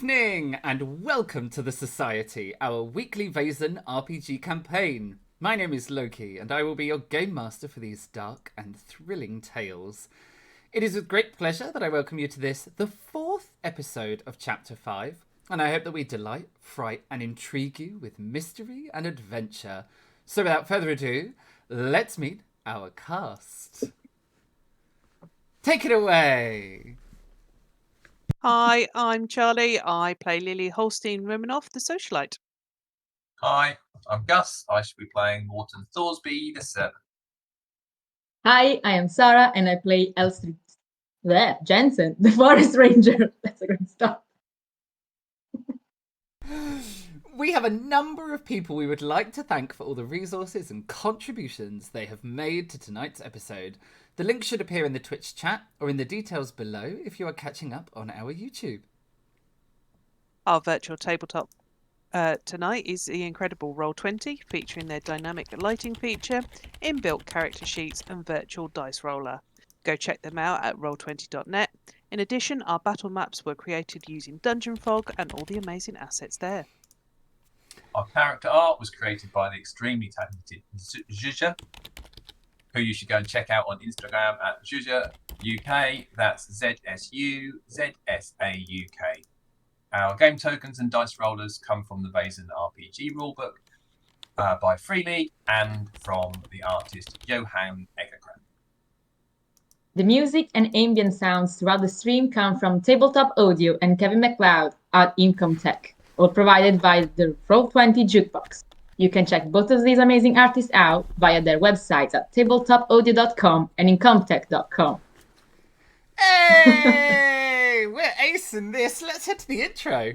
evening, and welcome to the Society, our weekly Vaesen RPG campaign. My name is Loki, and I will be your game master for these dark and thrilling tales. It is with great pleasure that I welcome you to this, the fourth episode of Chapter 5, and I hope that we delight, fright, and intrigue you with mystery and adventure. So without further ado, let's meet our cast. Take it away! Hi, I'm Charlie. I play Lily Holstein-Romanoff, the socialite. Hi, I'm Gus. I should be playing Morton Thorsby, the servant. Hi, I am Sarah, and I play Elstrid. Jensen, the forest ranger. That's a great start. We have a number of people we would like to thank for all the resources and contributions they have made to tonight's episode. The link should appear in the Twitch chat or in the details below if you are catching up on our YouTube. Our virtual tabletop tonight is the incredible Roll20, featuring their dynamic lighting feature, inbuilt character sheets, and virtual dice roller. Go check them out at roll20.net. In addition, our battle maps were created using Dungeon Fog and all the amazing assets there. Our character art was created by the extremely talented Zhuzha, who you should go and check out on Instagram at Zhuzha UK. That's ZSUZSAUK. Our game tokens and dice rollers come from the Vaesen RPG rulebook by Freely and from the artist Johan Egerkrans. The music and ambient sounds throughout the stream come from Tabletop Audio and Kevin MacLeod at Income Tech, all provided by the Roll20 Jukebox. You can check both of these amazing artists out via their websites at tabletopaudio.com and incomtech.com. Hey! We're acing this. Let's head to the intro.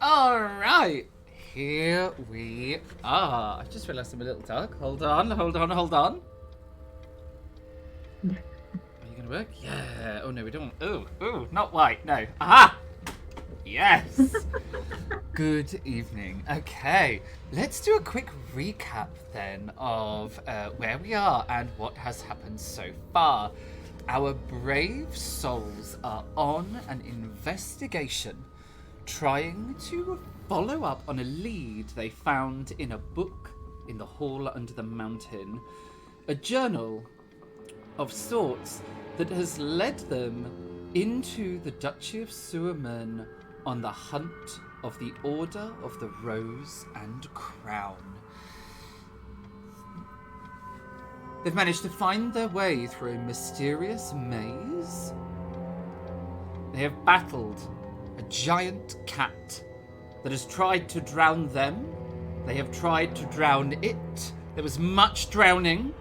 Alright, here we are. I just realised I'm a little dark. Hold on. Are you going to work? Yeah. Oh no, we don't. Ooh, not white. No. Aha! Yes! Good evening. Okay, let's do a quick recap then of where we are and what has happened so far. Our brave souls are on an investigation, trying to follow up on a lead they found in a book in the hall under the mountain. A journal of sorts that has led them into the Duchy of Suamun on the hunt of the Order of the Rose and Crown. They've managed to find their way through a mysterious maze. They have battled a giant cat that has tried to drown them They have tried to drown it. There was much drowning.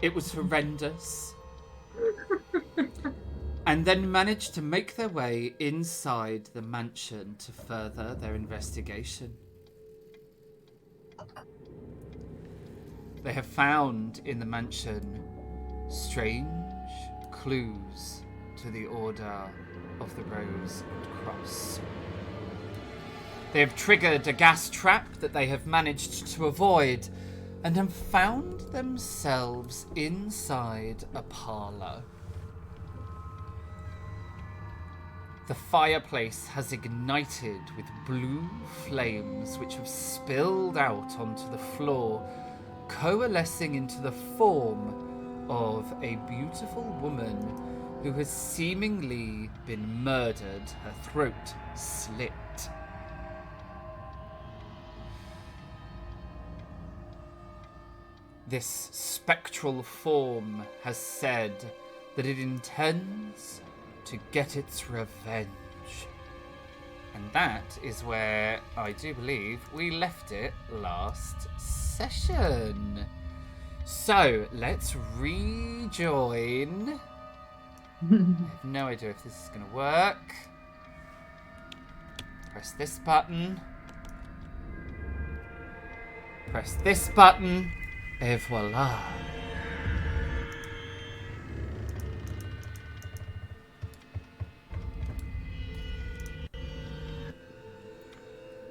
It was horrendous. And then managed to make their way inside the mansion to further their investigation. They have found in the mansion strange clues to the Order of the Rose and Cross. They have triggered a gas trap that they have managed to avoid and have found themselves inside a parlour. The fireplace has ignited with blue flames which have spilled out onto the floor, coalescing into the form of a beautiful woman who has seemingly been murdered, her throat slit. This spectral form has said that it intends to get its revenge. And that is where I do believe we left it last session. So let's rejoin. I have no idea if this is going to work. Press this button. Press this button. Et voila.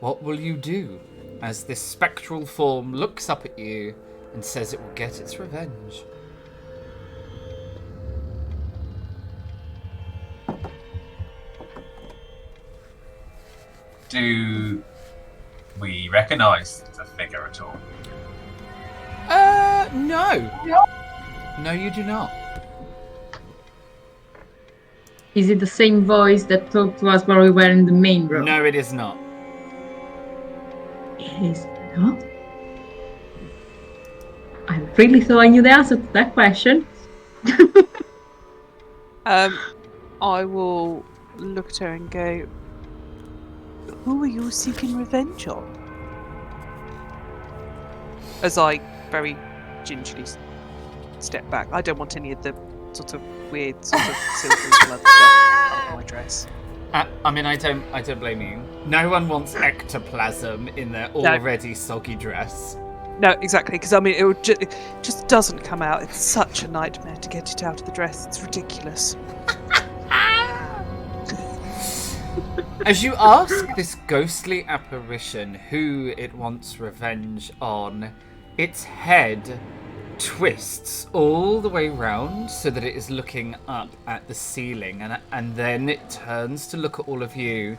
What will you do as this spectral form looks up at you and says it will get its revenge? Do we recognise the figure at all? No. No, you do not. Is it the same voice that talked to us while we were in the main room? No, it is not. It is not? I really thought I knew the answer to that question. I will look at her and go, who are you seeking revenge on? As I very gingerly step back. I don't want any of the sort of weird sort of silver and blood stuff on my dress. I mean, I don't blame you. No one wants ectoplasm in their already soggy dress. No, exactly, because I mean, it just doesn't come out. It's such a nightmare to get it out of the dress. It's ridiculous. As you ask this ghostly apparition who it wants revenge on, its head twists all the way round so that it is looking up at the ceiling, and then it turns to look at all of you.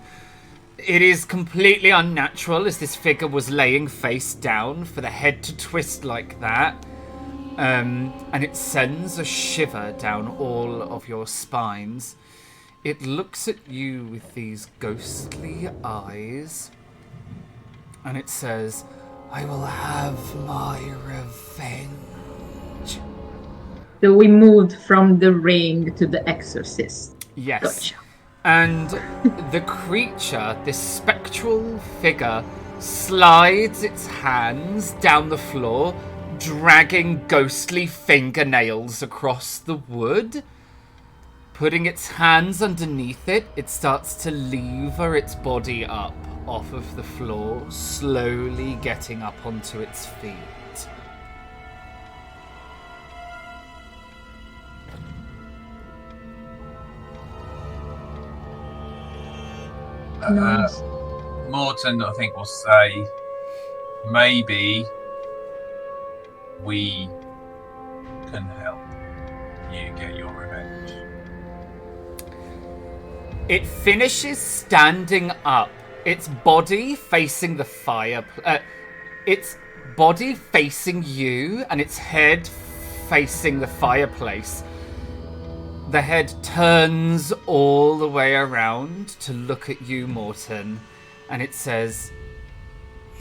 It is completely unnatural as this figure was laying face down for the head to twist like that, and it sends a shiver down all of your spines. It looks at you with these ghostly eyes, and it says, "I will have my revenge." So we moved from the ring to the exorcist. Yes. Gotcha. And the creature, this spectral figure, slides its hands down the floor, dragging ghostly fingernails across the wood. Putting its hands underneath it, it starts to lever its body up off of the floor, slowly getting up onto its feet. Nice. Morton, I think, will say, maybe we can help you get your revenge. It finishes standing up, its body facing the fire, its body facing you, and its head facing the fireplace. The head turns all the way around to look at you, Morton, and it says,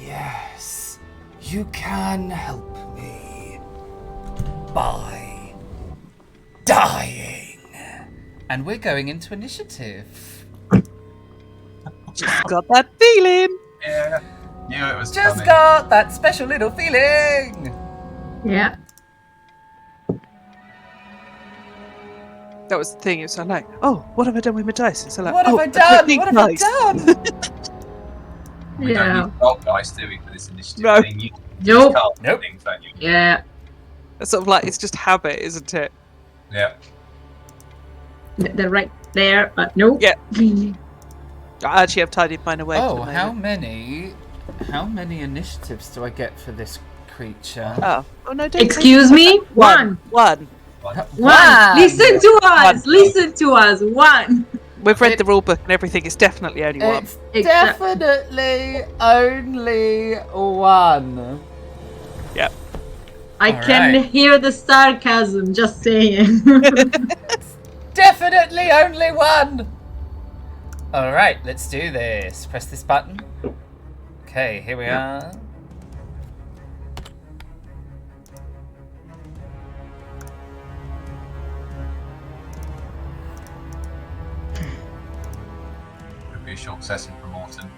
"Yes, you can help me by dying." And we're going into initiative. Just got that feeling. Yeah. Knew it was Just coming. got that special little feeling. Yeah. That was the thing. It's like, oh, what have I done with my dice? It's like, What have oh, I a done? technique What have I dice. done? We don't Yeah. need roll dice, do we, for this initiative No. thing? You Nope. just can't Nope. things, don't you? Yeah. It's sort of like, it's just habit, isn't it? Yeah. They're right there, but nope. Yeah. I actually have tidied mine away. Oh, for the how moment. many initiatives do I get for this creature? Oh no! Don't Excuse say me? that. One. One. One. Listen to us. One. Listen to us. One. We've read the rule book and everything. It's definitely only one. It's Except- definitely only one. Yep. I All can right. hear the sarcasm, just saying. Definitely only one. All right, let's do this. Press this button. Okay, here we are. Could be a short session from Morton.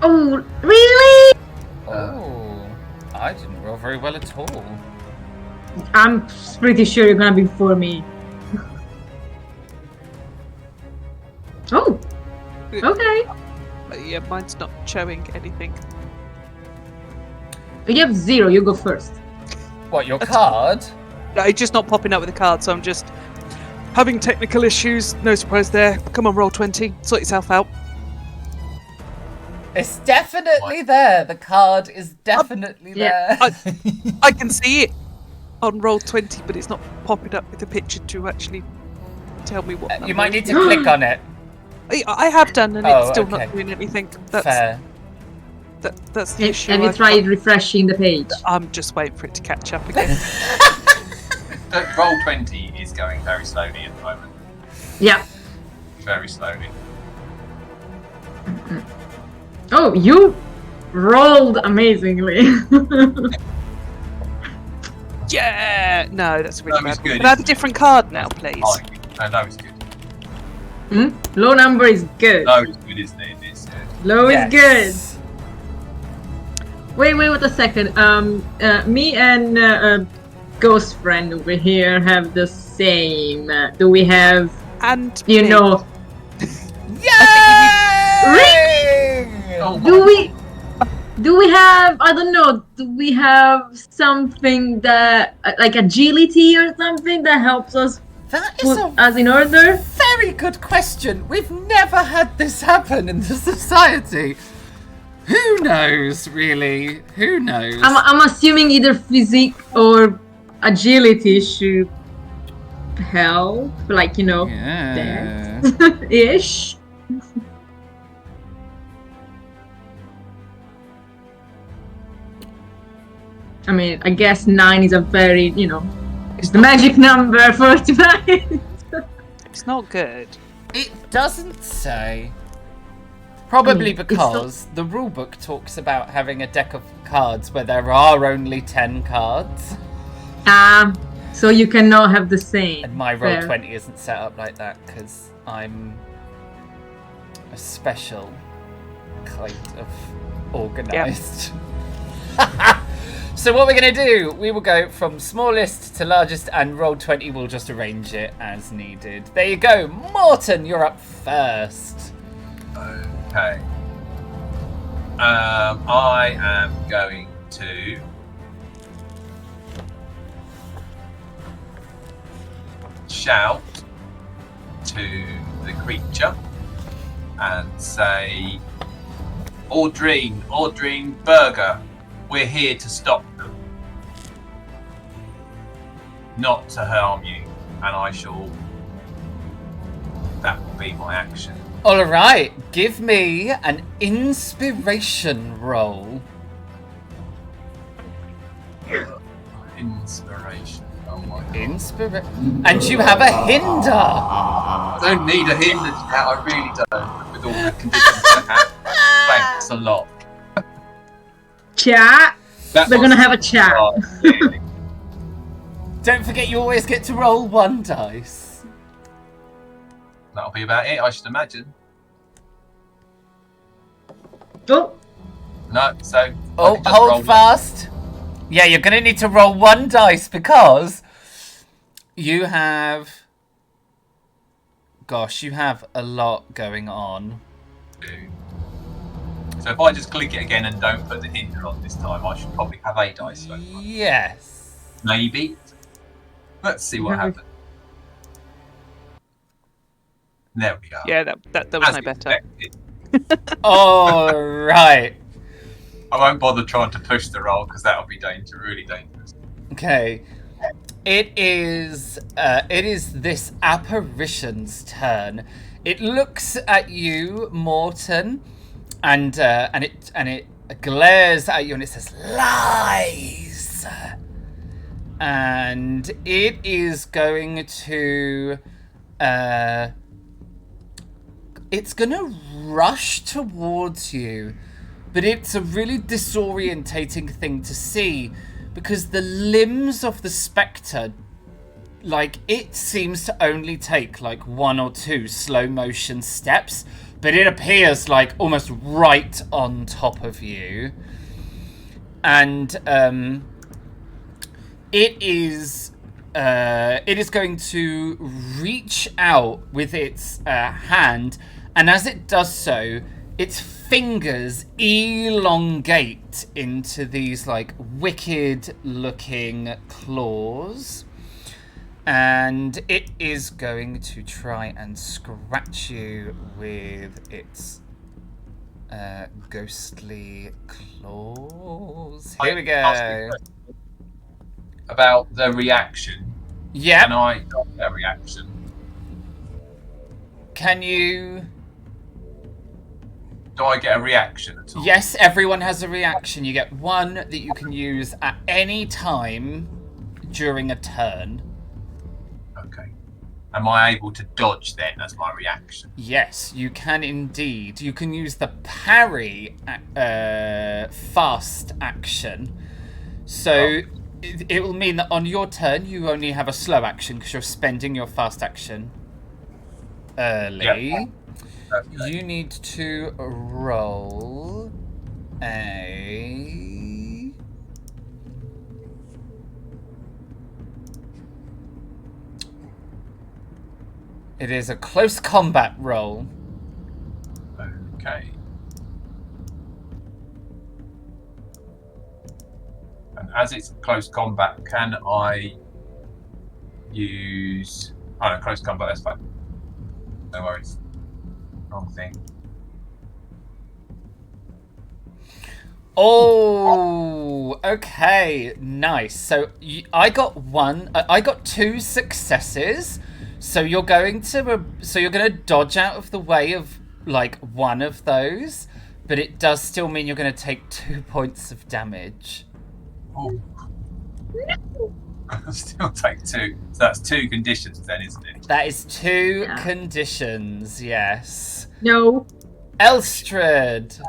Oh, really? Oh, I didn't roll very well at all. I'm pretty sure you're gonna be for me. Oh, okay. Yeah, mine's not showing anything. You have 0, you go first. What, your card? No, it's just not popping up with the card, so I'm just having technical issues. No surprise there. Come on, roll 20. Sort yourself out. It's definitely there. The card is definitely Yeah. there. I can see it on roll 20, but it's not popping up with the picture to actually tell me what. You number might it need to click on it. is. I have done, and Oh, it's still okay. not doing anything. That's Fair. that's the issue. Have you tried refreshing the page? I'm just waiting for it to catch up again. Roll 20 is going very slowly at the moment. Yeah. Very slowly. Oh, you rolled amazingly. Yeah. No, that's really No, it's bad. good. Can I have a different card now, please? No, it's good. Low number is good. No, it's good, isn't it? It's Low is good. Yes. Wait a second. Me and Ghost Friend over here have the same. Do we have, And you me. know, Yay! Oh, do we have, I don't know, do we have something that, like agility or something that helps us That is put a us in order? very good question. We've never had this happen in the society. Who knows, really? Who knows? I'm assuming either physique or agility should help, like, you know, Yeah. ish. I mean, I guess 9 is a very, you know, it's the magic number for tonight. It's not good. It doesn't say. Probably I mean, it's because the rulebook talks about having a deck of cards where there are only 10 cards. So you cannot have the same. And my Fair. Roll20 isn't set up like that because I'm a special kind of organised. So what we're going to do, we will go from smallest to largest and Roll20 will just arrange it as needed. There you go. Morton, you're up first. Okay. I am going to shout to the creature and say, Ordrine Burger, we're here to stop them. Not to harm you, and I shall. That will be my action. All right, give me an inspiration roll. Inspiration. Oh my god. And you have a hinder. I don't need a hinder chat, I really don't, with all the conditions I have. Thanks a lot. Chat. That We're was gonna have a chat. hard, really. Don't forget you always get to roll 1 dice. that'll be about it, I should imagine. Oh, No, so I Oh, can just roll hold it. fast. Yeah, you're going to need to roll 1 dice because you have... Gosh, you have a lot going on. So if I just click it again and don't put the hinder on this time, I should probably have a dice. So Yes. maybe. Let's see what happens. There we go. Yeah, that was As no better. expected. All right. I won't bother trying to push the roll because that'll be really dangerous. Okay. It is this apparition's turn. It looks at you, Morton, and it glares at you and it says lies. And it is going to it's gonna rush towards you, but it's a really disorientating thing to see because the limbs of the spectre, like, it seems to only take like 1 or 2 slow motion steps, but it appears like almost right on top of you. And it is going to reach out with its hand, and as it does so, its fingers elongate into these like wicked looking claws, and it is going to try and scratch you with its ghostly claws. Here we go. About the reaction. Yeah. Can I got a reaction? Can you? Do I get a reaction at all? Yes, everyone has a reaction. You get 1 that you can use at any time during a turn. Okay. Am I able to dodge then as my reaction? Yes, you can indeed. You can use the parry fast action. So it will mean that on your turn you only have a slow action because you're spending your fast action early. Yeah. Okay. You need to roll a... It is a close combat roll. Okay. And as it's close combat, can I use... Oh no, close combat, that's fine. No worries. Wrong thing. Oh, okay, nice. So I got 2 successes. So you're going to dodge out of the way of like 1 of those, but it does still mean you're going to take 2 points of damage. Oh. I'll still take 2. So that's 2 conditions then, isn't it? That is 2 conditions, yes. no. Elstrad.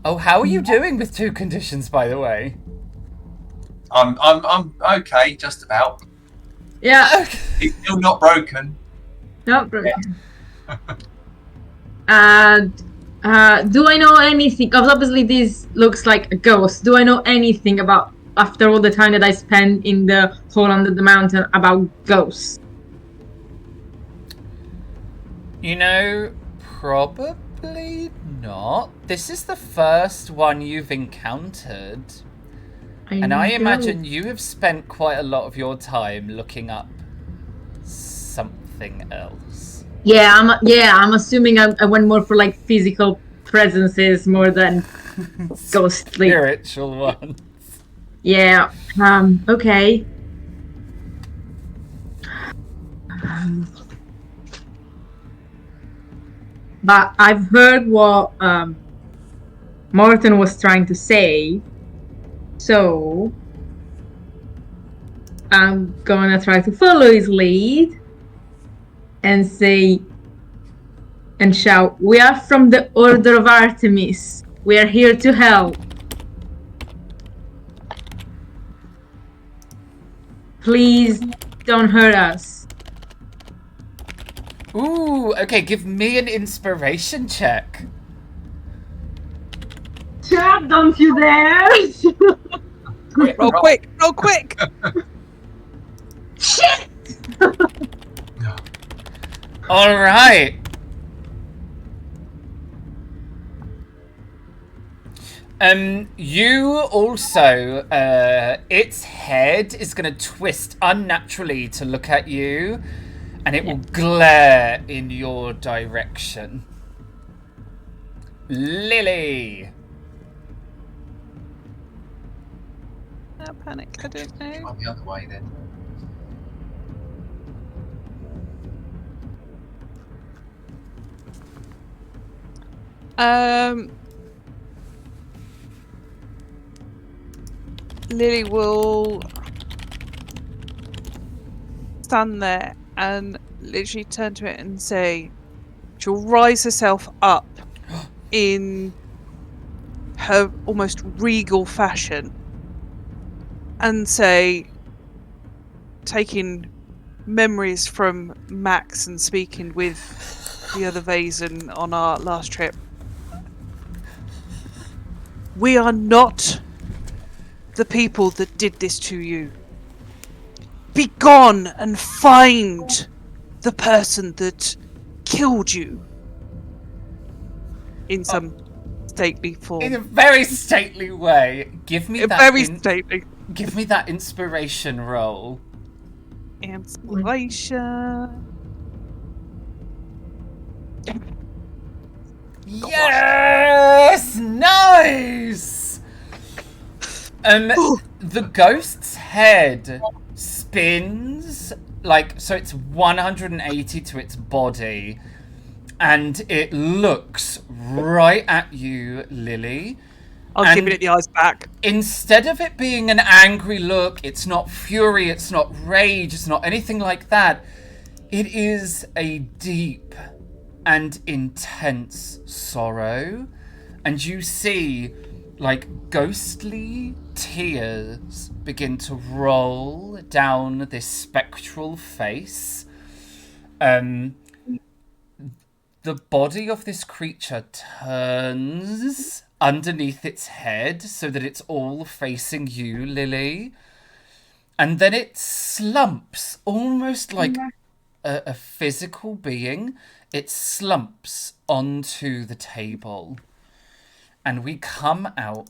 Oh, how are you doing with 2 conditions, by the way? I'm okay, just about. Yeah. It's still not broken. Not broken. And do I know anything? Because obviously this looks like a ghost. Do I know anything about, after all the time that I spent in the hole under the mountain, about ghosts? You know, probably not. This is the first one you've encountered. And I imagine you have spent quite a lot of your time looking up something else. Yeah, I'm assuming I went more for like physical presences more than ghostly. Spiritual ones. Yeah. Okay. But I've heard what Morton was trying to say, so I'm gonna try to follow his lead and say and shout, "We are from the Order of Artemis. We are here to help. Please don't hurt us." Ooh, okay, give me an inspiration check. Chad, don't you dare! Quick, Roll quick! Roll quick! Shit! All right. You also, its head is going to twist unnaturally to look at you, and it will glare in your direction. Lily. No panic, I don't know. Try the other way then. Lily will stand there and literally turn to it and say, she'll rise herself up in her almost regal fashion and say, taking memories from Max and speaking with the other Vaesen on our last trip, we are not the people that did this to you. Be gone and find the person that killed you. In some stately form. In a very stately way. Give me that. Very stately. Give me that inspiration roll. Inspiration. Yes! Nice! The ghost's head spins, like, so it's 180 to its body, and it looks right at you, Lily. I'm giving it the eyes back. Instead of it being an angry look, it's not fury, it's not rage, it's not anything like that. It is a deep and intense sorrow. And you see, like, ghostly tears begin to roll down this spectral face. The body of this creature turns underneath its head so that it's all facing you, Lily. And then it slumps, almost like a physical being. It slumps onto the table. And we come out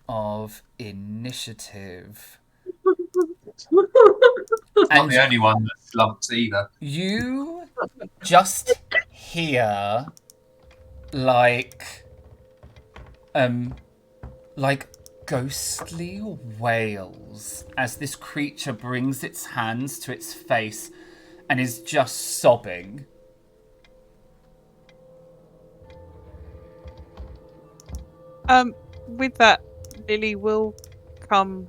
of initiative. Not the only one that slumps either. You just hear like ghostly wails as this creature brings its hands to its face and is just sobbing. With that, Lily will come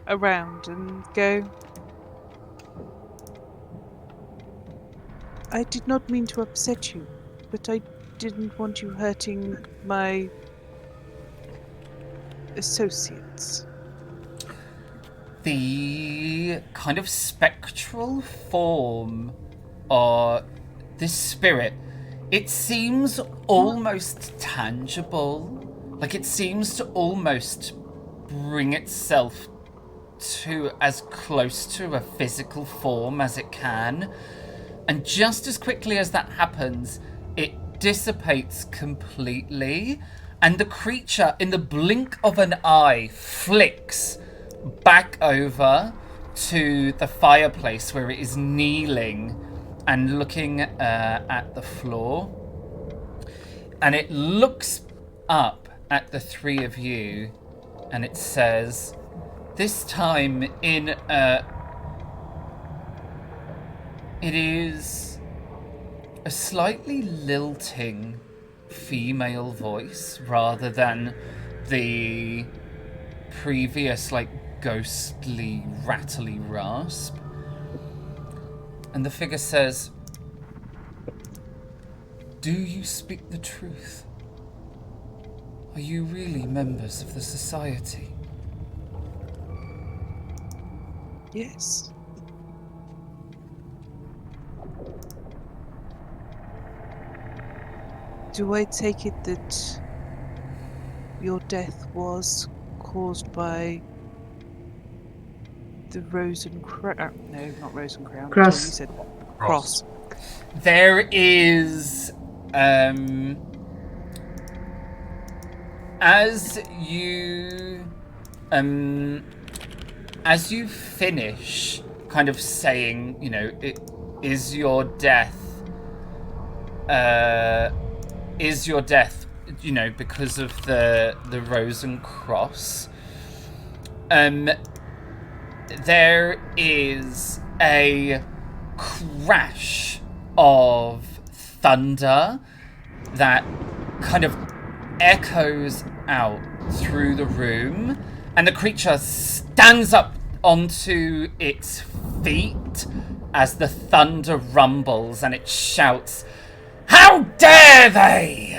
around and go, I did not mean to upset you, but I didn't want you hurting my associates. The kind of spectral form or this spirit, it seems almost tangible. Like it seems to almost bring itself to as close to a physical form as it can. And just as quickly as that happens, it dissipates completely. And the creature, in the blink of an eye, flicks back over to the fireplace where it is kneeling and looking at the floor. And it looks up at the three of you and it says, this time in it is a slightly lilting female voice rather than the previous like ghostly rattly rasp. And the figure says, do you speak the truth? Are you really members of the society? Yes. Do I take it that your death was caused by the Rosencrown? No, not Rosencrown. Cross. You said Cross. There is, as you finish kind of saying, it is your death, because of the Rosencross. There is a crash of thunder that kind of echoes out through the room, and the creature stands up onto its feet as the thunder rumbles, and it shouts, "How dare they!"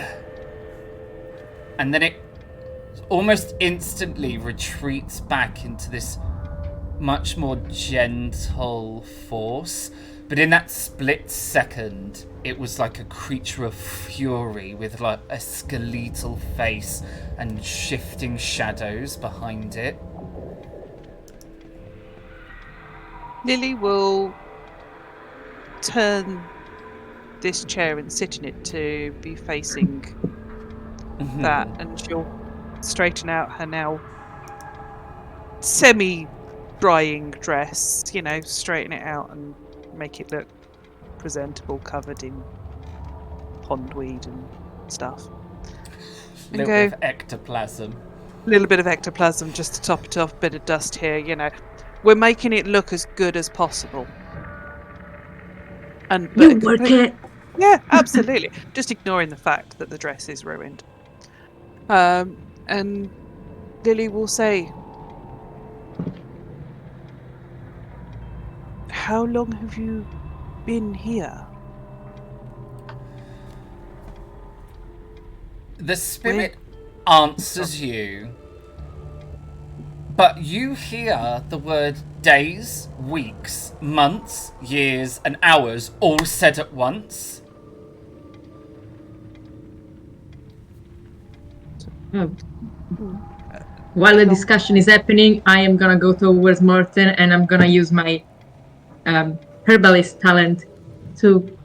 And then it almost instantly retreats back into this much more gentle force. But in that split second, it was like a creature of fury with like a skeletal face and shifting shadows behind it. Lily will turn this chair and sit in it to be facing that, and she'll straighten out her now semi-drying dress, straighten it out and make it look presentable, covered in pondweed and stuff. A little bit of ectoplasm. A little bit of ectoplasm just to top it off, bit of dust here, We're making it look as good as possible. You work it. Yeah, absolutely. Just ignoring the fact that the dress is ruined. And Lily will say, "How long have you been here?" The spirit answers you, but you hear the word days, weeks, months, years, and hours all said at once. While the discussion is happening, I am gonna go towards Morten and I'm gonna use my herbalist talent to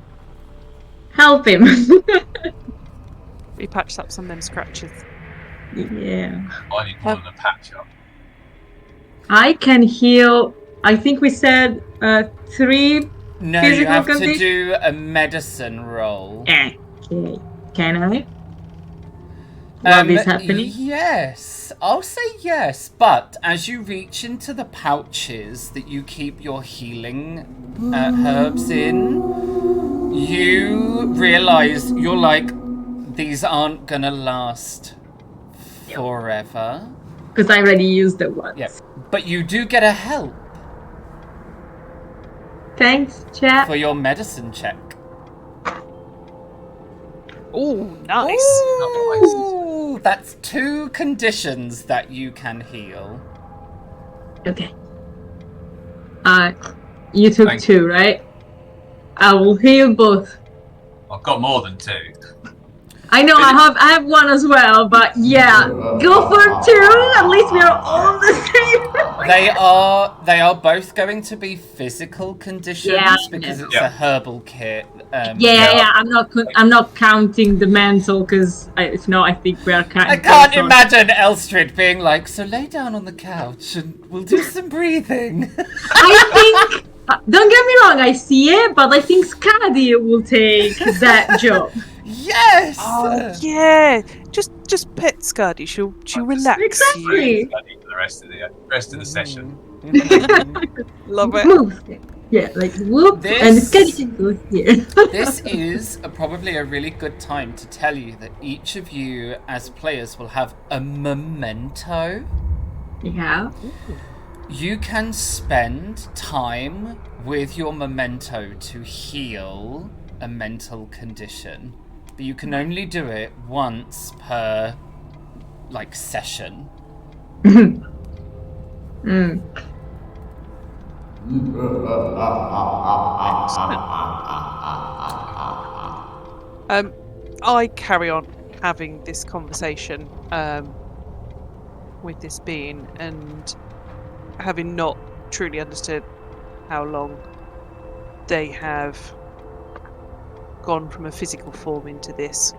help him. He patched up some of them scratches. Yeah. I need more than a patch up. I can heal. I think we said 3 No, physical you have conditions. to do a medicine roll. Okay. Can I? While this happening? Yes, I'll say yes. But as you reach into the pouches that you keep your healing herbs in, you realize you're like, these aren't gonna last forever. Because I already used it once. Yep. But you do get a help Thanks, chat. for your medicine check. Oh, nice. Ooh, that's 2 conditions that you can heal. Okay. You took Thank 2, right? I will heal both. I've got more than 2. I know I have 1 as well, but yeah, go for 2. At least we are all the same. They are both going to be physical conditions because it's a herbal kit. Yeah. I'm not counting the mental because if not, I think we are kind. I can't imagine Elstrid being like, so lay down on the couch and we'll do some breathing. I think. Don't get me wrong, I see it, but I think Skadi will take that job. Yes. Oh yeah, just pet Skadi. She'll relax Exactly. you. For the rest of the session. Love it. Move. Yeah, like whoop, and Skadi goes here. This is probably a really good time to tell you that each of you as players will have a memento. Yeah. You can spend time with your memento to heal a mental condition, but you can only do it once per session. I carry on having this conversation with this being, and having not truly understood how long they have gone from a physical form into this,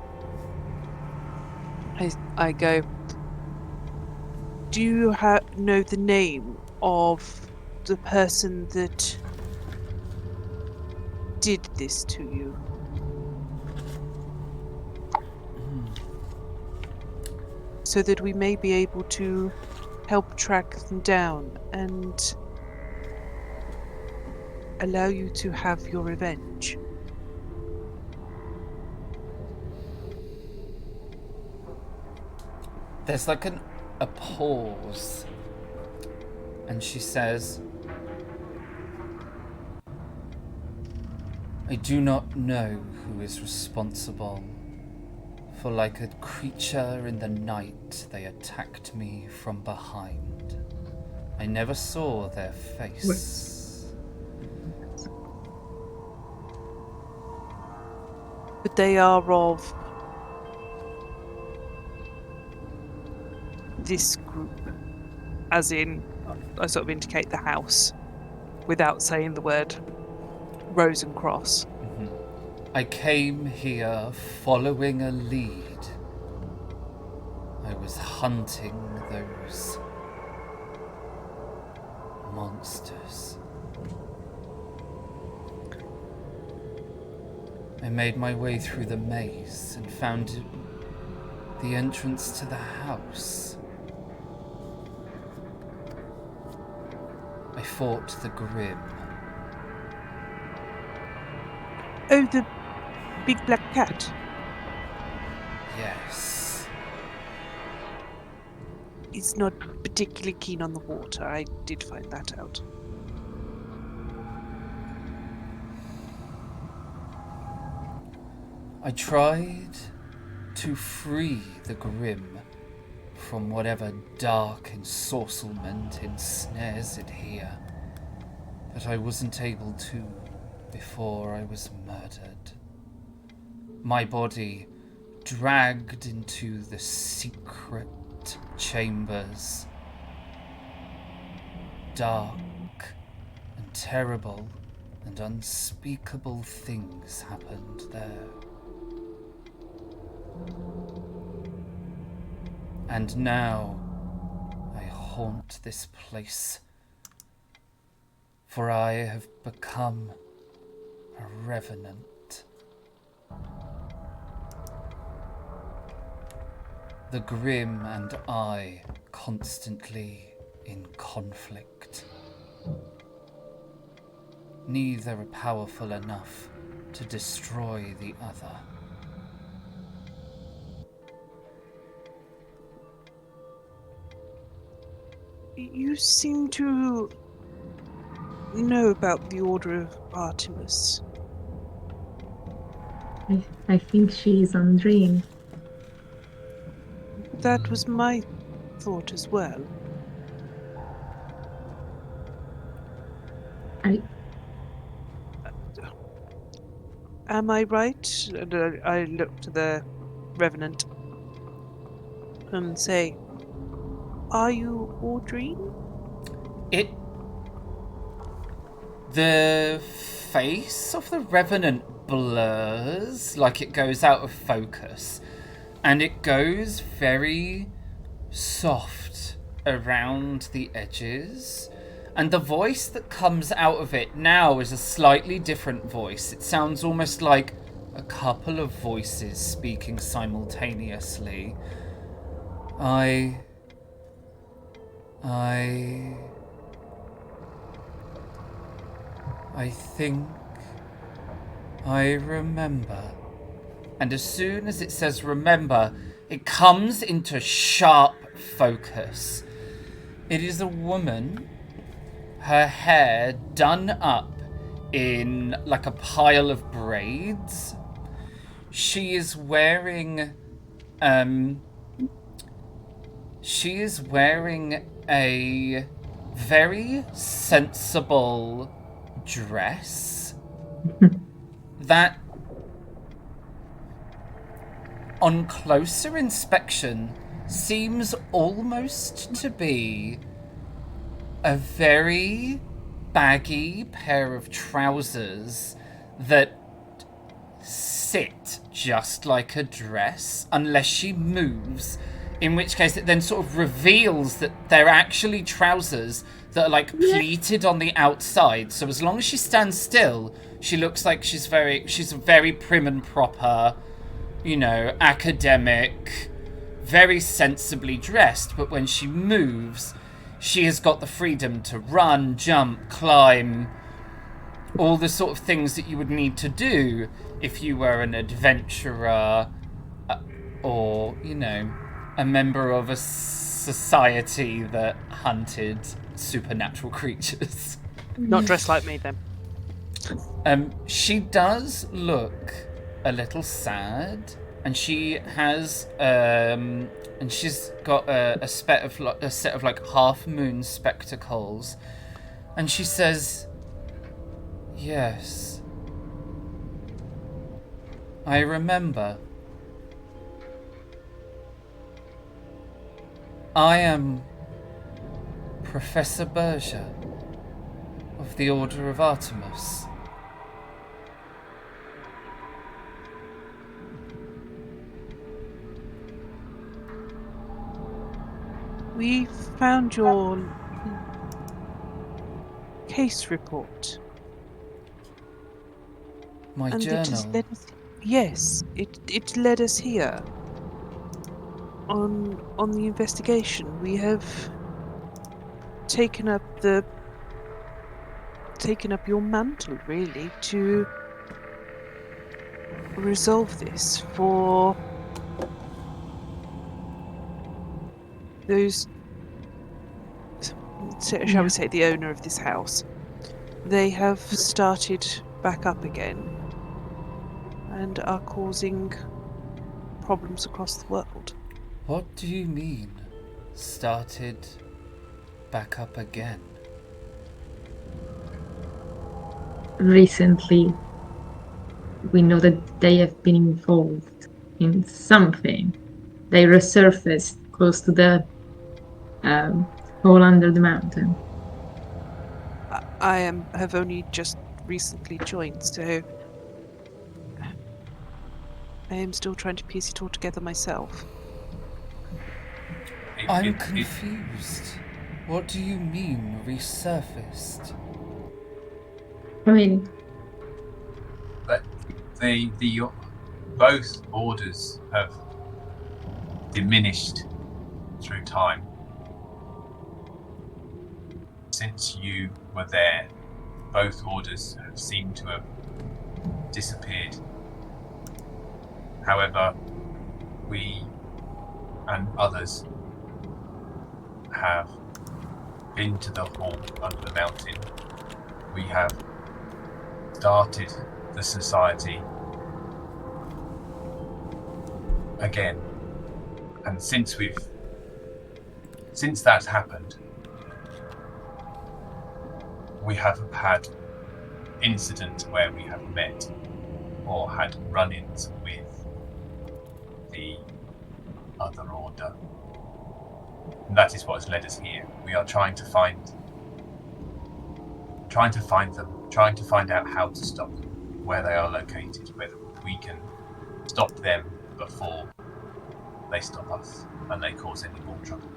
I go, do you know the name of the person that did this to you? So that we may be able to help track them down and allow you to have your revenge. There's like a pause, and she says, I do not know who is responsible, for like a creature in the night they attacked me from behind. I never saw their face. But they are of this group, as in, I sort of indicate the house, without saying the word Rosencross. I came here following a lead. I was hunting those monsters. I made my way through the maze and found the entrance to the house. I fought the Grim. Oh, the big black cat. Yes. He's not particularly keen on the water. I did find that out. I tried to free the Grim from whatever dark ensorcelment ensnares it here, but I wasn't able to before I was murdered. My body dragged into the secret chambers. Dark and terrible and unspeakable things happened there. And now I haunt this place, for I have become a revenant. The Grim and I constantly in conflict. Neither are powerful enough to destroy the other. You seem to know about the Order of Artemis. I think she's on Dream. That was my thought as well. Am I right? And I look to the Revenant and say, are you Audrine? The face of the Revenant blurs, like it goes out of focus, and it goes very soft around the edges, and the voice that comes out of it now is a slightly different voice. It sounds almost like a couple of voices speaking simultaneously. I think I remember. And as soon as it says remember, it comes into sharp focus. It is a woman, her hair done up in like a pile of braids. She is wearing a very sensible dress that on closer inspection, seems almost to be a very baggy pair of trousers that sit just like a dress, unless she moves, in which case it then sort of reveals that they're actually trousers that are like pleated on the outside. So as long as she stands still, she looks like she's very prim and proper, you know, academic, very sensibly dressed. But when she moves, she has got the freedom to run, jump, climb, all the sort of things that you would need to do if you were an adventurer or, you know, a member of a society that hunted supernatural creatures. Not dressed like me, then. She does look a little sad, and she has, and she's got a set of like half moon spectacles, and she says, "Yes, I remember. I am Professor Berger of the Order of Artemis." We found your case report. My And journal. it has led us, yes, it led us here. On the investigation, we have taken up your mantle, really, to resolve this for those, shall we say, the owner of this house. They have started back up again and are causing problems across the world. What do you mean, started back up again? Recently, we know that they have been involved in something. They resurfaced close to the hole under the mountain. I have only just recently joined, so I am still trying to piece it all together myself. I'm confused. What do you mean, resurfaced? I mean, the both orders have diminished through time. Since you were there, both orders have seemed to have disappeared. However, we and others have been to the hall under the mountain. We have started the society again. And since that's happened, we have had incidents where we have met or had run-ins with the other order. And that is what has led us here. We are trying to find them, trying to find out how to stop them, where they are located, whether we can stop them before they stop us and they cause any more trouble.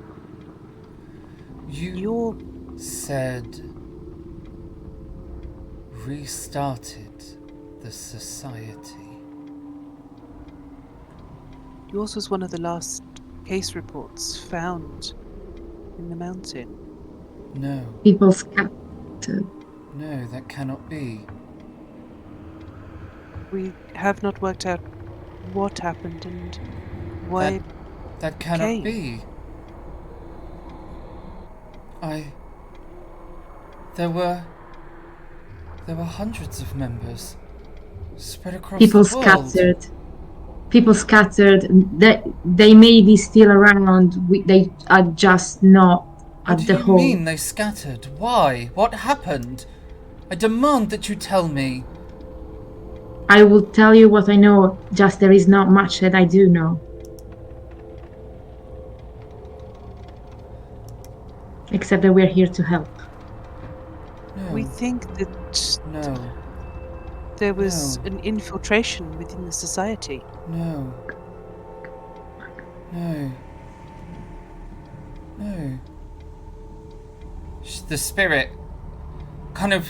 You said restarted the society. Yours was one of the last case reports found in the mountain. No. people scattered. No, that cannot be. We have not worked out what happened and why. That cannot came. be. There were hundreds of members spread across People the world. scattered. People scattered. They may be still around. They are just not What at do the you hole. mean they scattered? Why? What happened? I demand that you tell me. I will tell you what I know, just there is not much that I do know. Except that we're here to help. No. We think that No. there was No. an infiltration within the society. No. No. No. The spirit kind of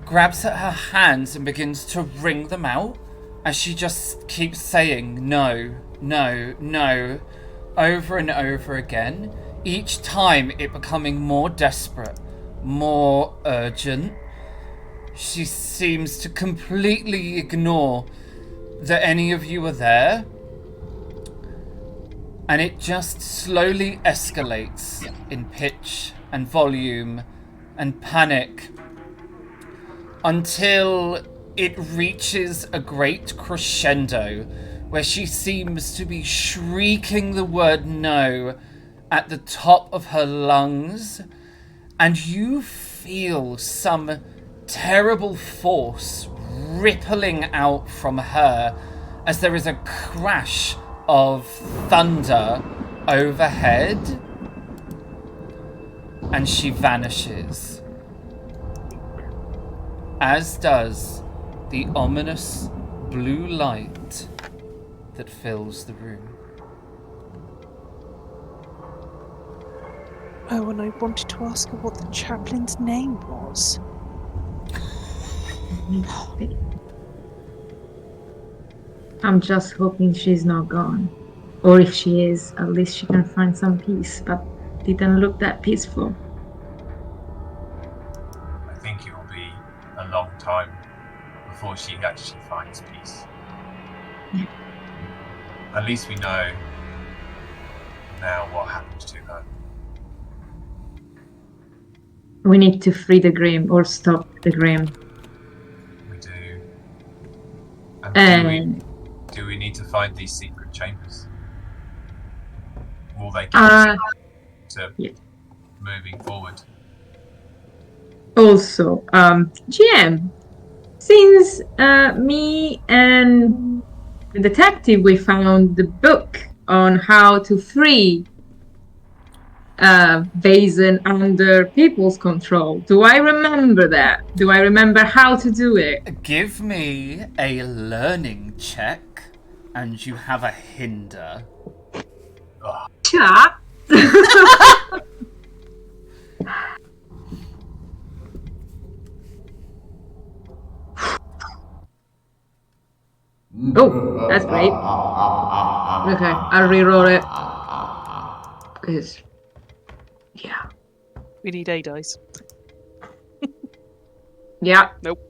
grabs at her hands and begins to wring them out as she just keeps saying no, no, no, over and over again, each time it becoming more desperate, more urgent. She seems to completely ignore that any of you are there, and it just slowly escalates in pitch and volume and panic until it reaches a great crescendo where she seems to be shrieking the word no at the top of her lungs, and you feel some terrible force rippling out from her as there is a crash of thunder overhead, and she vanishes, as does the ominous blue light that fills the room. Oh, and I wanted to ask her what the chaplain's name was. I'm just hoping she's not gone. Or if she is, at least she can find some peace, but didn't look that peaceful. I think it will be a long time before she actually finds peace. At least we know now what happened to her. We need to free the Grim or stop the Grim. We do. And And do we need to find these secret chambers? Will they get us to yeah. moving forward? Also, GM, since me and the detective, we found the book on how to free Vaesen under people's control. Do I remember that? Do I remember how to do it? Give me a learning check, and you have a hinder. Oh, Chat. Oh, that's great. Okay, I'll reroll it. Because, yeah. We need a dice. Yeah. Nope.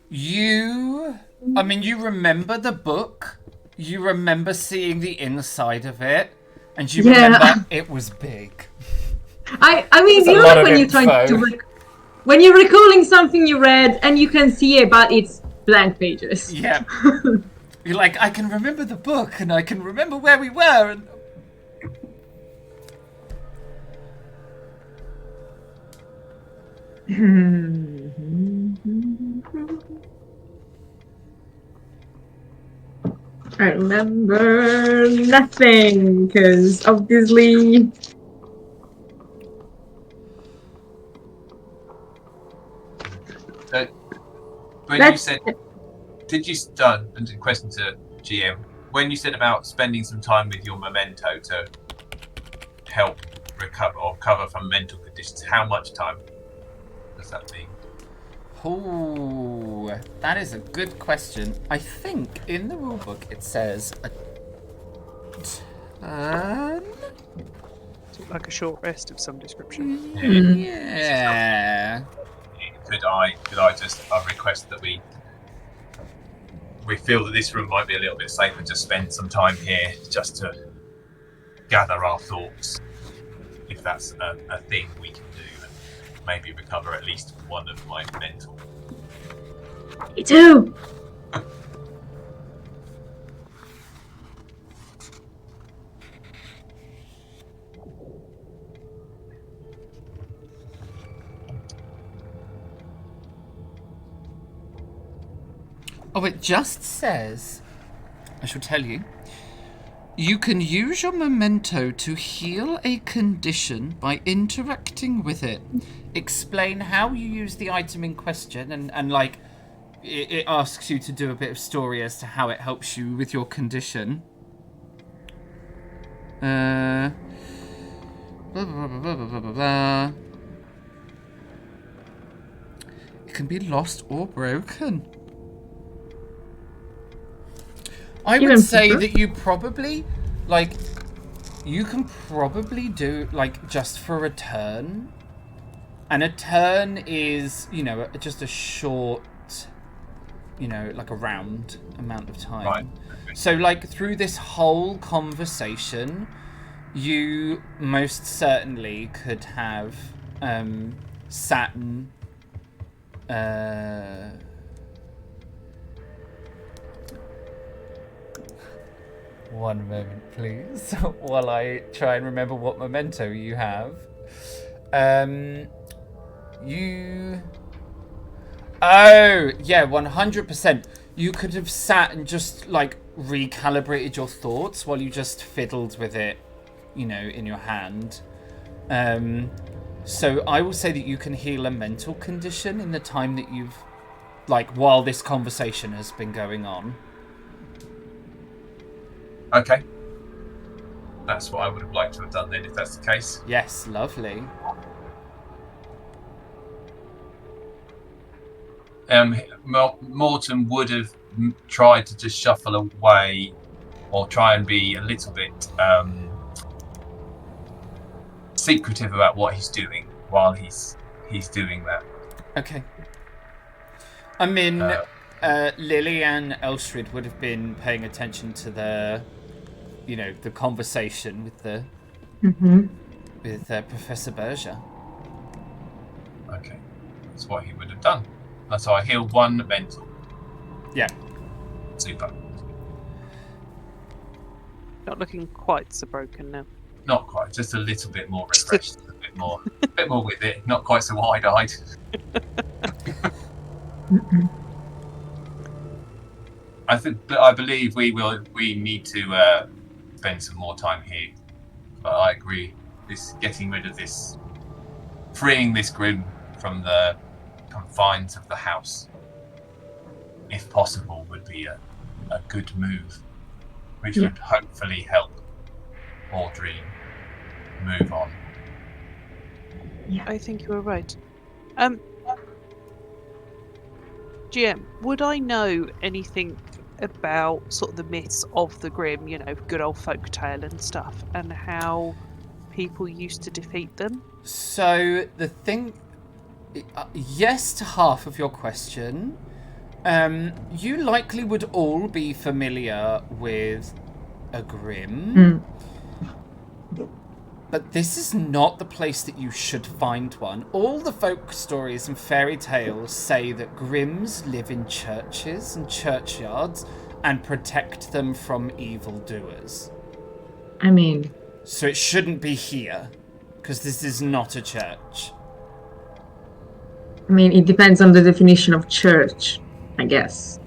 You remember the book, you remember seeing the inside of it, and you remember it was big. I mean, There's you a know, lot like of when you're trying info. to when you're recalling something you read and you can see it, but it's blank pages. Yeah. You're like, I can remember the book, and I can remember where we were, and... I remember nothing, because obviously... when you said, did you stun? And a question to GM: when you said about spending some time with your memento to help recover or cover from mental conditions, how much time does that mean? Oh, that is a good question. I think in the rulebook it says a turn. Like a short rest of some description. Yeah. Could I just request that we feel that this room might be a little bit safer to spend some time here just to gather our thoughts, if that's a thing we can do, and maybe recover at least one of my mental. Me too! Oh, it just says, I shall tell you, you can use your memento to heal a condition by interacting with it. Explain how you use the item in question, and like, it asks you to do a bit of story as to how it helps you with your condition. Blah, blah, blah, blah, blah, blah, blah. It can be lost or broken. I would say that you probably, like, you can probably do, like, just for a turn. And a turn is, you know, just a short, you know, like a round amount of time. Right. So, like, through this whole conversation, you most certainly could have Saturn... One moment, please, while I try and remember what memento you have. You... Oh, yeah, 100%. You could have sat and just, like, recalibrated your thoughts while you just fiddled with it, you know, in your hand. So I will say that you can heal a mental condition in the time that you've, like, while this conversation has been going on. Okay. That's what I would have liked to have done then, if that's the case. Yes, lovely. Morton would have tried to just shuffle away or try and be a little bit secretive about what he's doing while he's doing that. Okay. I mean, Lily and Elstrid would have been paying attention to the, you know, the conversation with the with Professor Berger. Okay, that's what he would have done. So I healed one mental. Yeah. Super. Not looking quite so broken now. Not quite, just a little bit more refreshed, a bit more with it. Not quite so wide-eyed. I believe we need to spend some more time here. But I agree. Getting rid of this, freeing this Grim from the confines of the house, if possible, would be a good move, which would hopefully help Audrey move on. Yeah, I think you were right. GM, would I know anything about sort of the myths of the Grim, you know, good old folk tale and stuff, and how people used to defeat them? So the thing, yes to half of your question. You likely would all be familiar with a Grim. But this is not the place that you should find one. All the folk stories and fairy tales say that Grims live in churches and churchyards and protect them from evildoers. I mean... So it shouldn't be here, because this is not a church. I mean, it depends on the definition of church, I guess.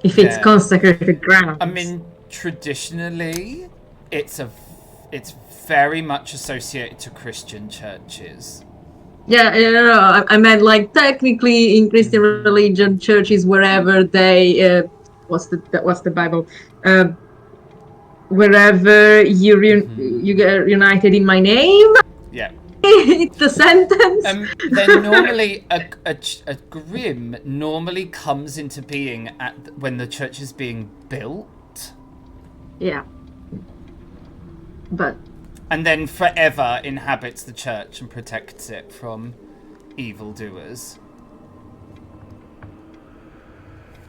If it's consecrated ground. I mean, traditionally, it's very much associated to Christian churches. Yeah, no, I meant like technically in Christian religion, churches wherever they what's the Bible? Wherever you get united in my name. Yeah. It's the sentence. Then normally a Grim normally comes into being when the church is being built. Yeah. But. And then forever inhabits the church and protects it from evildoers.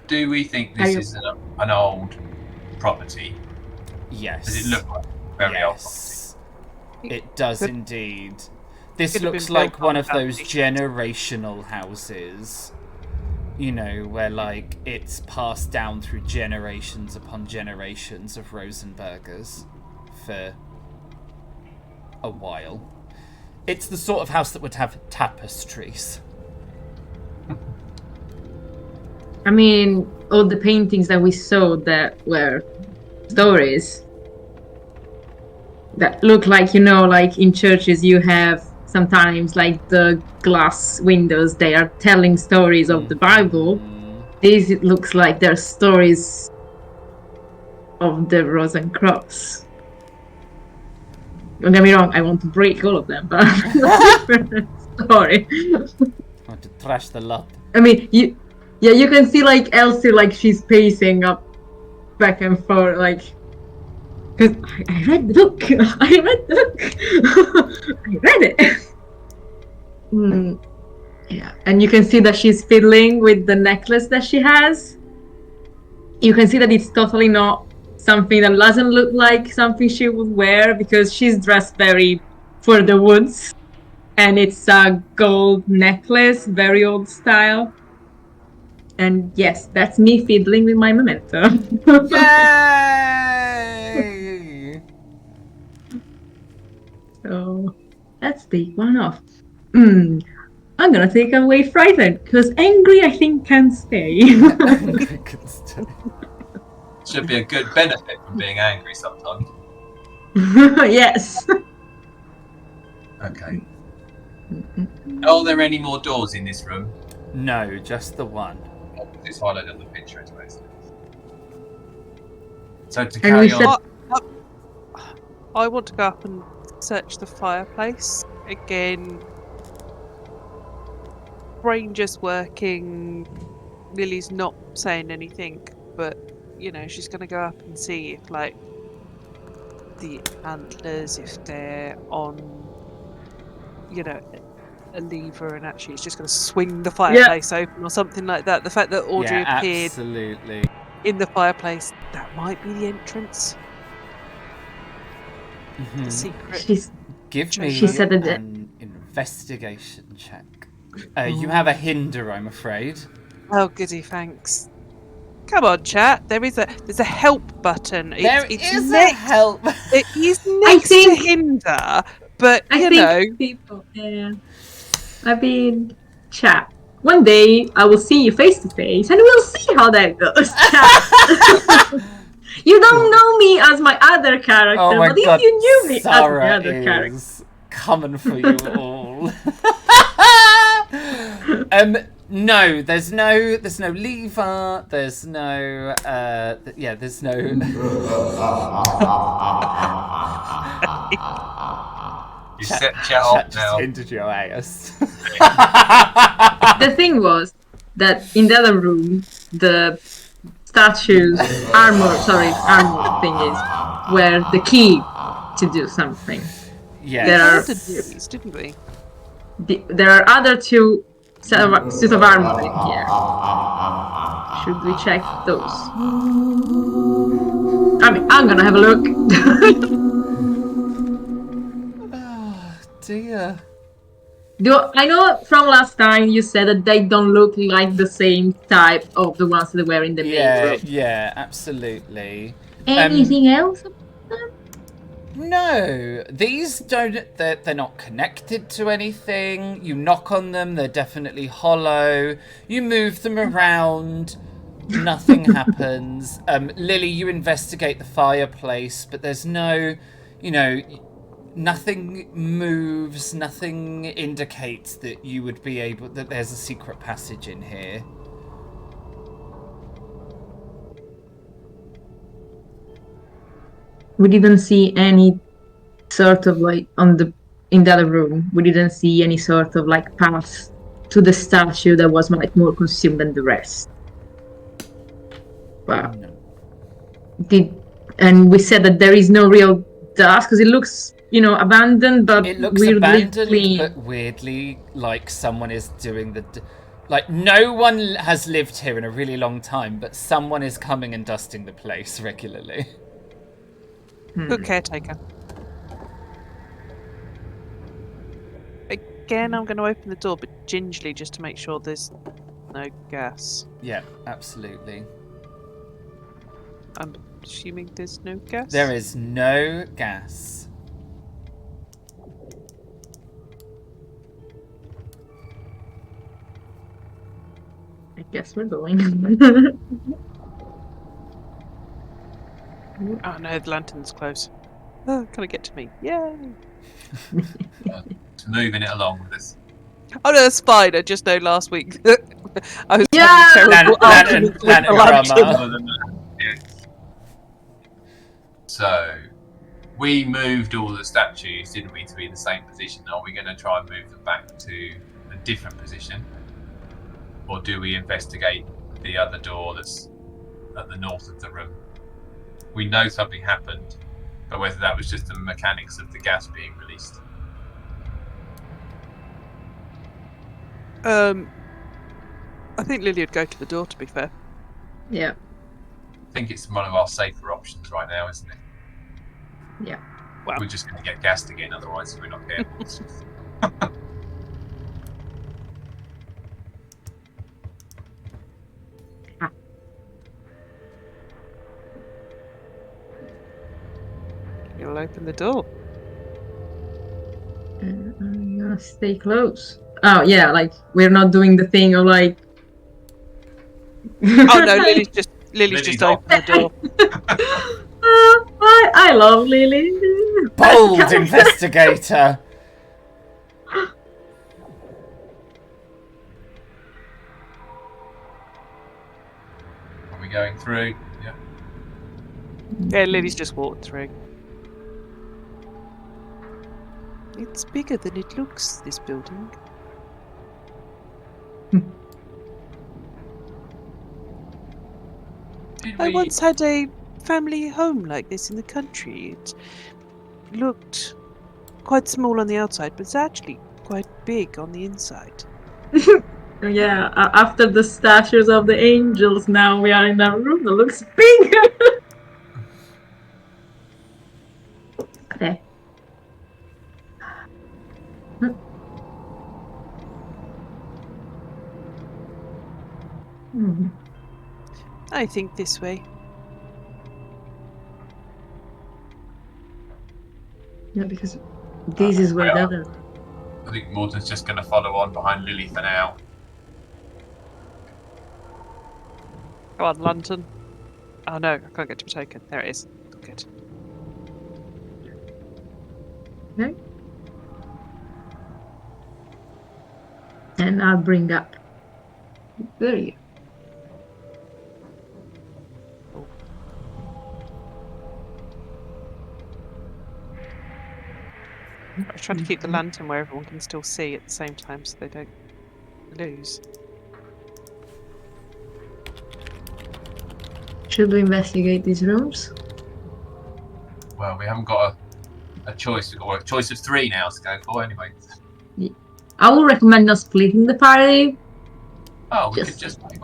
Do we think this is an old property? Yes. Does it look like very old property? It does indeed. This looks like one of those generational houses, you know, where like it's passed down through generations upon generations of Rosenburgers for a while. It's the sort of house that would have tapestries. I mean, all the paintings that we saw that were stories that look like, like in churches you have sometimes like the glass windows, they are telling stories of the Bible. These, it looks like they're stories of the Rosen Cross. Don't get me wrong, I want to break all of them, but different story. I want to trash the lot. I mean, you can see like Elsie, like she's pacing up back and forth, like, because I read the book. I read the book. I read it. Yeah, and you can see that she's fiddling with the necklace that she has. You can see that it's totally not something that doesn't look like something she would wear, because she's dressed very for the woods, and it's a gold necklace, very old style. And yes, that's me fiddling with my memento. Yay! So let's take one off. I'm gonna take away frightened, because angry I think can stay. Should be a good benefit from being angry sometimes. Yes. Okay. Are there any more doors in this room? No, just the one. It's highlighted on the picture anyway. So to And carry we on. said- I want to go up and search the fireplace again. Brain just working. Lily's not saying anything, but she's going to go up and see if, like, the antlers, if they're on, a lever, and actually it's just going to swing the fireplace open or something like that. The fact that Audrey appeared absolutely in the fireplace, that might be the entrance. The secret. Give me She said that an investigation check. You have a hinder, I'm afraid. Oh, goody, thanks. Come on, chat. There's a help button. It's a help. It is next to hinder, but I think people, I mean, chat. One day I will see you face to face, and we'll see how that goes. Chat. You don't know me as my other character, Oh my but God, if you knew me Sarah as the other character, is coming for you all. No, there's no lever. There's no. There's no. You set chat off now. Hindered your ass. the thing was that in the other room, the statue's armor thing is where the key to do something. Yeah. Didn't we? There are other two suits of armor in here. Should we check those? I mean, I'm gonna have a look. Oh dear. I know from last time you said that they don't look like the same type of the ones that were in the main room. Yeah, absolutely. Anything else about them? No, these don't. They're not connected to anything. You knock on them, they're definitely hollow. You move them around, nothing happens. Lily, you investigate the fireplace, but there's no, nothing moves. Nothing indicates that you would be able. That there's a secret passage in here. We didn't see any sort of like in the other room. We didn't see any sort of like path to the statue that was like more consumed than the rest. But and we said that there is no real dust because it looks, abandoned, but it looks weirdly abandoned, clean. but weirdly like someone is doing like no one has lived here in a really long time, but someone is coming and dusting the place regularly. Good caretaker. Again, I'm going to open the door, but gingerly, just to make sure there's no gas. Yeah, absolutely. I'm assuming there's no gas? There is no gas. Guess we're going. Oh no, the lantern's close. Oh, can I get to me? Yay! It's moving it along with us. Oh no, that's fine. I just know last week that I was Yeah! having terrible arguments with the lantern lantern. drama. So, we moved all the statues, didn't we, to be in the same position? Are we going to try and move them back to a different position? Or do we investigate the other door that's at the north of the room? We know something happened, but whether that was just the mechanics of the gas being released. I think Lily would go to the door, to be fair. Yeah. I think it's one of our safer options right now, isn't it? Yeah. Well, We're just going to get gassed again, otherwise, if we're not careful. you'll open the door. I'm gonna stay close. Oh yeah, like we're not doing the thing of like. Oh no, Lily's just Lily's opened the door. I love Lily. Bold investigator. Are we going through? Yeah. Yeah, Lily's just walked through. It's bigger than it looks, this building. I once had a family home like this in the country. It looked quite small on the outside, but it's actually quite big on the inside. Yeah, after the statues of the angels, now we are in a room that looks bigger. Okay. I think this way. Yeah, because this is where the other. I think Morton's just going to follow on behind Lily for now. Go on, lantern. Oh no, I can't get to a token. There it is. Good. Okay. And I'll bring up. Where are you? I was trying to keep the lantern where everyone can still see at the same time so they don't lose. Should we investigate these rooms? Well, we haven't got a choice. We've got a choice of 3 now to go for anyway. I will recommend not splitting the party. Oh, we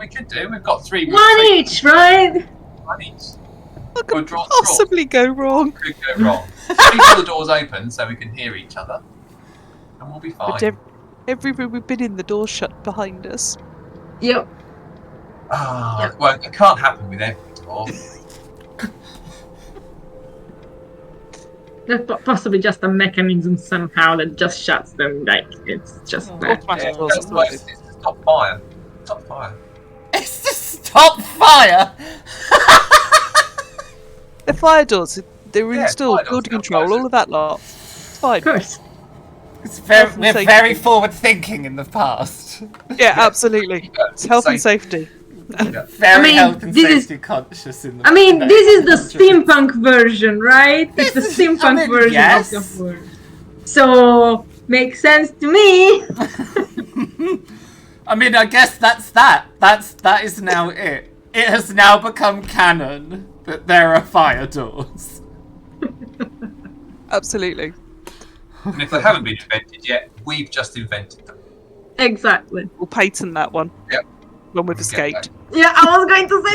could do. We've got 3. One each, right? One each. What We'll could draw possibly go wrong? What could go wrong? Keep all the doors open so we can hear each other, and we'll be fine. But every room we've been in, the door's shut behind us. Yep. Well, it can't happen with every door. There's possibly just a mechanism somehow that just shuts them. Like it's just that. Automatic doors That's are why not it's to stop fire. Stop fire. It's to stop fire. The fire doors, they were Yeah, installed, fire doors, building they're control, closed. all of that lot. It's fine. Of course. We're very forward thinking in the past. Yeah, absolutely. It's health and safety. Very health and this safety conscious in the. I mean, no, this is the 100%. steampunk version, right? It's the steampunk version yes. of the word. So makes sense to me. I mean, I guess that's that. That is now it. It has now become canon that there are fire doors. Absolutely. And if they haven't been invented yet, we've just invented them. Exactly. We'll patent that one. Yep. When we've We'll get escaped. Yeah, I was going to say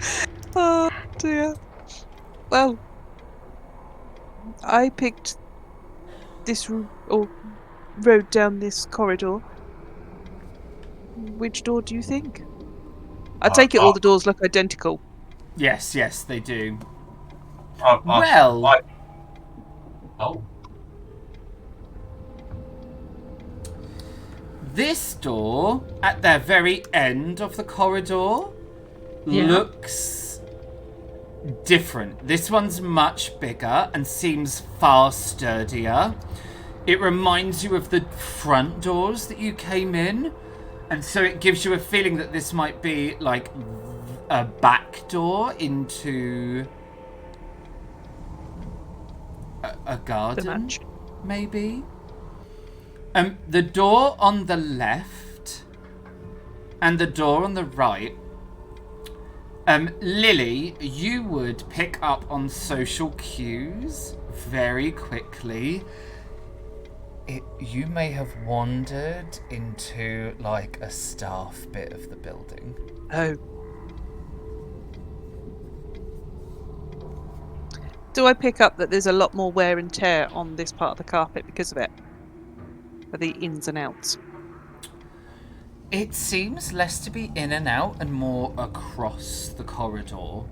that. Oh dear. Well, I picked this road down this corridor. Which door do you think? I take it all the doors look identical. Yes, they do. Oh. This door at the very end of the corridor looks different. This one's much bigger and seems far sturdier. It reminds you of the front doors that you came in, and so it gives you a feeling that this might be like a back door into a garden, maybe. The door on the left and the door on the right. Lily, you would pick up on social cues very quickly. You may have wandered into like a staff bit of the building. Oh. Do I pick up that there's a lot more wear and tear on this part of the carpet because of it? For the ins and outs? It seems less to be in and out and more across the corridor.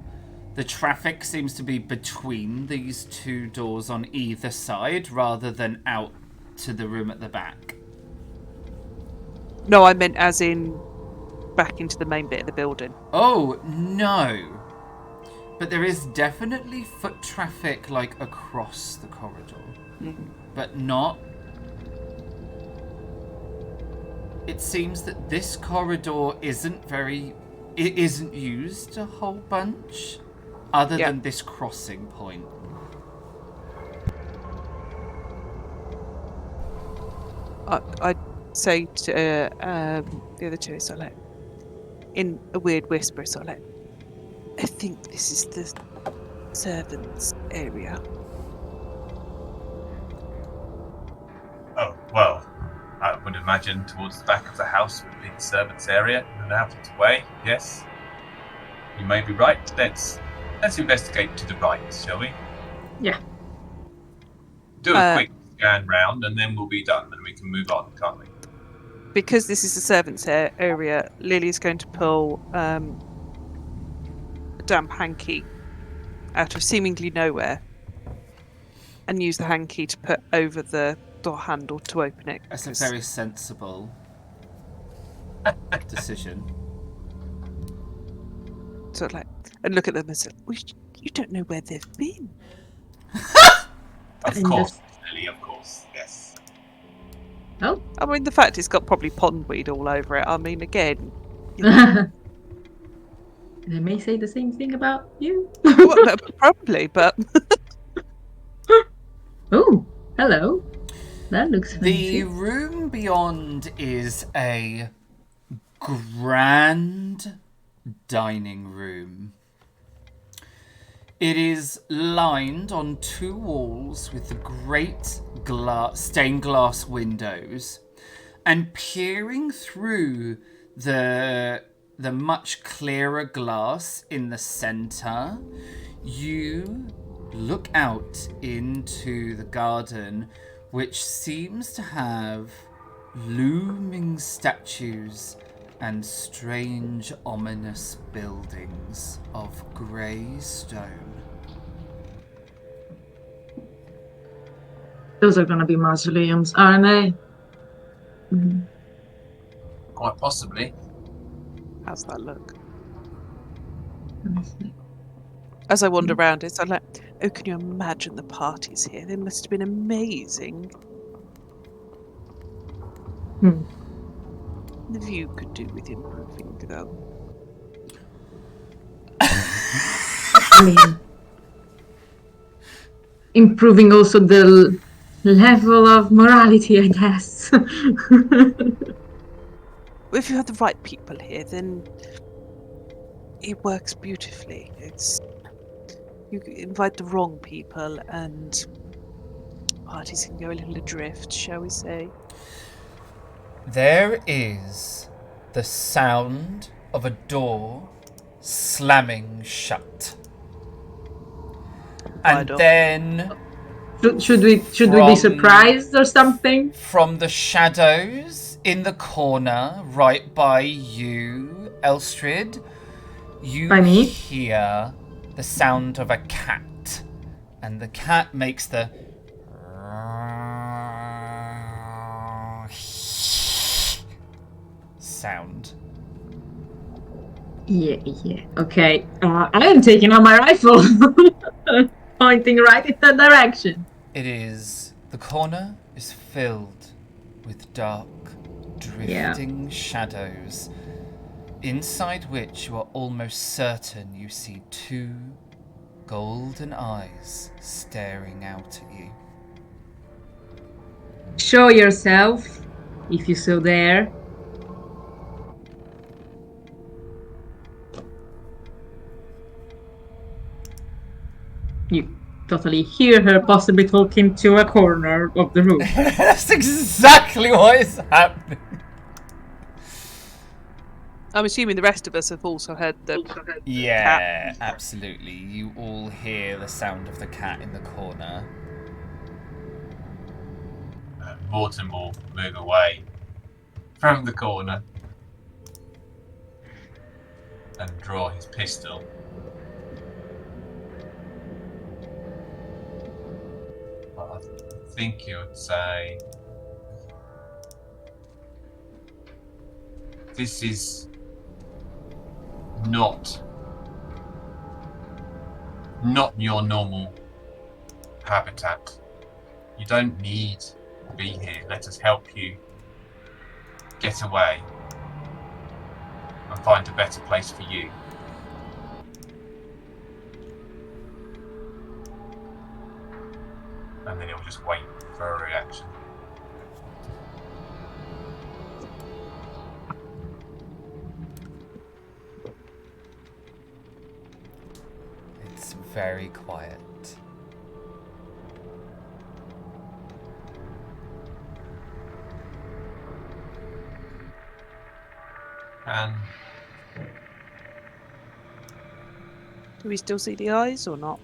The traffic seems to be between these two doors on either side rather than out to the room at the back. No, I meant as in back into the main bit of the building. Oh, no. But there is definitely foot traffic like across the corridor. But not... It seems that this corridor isn't used a whole bunch other than this crossing point. I'd say to the other two, so like, in a weird whisper, so like, I think this is the servants' area. Oh, well, I would imagine towards the back of the house would be the servants' area and out of the way, yes. You may be right. Let's investigate to the right, shall we? Yeah. Do a quick scan round and then we'll be done and we can move on, can't we? Because this is the servants' area, Lily's going to pull a damp hanky out of seemingly nowhere and use the hanky to put over the door handle to open it. That's a very sensible decision. Sort of like, and look at them and say, you don't know where they've been. Of course, Lily, of course, yes. Oh. I mean, the fact it's got probably pondweed all over it. I mean, again. They may say the same thing about you. Well, probably, but. Oh, hello. That looks fancy. The room beyond is a grand dining room. It is lined on two walls with the great stained glass windows, and peering through the much clearer glass in the center, you look out into the garden, which seems to have looming statues and strange, ominous buildings of grey stone. Those are gonna be mausoleums, aren't they? Quite possibly. How's that look? Honestly. As I wander around, it's like, oh, can you imagine the parties here? They must have been amazing. The view could do with improving, though. I mean, improving also the level of morality, I guess. If you have the right people here, then it works beautifully. You invite the wrong people, and parties can go a little adrift, shall we say? There is the sound of a door slamming shut. And then... Should we be surprised or something? From the shadows in the corner, right by you, Elstrid, you hear the sound of a cat. And the cat makes the... sound. Yeah. Okay. I am taking out my rifle, pointing right in that direction. The corner is filled with dark, drifting shadows, inside which you are almost certain you see two golden eyes staring out at you. Show yourself, if you so dare. You totally hear her possibly talking to a corner of the room. That's exactly what is happening. I'm assuming the rest of us have also heard the Yeah, cat. absolutely. You all hear the sound of the cat in the corner. Morton will move away from the corner and draw his pistol. But I think he would say, this is not your normal habitat. You don't need to be here. Let us help you get away and find a better place for you. And then he'll just wait for a reaction. It's very quiet. And Do we still see the eyes or not?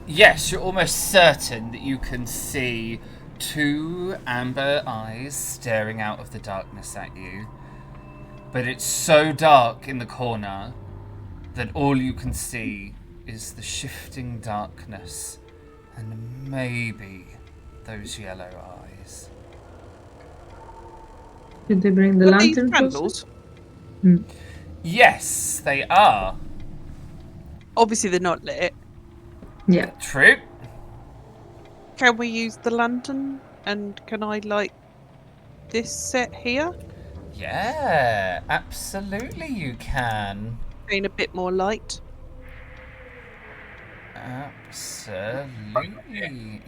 Yes, you're almost certain that you can see two amber eyes staring out of the darkness at you. But it's so dark in the corner that all you can see is the shifting darkness and maybe those yellow eyes. Did they bring the Are lantern? these candles? Yes, they are. Obviously they're not lit. Yeah. True. Can we use the lantern? And can I light this set here? Yeah, absolutely you can. Gain a bit more light. Absolutely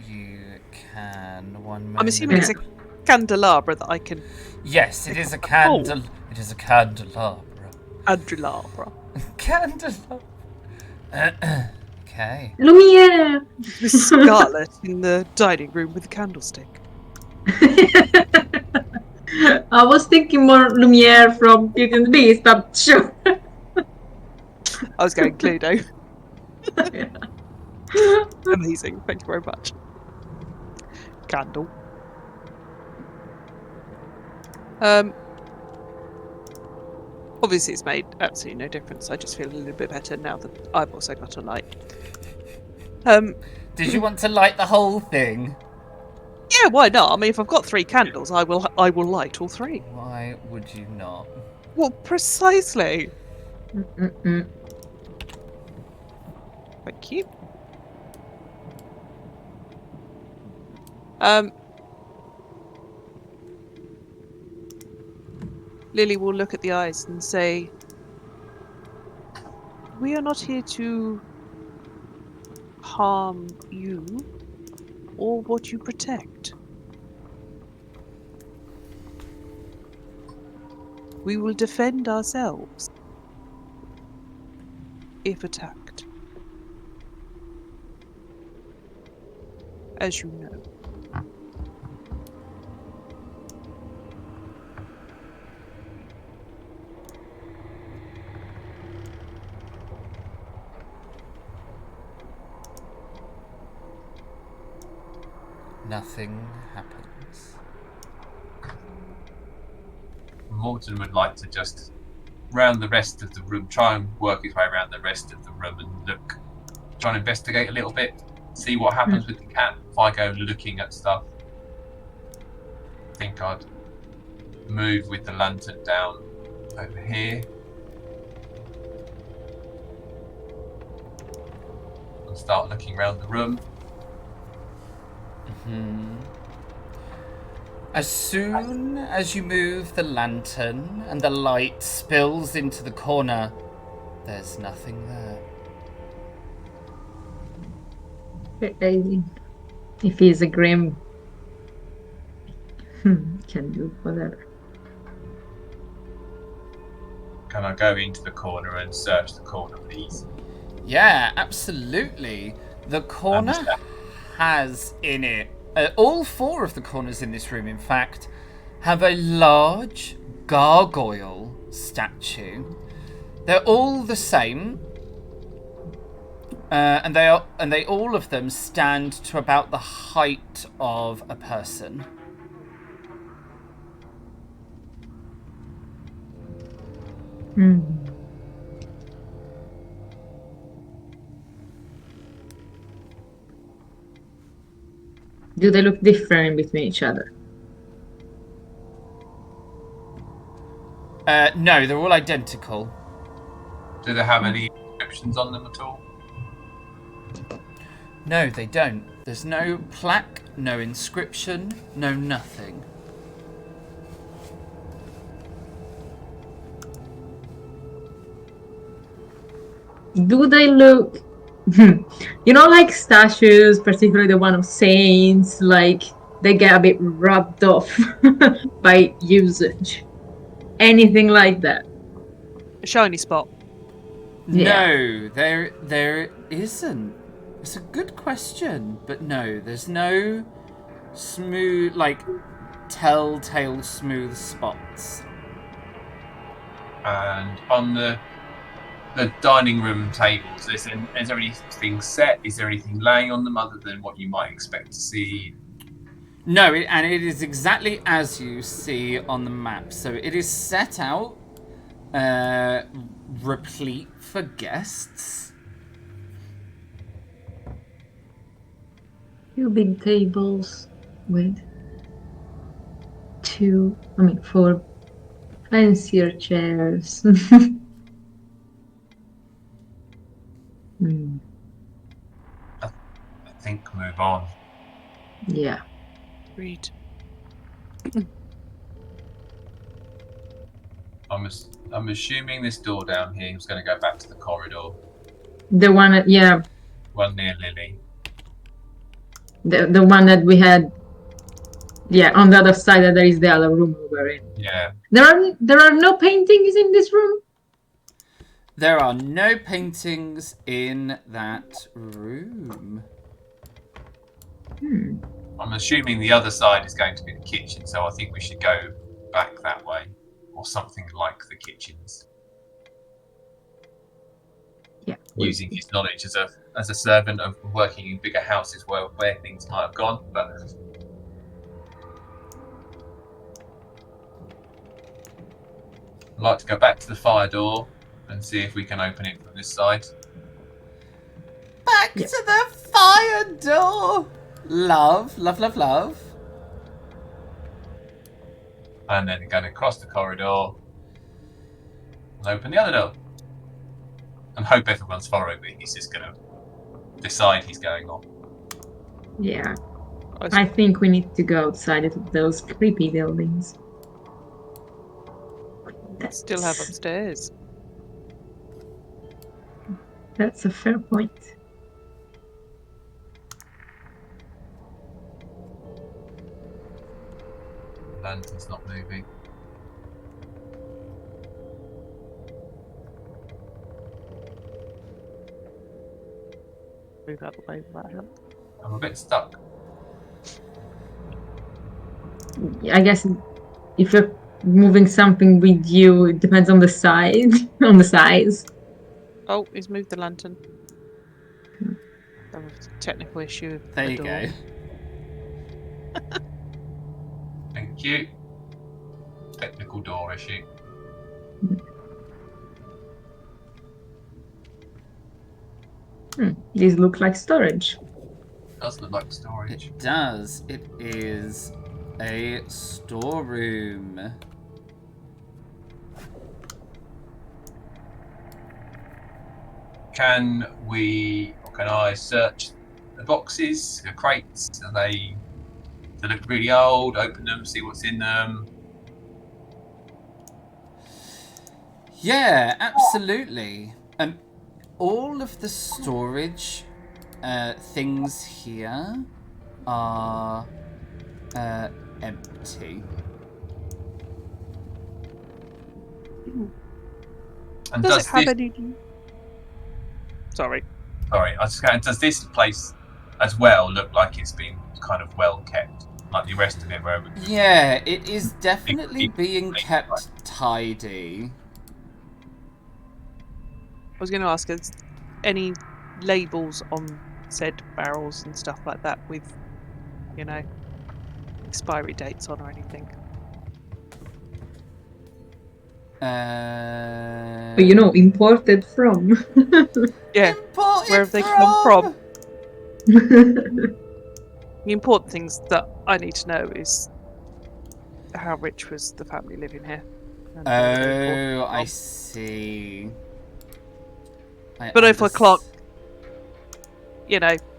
you can. 1 moment. I'm assuming it's a candelabra that I can... Yes, it is a candle. It is a candelabra. Candelabra. Candelabra. Okay. Lumiere! With Scarlet in the dining room with a candlestick. I was thinking more Lumiere from Beauty and the Beast, but sure. I was going Cluedo. Amazing. Thank you very much. Candle. Obviously it's made absolutely no difference. I just feel a little bit better now that I've also got a light. Did you want to light the whole thing? Yeah, why not? I mean, if I've got 3 candles, I will light all 3. Why would you not? Well, precisely. Thank you. Lily will look at the eyes and say, "We are not here to harm you or what you protect. We will defend ourselves if attacked. As you know." Nothing happens. Morton would like to just round the rest of the room, try and work his way around the rest of the room and look, try and investigate a little bit, see what happens with the cat. If I go looking at stuff, I think I'd move with the lantern down over here. And start looking around the room. As soon as you move the lantern and the light spills into the corner, there's nothing there. If he's a grim, can do whatever. Can I go into the corner and search the corner, please? Yeah, absolutely. The corner Understand. has in it, all four of the corners in this room, in fact, have a large gargoyle statue. They're all the same, and they all of them stand to about the height of a person. Do they look different in between each other? No, they're all identical. Do they have any inscriptions on them at all? No, they don't. There's no plaque, no inscription, no nothing. Do they look, like statues, particularly the one of saints, like they get a bit rubbed off by usage? Anything like that? A shiny spot. No, there isn't. It's a good question, but no, there's no smooth, telltale smooth spots. And on the dining room tables, is there anything set? Is there anything laying on them other than what you might expect to see? No, and it is exactly as you see on the map. So it is set out, replete for guests. Two big tables with four fancier chairs. I think move on. Yeah. Read. I'm assuming this door down here is going to go back to the corridor. The one, One near Lily. the one that we had. Yeah, on the other side, that there is the other room we were in. Yeah. There are no paintings in this room. There are no paintings in that room. I'm assuming the other side is going to be the kitchen, so I think we should go back that way, or something like the kitchens. Yeah. Using his knowledge as a servant of working in bigger houses where things might have gone, but I'd like to go back to the fire door and see if we can open it from this side. Back to the fire door. Love, love, love, love. And then going across the corridor and open the other door. And hope everyone's following me. He's just going to decide he's going on. Yeah. I think we need to go outside of those creepy buildings. Still have upstairs. That's a fair point. Lantern's not moving. Move out the way with that help. I'm a bit stuck. I guess if you're moving something with you, it depends on the size. On the size. Oh, he's moved the lantern. That was a technical issue. With There the you door. go. Thank you. Technical door issue. These look like storage. Does look like storage. It does. It is a storeroom. can I search the boxes, the crates? They look really old. Open them, see what's in them. Yeah, absolutely. All of the storage things here are empty. And Does it have this? any? Sorry. Sorry, I was just going. Does this place as well look like it's been kind of well kept, like the rest of it? Where Yeah, it is definitely Big- being big- kept tidy. I was going to ask, is any labels on said barrels and stuff like that with, expiry dates on or anything? Imported from. Yeah. Imported Where have they come from? The important things that I need to know is how rich was the family living here. And where they bought Oh, it I from. see. But if I clock,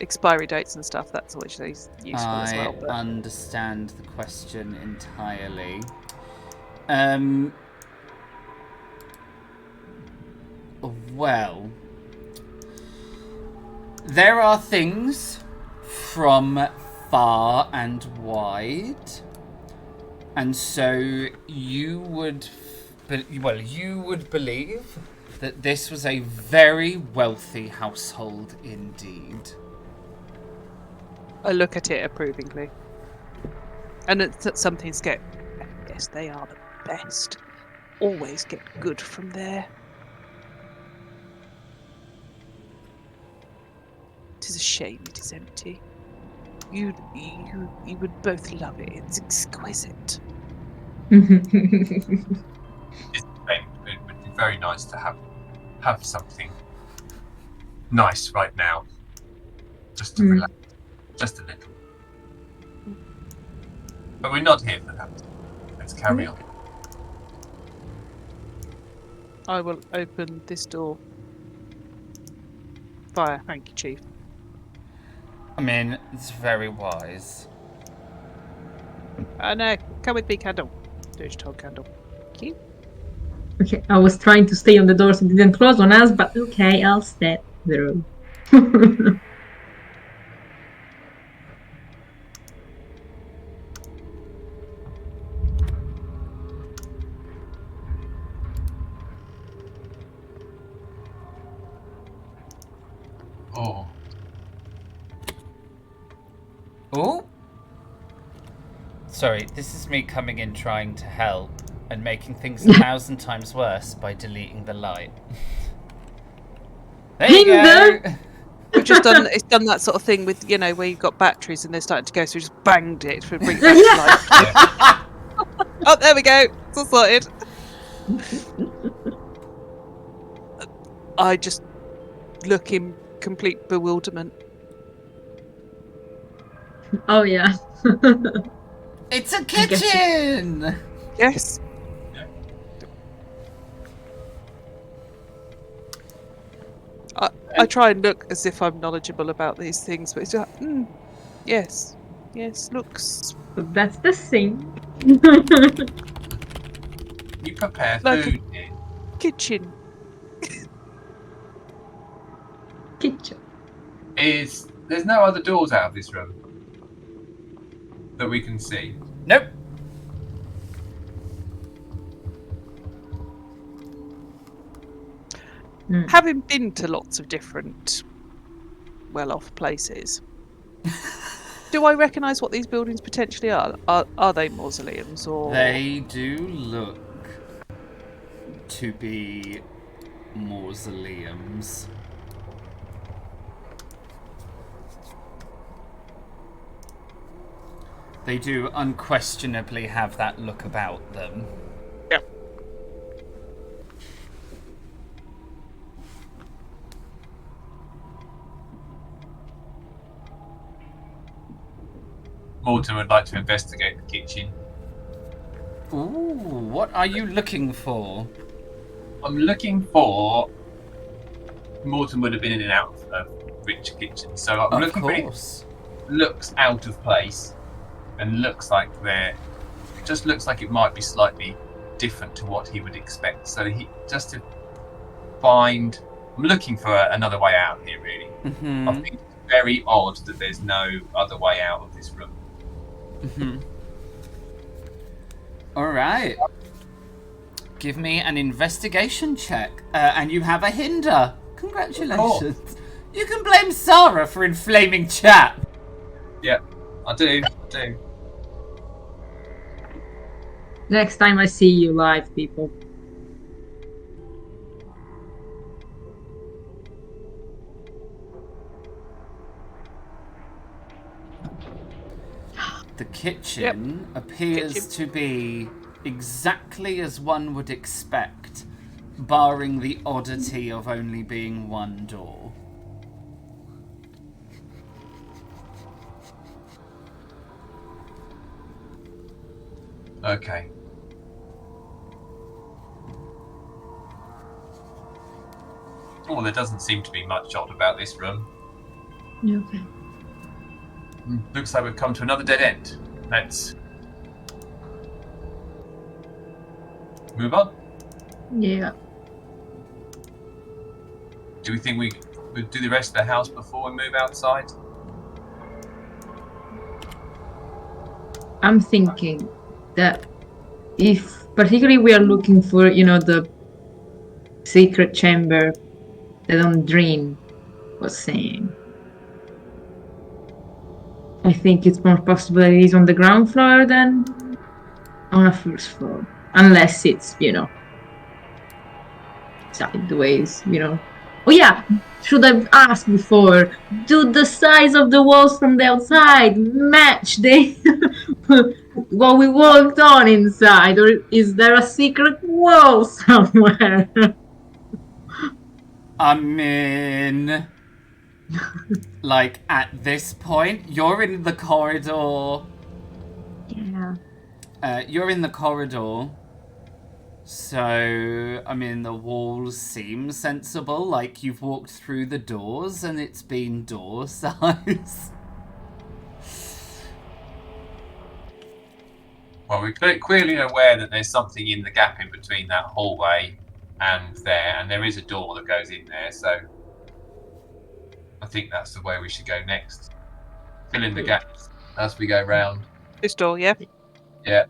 expiry dates and stuff, that's always useful as well. I But understand the question entirely. Well, there are things from far and wide, and so you would believe that this was a very wealthy household indeed. I look at it approvingly. And it's something to get, yes, they are the best. Always get good from there. It is a shame it is empty. You would both love it. It's exquisite. It would be very nice to have something nice right now, just to relax, just a little. But we're not here for that. Let's carry on. I will open this door. Fire, thank you, Chief. I mean, it's very wise. No, come with me, Candle. Digital Candle. Thank you. Okay, I was trying to stay on the door so it didn't close on us, but okay, I'll step through. Oh, Oh? Sorry, this is me coming in trying to help and making things 1,000 times worse by deleting the light. There you go! We've just it's done that sort of thing with, where you've got batteries and they're starting to go, so we just banged it to bring it back to life. Oh, there we go. It's all sorted. I just look in complete bewilderment. Oh yeah. It's a kitchen! Yes. I try and look as if I'm knowledgeable about these things, but it's just like, yes, looks That's the thing. you prepare Like food here. kitchen. Kitchen. There's no other doors out of this room that we can see? Nope. Having been to lots of different well-off places, do I recognise what these buildings potentially are? Are they mausoleums or? They do look to be mausoleums. They do unquestionably have that look about them. Yep. Morton would like to investigate the kitchen. Ooh, what are you looking for? I'm looking for Morton would have been in and out of rich kitchens. So I'm Of looking for it. course. Looks out of place, and looks like just looks like it might be slightly different to what he would expect. So he just to find. I'm looking for another way out here, really. Mm-hmm. I think it's very odd that there's no other way out of this room. Mm-hmm. All right. Give me an investigation check, and you have a hinder. Congratulations. You can blame Sarah for inflaming chat. Yeah, I do. Next time I see you live, people. The kitchen appears to be exactly as one would expect, barring the oddity of only being one door. Okay. Oh, there doesn't seem to be much odd about this room. Okay. Looks like we've come to another dead end. Let's move on. Yeah. Do we think we'll do the rest of the house before we move outside? I'm thinking that if particularly we are looking for, the secret chamber that Dream was saying, I think it's more possible that it is on the ground floor than on a first floor. Unless it's, sideways, Oh yeah, should have asked before, do the size of the walls from the outside match what we walked on inside? Or is there a secret wall somewhere? I'm in. Like, at this point, you're in the corridor. Yeah. You're in the corridor. So, I mean, the walls seem sensible. Like, you've walked through the doors and it's been door size. Well, we're clearly aware that there's something in the gap in between that hallway and there is a door that goes in there, so I think that's the way we should go next. Fill in the gaps as we go round. This door, yeah? Yeah.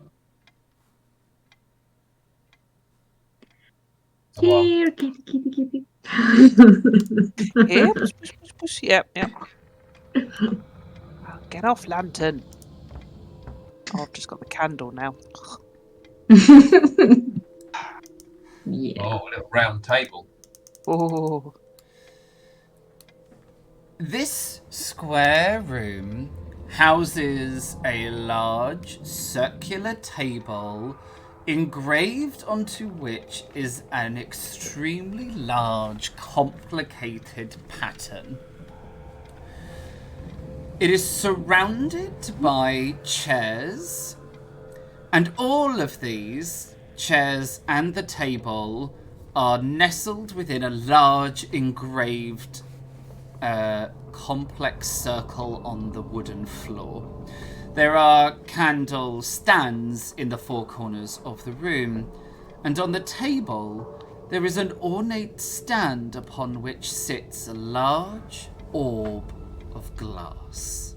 Come on. Here, kitty. Here? Push. Yep. Oh, get off, lantern. Oh, I've just got the candle now. Yeah. Oh, a little round table. Oh. This square room houses a large circular table engraved onto which is an extremely large, complicated pattern. It is surrounded by chairs, and all of these chairs and the table are nestled within a large engraved complex circle on the wooden floor. There are candle stands in the four corners of the room, and on the table there is an ornate stand upon which sits a large orb of glass.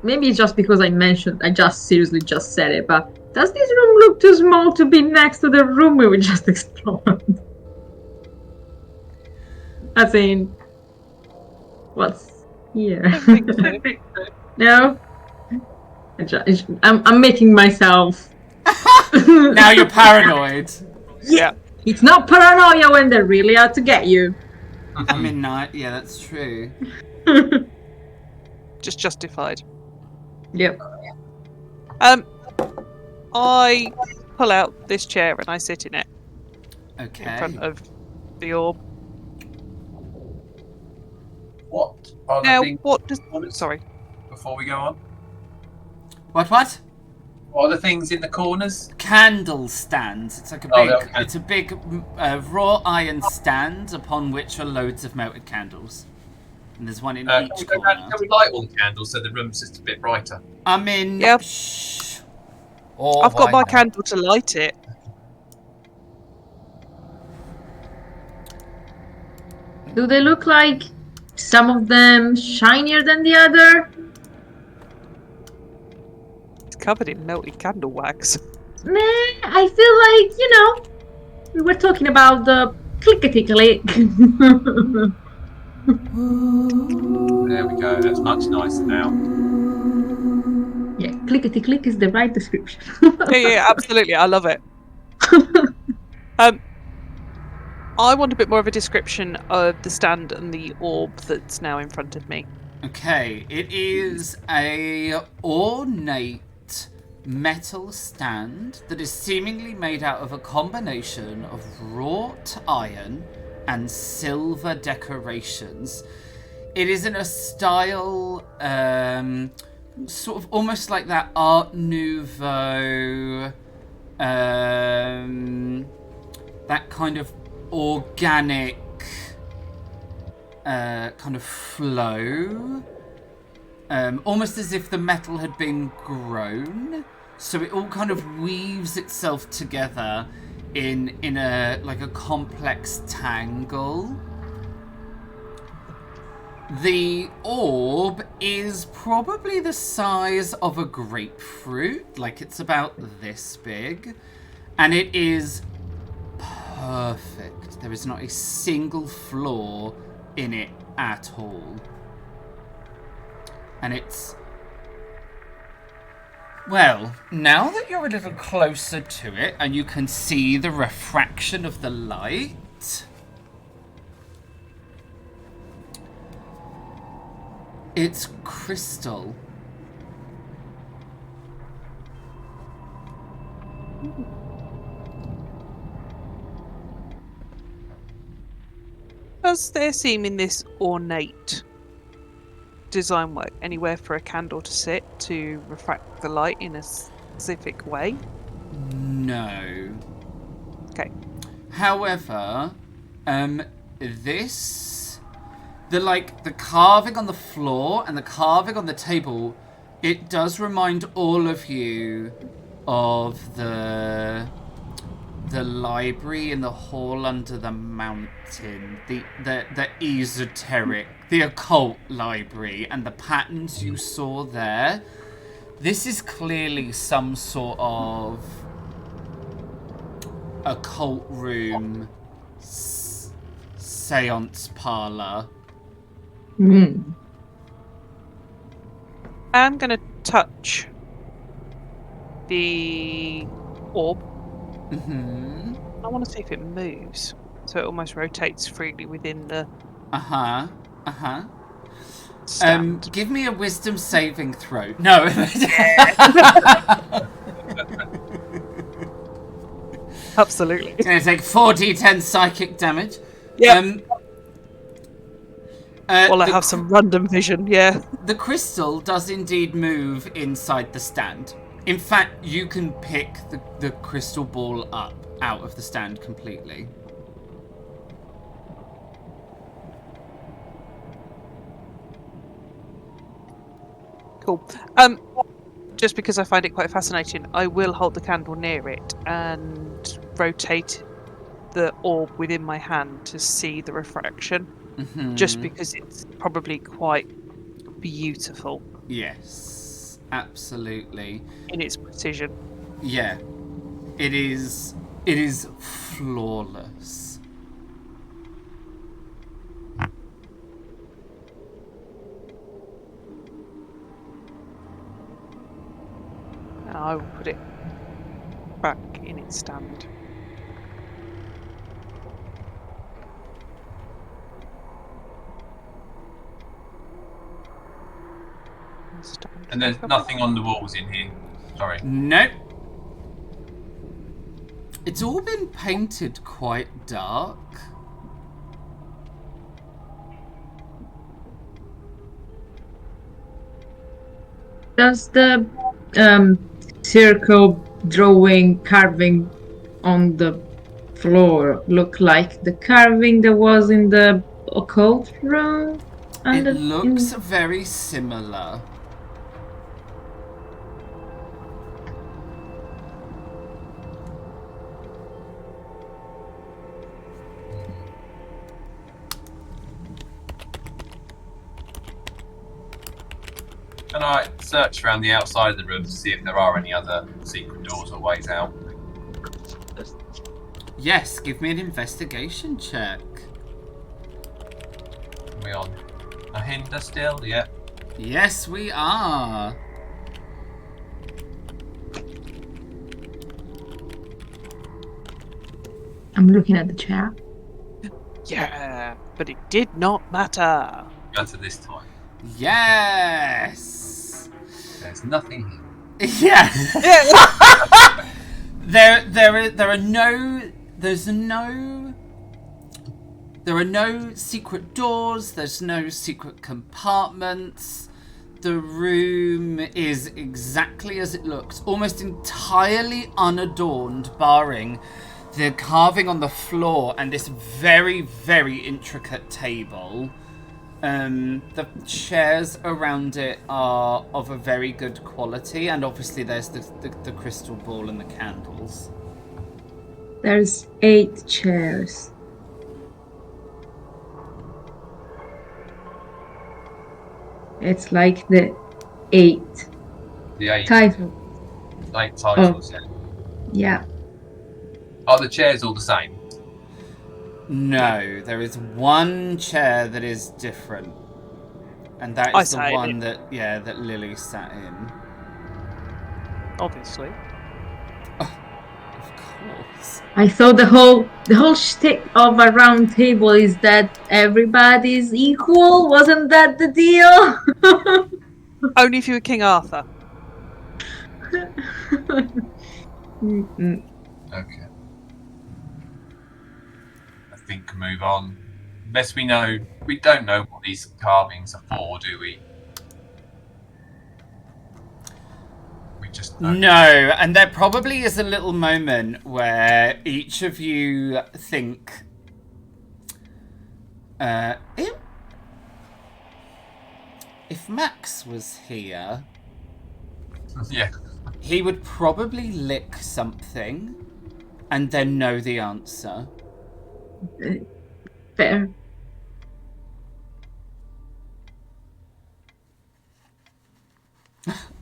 Maybe it's just because I just seriously just said it, but does this room look too small to be next to the room we just explored? As in, what's here? I think so. No? I'm making myself... Now you're paranoid. Yeah. It's not paranoia when they're really out to get you. I mean, yeah, that's true. Just justified. Yep. I pull out this chair and I sit in it Okay. in front of the orb. What are the Now, things what does... Sorry. before we go on? What? What What are the things in the corners? Candle stands. It's like a Oh, big. okay. It's a big raw iron stand upon which are loads of melted candles. And there's one in each corner. Can we light all the candles so the room's just a bit brighter? I mean, Yep. shh. I've got my candle to light it. Do they look like some of them shinier than the other? It's covered in melted candle wax. Meh, I feel like, we were talking about the clickety-click. There we go. That's much nicer now. Yeah, clickety-click is the right description. Yeah, absolutely. I love it. I want a bit more of a description of the stand and the orb that's now in front of me. Okay, it is a ornate metal stand that is seemingly made out of a combination of wrought iron and silver decorations. It is in a style sort of almost like that Art Nouveau, that kind of organic kind of flow, almost as if the metal had been grown, so it all kind of weaves itself together in a like a complex tangle. The orb is probably the size of a grapefruit, like it's about this big, and it is perfect. There is not a single flaw in it at all. And it's... Well, now that you're a little closer to it and you can see the refraction of the light, it's crystal. Does there seem in this ornate design work anywhere for a candle to sit to refract the light in a specific way? No. Okay. However, the carving on the floor and the carving on the table, it does remind all of you of the library in the hall under the mountain, the esoteric, the occult library, and the patterns you saw there. This is clearly some sort of occult room, seance parlor. Mm. I'm going to touch the orb. Mm-hmm. I want to see if it moves. So it almost rotates freely within the stand. Give me a wisdom saving throw. No. Absolutely. It's going to take 4d10 psychic damage. Yeah. Well, I the have some random vision, yeah. The crystal does indeed move inside the stand. In fact, you can pick the crystal ball up out of the stand completely. Cool. Just because I find it quite fascinating, I will hold the candle near it and rotate the orb within my hand to see the refraction. Mm-hmm. Just because it's probably quite beautiful. Yes, absolutely. In its precision. Yeah. It is flawless. Now I will put it back in its stand. And there's nothing on the walls in here. Sorry. Nope. It's all been painted quite dark. Does the circle drawing, carving on the floor look like the carving that was in the occult room? It looks very similar. Can I search around the outside of the room to see if there are any other secret doors or ways out? Yes, give me an investigation check. Are we on a hinder still? Yeah. Yes, we are. I'm looking at the chat. Yeah, but it did not matter. Matter this time. Yes. There's nothing here. Yeah. There are no secret doors, there's no secret compartments. The room is exactly as it looks, almost entirely unadorned, barring the carving on the floor and this very, very intricate table. The chairs around it are of a very good quality, and obviously there's the crystal ball and the candles. There's 8 chairs. It's like the 8 The 8 title. 8 titles. Yeah. Are the chairs all the same? No, there is one chair that is different, and that I is the sat in one it. that Lily sat in. Obviously. Of course. I thought the whole shtick of a round table is that everybody's equal. Wasn't that the deal? Only if you were King Arthur. Mm-mm. Okay. I think move on. Best we know, we don't know what these carvings are for, do we? We just know. No, and there probably is a little moment where each of you think, if Max was here, Yeah. he would probably lick something and then know the answer. Fair.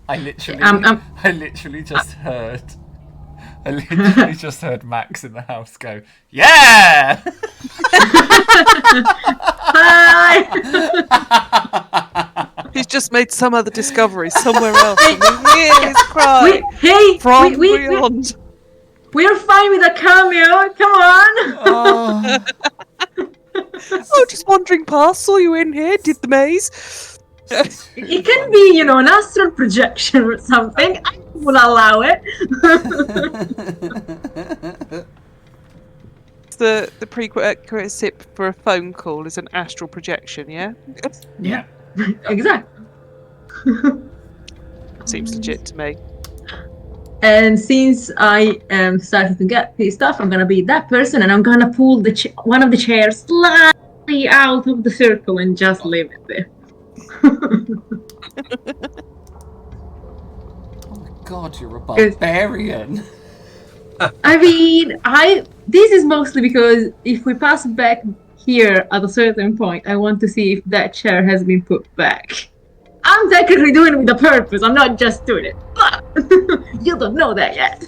I literally just heard. I literally just heard Max in the house go, "Yeah!" Hi. He's just made some other discovery somewhere else. And he's crying from beyond. We're fine with a cameo. Come on. Oh. Oh, just wandering past, saw you in here, did the maze. It can be, an astral projection or something. I will allow it. The prerequisite for a phone call is an astral projection, yeah? Yeah. Exactly. Seems legit to me. And since I am starting to get pissed off, I'm gonna be that person, and I'm gonna pull one of the chairs slightly out of the circle and just leave it there. Oh my god, you're a barbarian. I mean, this is mostly because if we pass back here at a certain point, I want to see if that chair has been put back. I'm technically doing it with a purpose. I'm not just doing it, but you don't know that yet.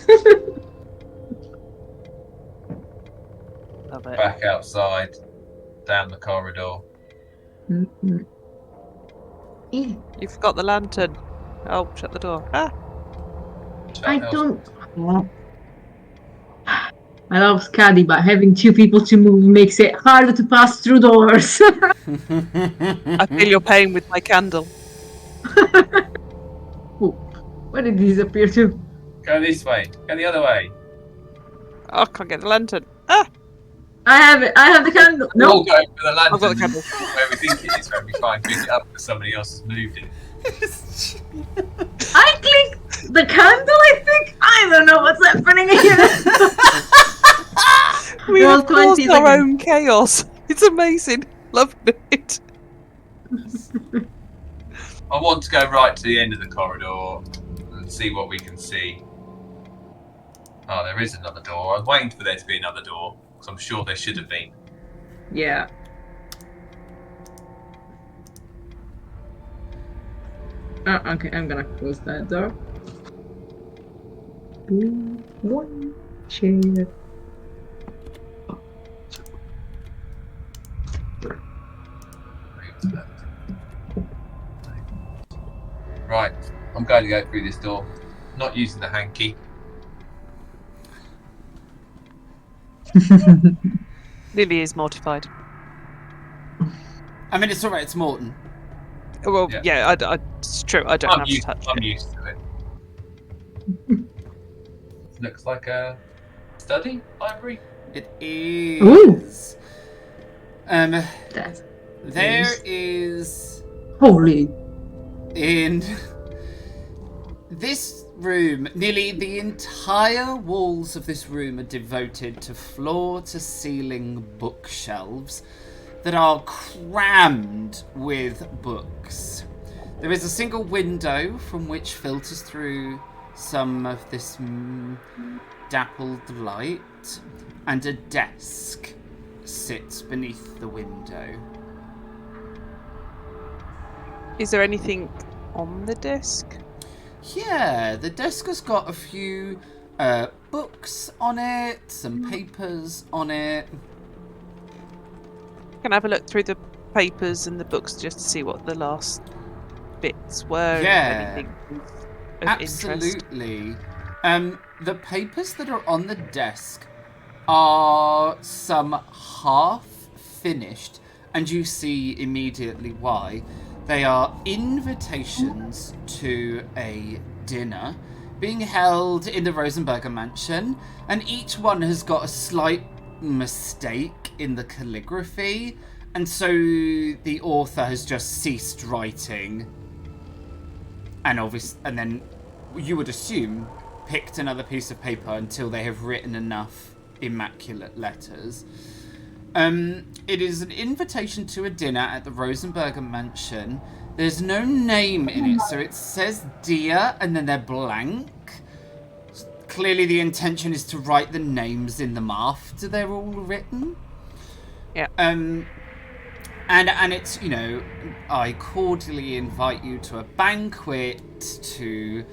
Love it. Back outside, down the corridor. Mm-hmm. Yeah. You forgot the lantern. Oh, shut the door. Ah! I don't. I love Scuddy, but having 2 people to move makes it harder to pass through doors. I feel your pain with my candle. Ooh, where did he disappear to? Go this way. Go the other way. Oh, I can't get the lantern. Ah! I have it. I have the candle. We'll No. go for the lantern. I've got the candle. Where we think it is when we try and pick it up because somebody else has moved it. I clicked The candle, I think? I don't know what's happening here. We Roll have caused 20 our seconds. own chaos. It's amazing. Love it. I want to go right to the end of the corridor and see what we can see. Oh, there is another door. I was waiting for there to be another door, because I'm sure there should have been. Yeah. Oh, okay, I'm gonna close that door. One chair. Right, I'm going to go through this door. Not using the hanky. Lily is mortified. I mean, it's alright, it's Morton. Well, Yeah. yeah, it's true. I don't have to touch I'm it. used to it. Looks like a study library. It is. Ooh. That's There is holy. in this room, nearly the entire walls of this room are devoted to floor-to-ceiling bookshelves that are crammed with books. There is a single window from which filters through some of this dappled light, and a desk sits beneath the window. Is there anything on the desk? Yeah, the desk has got a few books on it, some papers on it. Can I have a look through the papers and the books just to see what the last bits were? Yeah. Anything of interest? Absolutely. The papers that are on the desk are some half finished, and you see immediately why. They are invitations to a dinner being held in the Rosenburger Mansion, and each one has got a slight mistake in the calligraphy, and so the author has just ceased writing, and then you would assume picked another piece of paper until they have written enough immaculate letters. It is an invitation to a dinner at the Rosenburger Mansion. There's no name in it, so it says dear, and then they're blank. Clearly the intention is to write the names in them after they're all written. Yeah. And it's, you know, I cordially invite you to a banquet to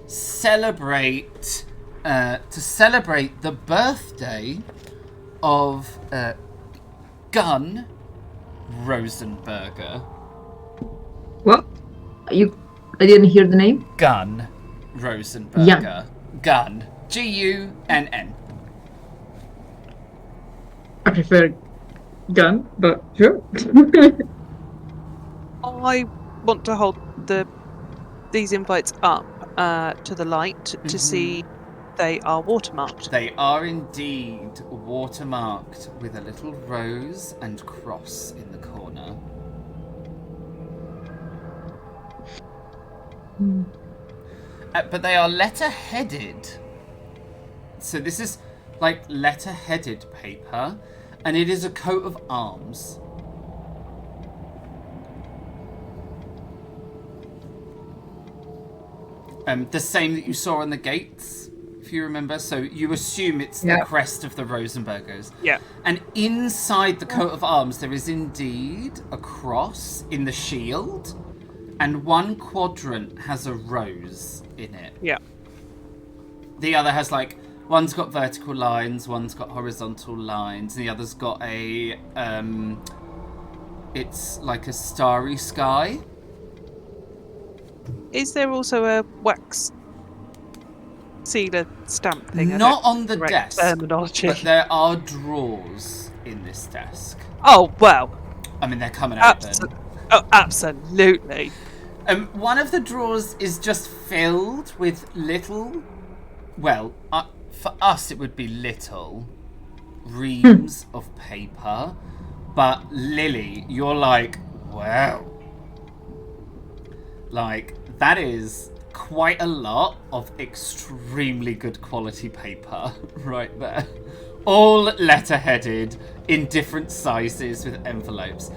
celebrate the birthday of Gun Rosenburger. What? I didn't hear the name. Gun Rosenburger. Yeah. Gun. Gunn. I prefer gun, but sure. I want to hold these invites up to the light to see they are watermarked. They are indeed watermarked with a little rose and cross in the corner. But they are letter-headed. So this is like letter-headed paper, and it is a coat of arms. The same that you saw on the gates, if you remember. So you assume it's the crest of the Rosenburgers. Yeah. And inside the coat of arms, there is indeed a cross in the shield, and one quadrant has a rose in it. Yeah. The other has one's got vertical lines, one's got horizontal lines, and the other's got a it's like a starry sky. Is there also a wax sealer stamp thing? Not on the correct desk, terminology. but there are drawers in this desk. Oh, well. I mean, they're coming out then. Oh, absolutely. One of the drawers is just filled with little, well, for us it would be little reams of paper, but Lily, you're like, wow. Like, that is quite a lot of extremely good quality paper right there. All letter-headed in different sizes with envelopes.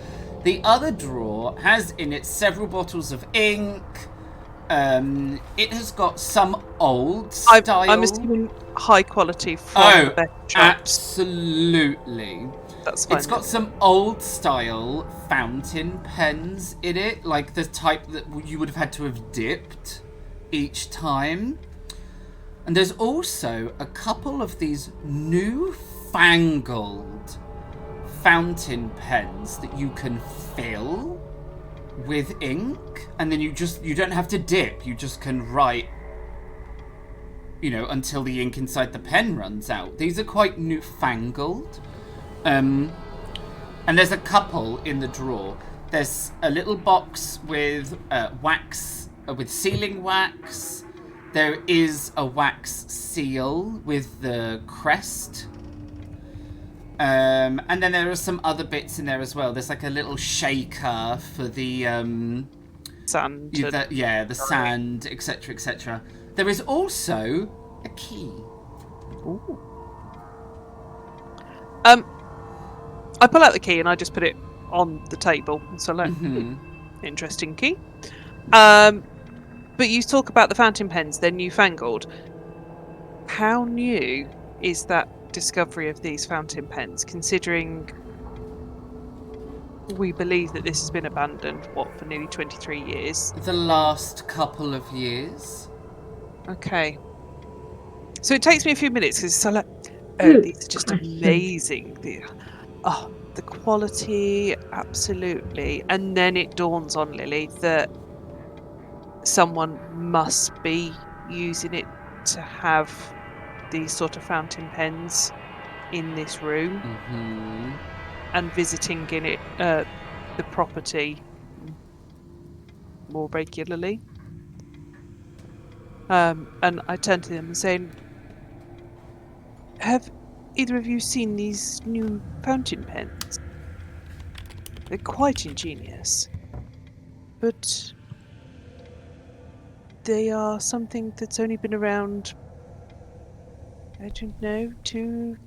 The other drawer has in it several bottles of ink. It has got some old style. I'm assuming high quality from the best shops. Absolutely. That's fine. It's got some old style fountain pens in it, like the type that you would have had to have dipped each time. And there's also a couple of these newfangled fountain pens that you can fill with ink, and then you don't have to dip, you just can write, until the ink inside the pen runs out. These are quite newfangled. And there's a couple in the drawer. There's a little box with wax, with sealing wax. There is a wax seal with the crest. And then there are some other bits in there as well. There's like a little shaker for the sand. The sand, etc., etc. There is also a key. Ooh. I pull out the key and I just put it on the table. So, interesting key. But you talk about the fountain pens, they're newfangled. How new is that discovery of these fountain pens, considering we believe that this has been abandoned, for nearly 23 years? The last couple of years. Okay. So it takes me a few minutes because it's like, these are just amazing. The quality, absolutely. And then it dawns on Lily that someone must be using it to have these sort of fountain pens in this room and visiting in it the property more regularly. And I turn to them and say, have either of you seen these new fountain pens? They're quite ingenious, but they are something that's only been around, I don't know, 2-3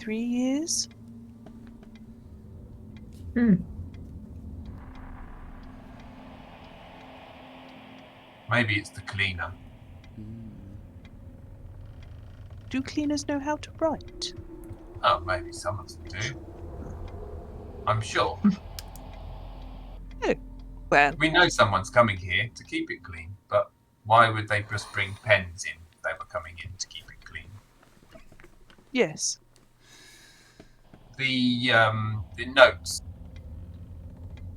years? Maybe it's the cleaner. Do cleaners know how to write? Oh, maybe some of them do. I'm sure. Oh, well. We know someone's coming here to keep it clean, but why would they just bring pens in if they were coming in to keep it clean? Yes. The notes.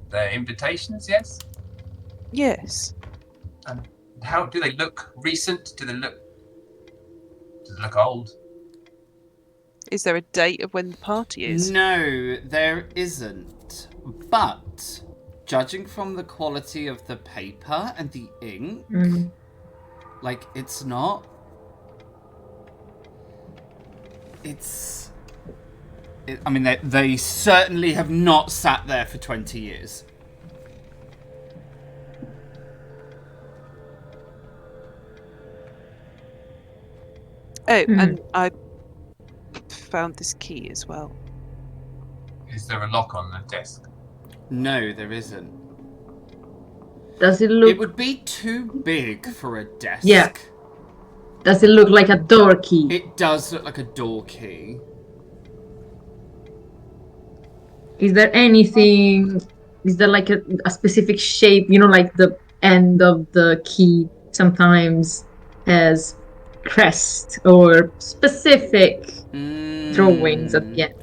They're invitations, yes? Yes. And how do they look? Recent? Do they look old? Is there a date of when the party is? No, there isn't. But judging from the quality of the paper and the ink, it's not. They certainly have not sat there for 20 years. Oh, and I found this key as well. Is there a lock on the desk? No, there isn't. Does it look... It would be too big for a desk. Yeah. Does it look like a door key? It does look like a door key. Is there anything... Is there like a specific shape? Like the end of the key sometimes has crest or specific drawings at the end.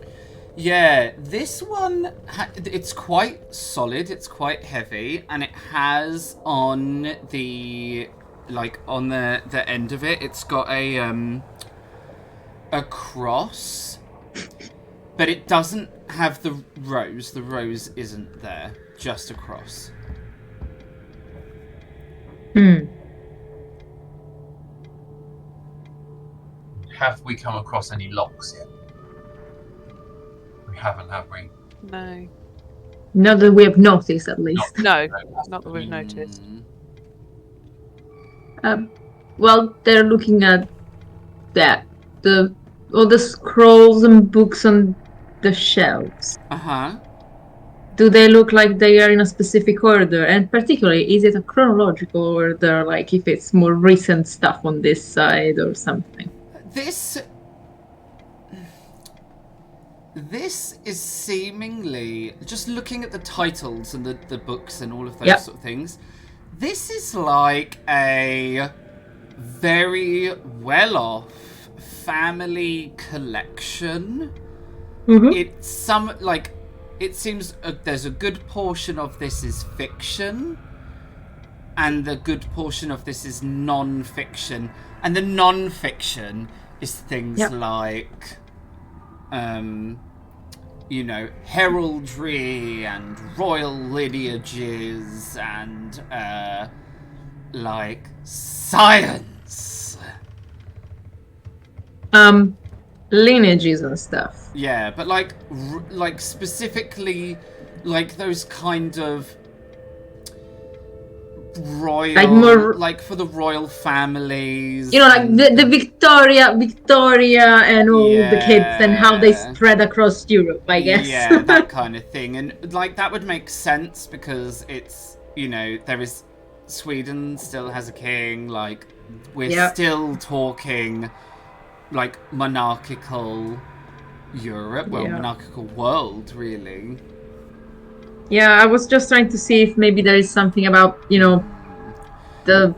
Yeah, this one, it's quite solid, it's quite heavy, and it has on the, on the end of it, it's got a cross, but it doesn't have the rose. The rose isn't there, just a cross. Have we come across any locks yet? We haven't, have we? No. Not that we have noticed, at least. No, not that we've noticed. Well, they're looking at that. All the scrolls and books on the shelves. Uh-huh. Do they look like they are in a specific order? And particularly, is it a chronological order, like if it's more recent stuff on this side or something? This is seemingly, just looking at the titles and the books and all of those Yep. sort of things, this is like a very well-off family collection. Mm-hmm. It seems there's a good portion of this is fiction, and the good portion of this is non-fiction, and the non-fiction is things Yep. like heraldry and royal lineages and like science. Lineages and stuff. Yeah, but like specifically like those kind of royal, Like more- like for the royal families. You know, like and the Victoria and all the kids and how they Yeah. spread across Europe, I guess. Yeah, that kind of thing. And like that would make sense because it's, there is Sweden still has a king, like we're Yeah. still talking like monarchical Europe, Yeah. monarchical world really. Yeah, I was just trying to see if maybe there is something about, the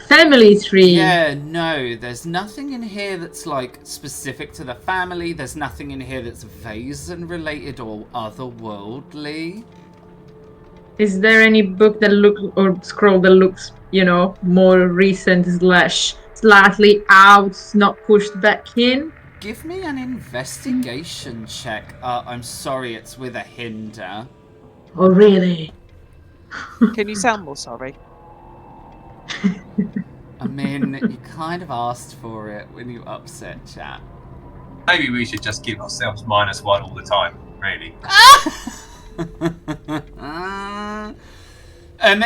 family tree. Yeah, no, there's nothing in here that's like specific to the family. There's nothing in here that's Vaesen related or otherworldly. Is there any book that or scroll that looks, more recent / slightly out, not pushed back in? Give me an investigation check. I'm sorry, it's with a hinder. Oh, really? Can you sound more sorry? I mean, you kind of asked for it when you upset chat. Maybe we should just give ourselves -1 all the time, really.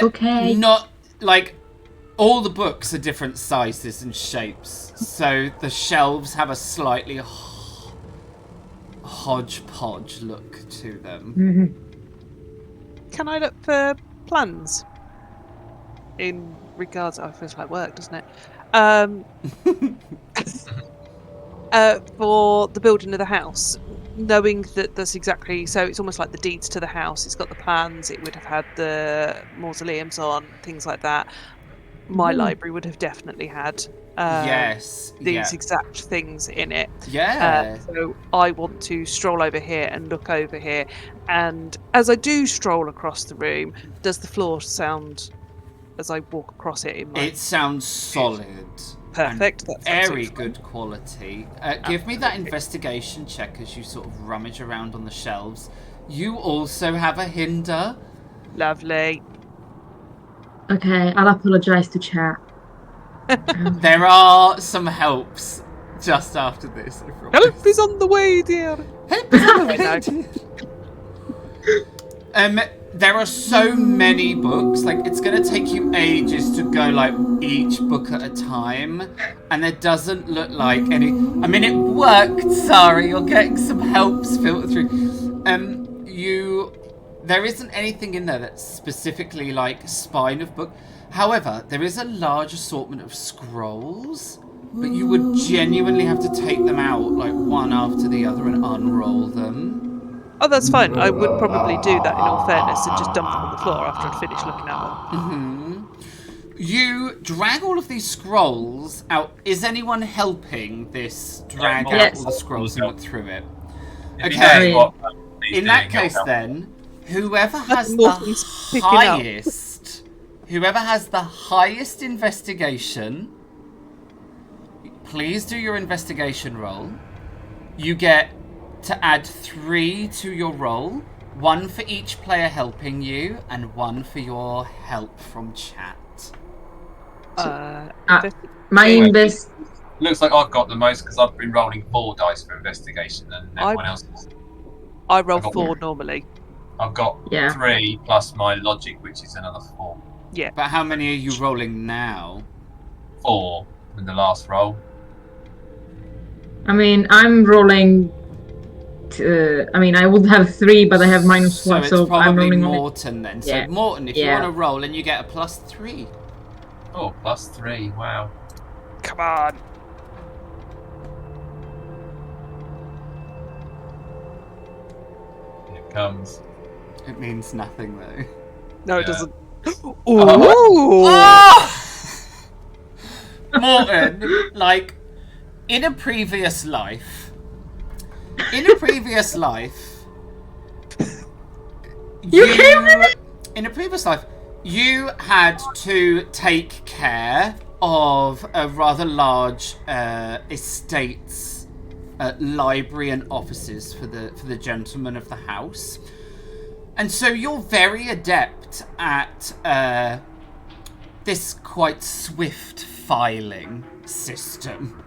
Okay. Not like all the books are different sizes and shapes, so the shelves have a slightly hodgepodge look to them. Mm-hmm. Can I look for plans? In regards, it feels like work, doesn't it? For the building of the house, knowing that that's exactly, so it's almost like the deeds to the house. It's got the plans. It would have had the mausoleums on, things like that. My library would have definitely had Yes. these exact things in it. Yeah. So I want to stroll over here and look over here. And as I do stroll across the room, does the floor sound, as I walk across it, in my... It sounds solid. Perfect. And That's very absolutely fine. good quality. Give me that investigation check as you sort of rummage around on the shelves. You also have a hinder. Lovely. Okay, I'll apologize to chat. There are some helps just after this. I promise. Help is on the way, dear. Help is on the I know. way. There are so many books, like it's gonna take you ages to go like each book at a time, and there doesn't look like any. I mean, it worked. Sorry, you're getting some helps filtered through. There isn't anything in there that's specifically like spine of book. However, there is a large assortment of scrolls, but you would genuinely have to take them out like one after the other and unroll them. Oh, that's fine. I would probably do that in all fairness and just dump them on the floor after I'd finished looking at them. You drag all of these scrolls out. Is anyone helping this drag out Yes. all the scrolls and look through it? If you Okay. know what he's In that doing, he'll case, help. then, whoever has Morton's the picking up. highest investigation, please do your investigation roll. You get to add 3 to your roll, 1 for each player helping you, and 1 for your help from chat. My invest. Looks like I've got the most because I've been rolling 4 dice for investigation and everyone else. I roll I got 4 normally. I've got Yeah. 3 plus my logic, which is another 4. But how many are you rolling now? 4 in the last roll. I mean, I'm rolling. I would have 3, but I have -1, So it's so I'm probably rolling only. Morton then. Yeah. So Morton, if you Yeah. want to roll, and you get a +3. Oh, +3. Wow. Come on. Here it comes. It means nothing though. No, it Yeah. doesn't. Ooh. Oh! Morton, like, in a previous life, in a previous life, you had to take care of a rather large estate's library and offices for the gentlemen of the house, and so you're very adept at this quite swift filing system.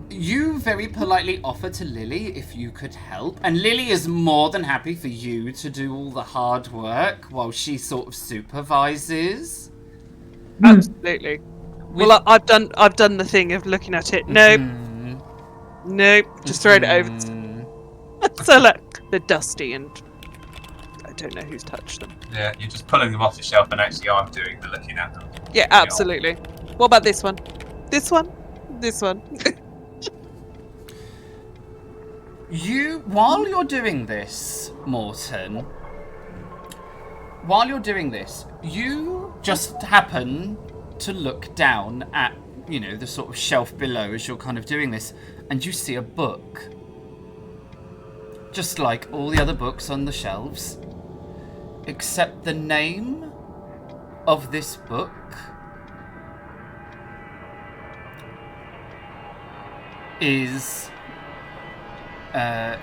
You very politely offer to Lily if you could help, and Lily is more than happy for you to do all the hard work while she sort of supervises. Absolutely. Well, I've done the thing of looking at it. Nope. Nope. Just throwing it over. So look, they're dusty and I don't know who's touched them. Yeah, you're just pulling them off the shelf, and actually I'm doing the looking at them. Yeah, absolutely. What about this one? This one? This one? While you're doing this, Morton, you just happen to look down at, the sort of shelf below as you're kind of doing this, and you see a book. Just like all the other books on the shelves, except the name of this book is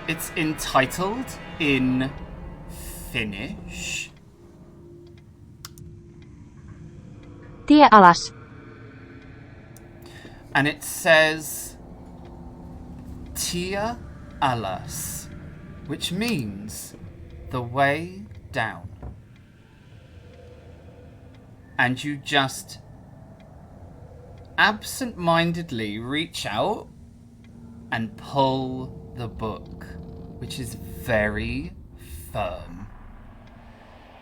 it's entitled in Finnish. Tie alas. And it says Tia alas, which means the way down. And you just absent-mindedly reach out and pull the book, which is very firm.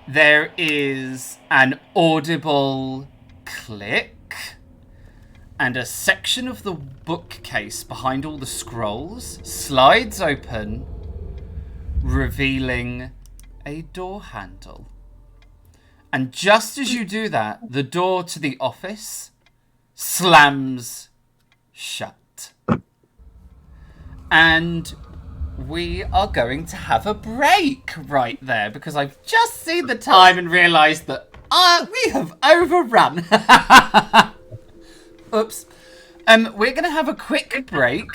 There is an audible click, and a section of the bookcase behind all the scrolls slides open, revealing a door handle. And just as you do that, the door to the office slams shut. And we are going to have a break right there, because I've just seen the time and realised that we have overrun. Oops. We're going to have a quick break.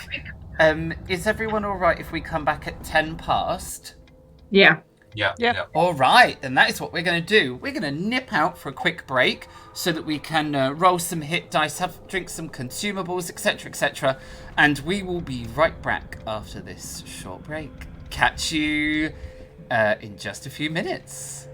Is everyone all right if we come back at 10 past? Yeah. Yeah. All right, then that is what we're going to do. We're going to nip out for a quick break so that we can roll some hit dice, drink some consumables, etc., etc. And we will be right back after this short break. Catch you in just a few minutes.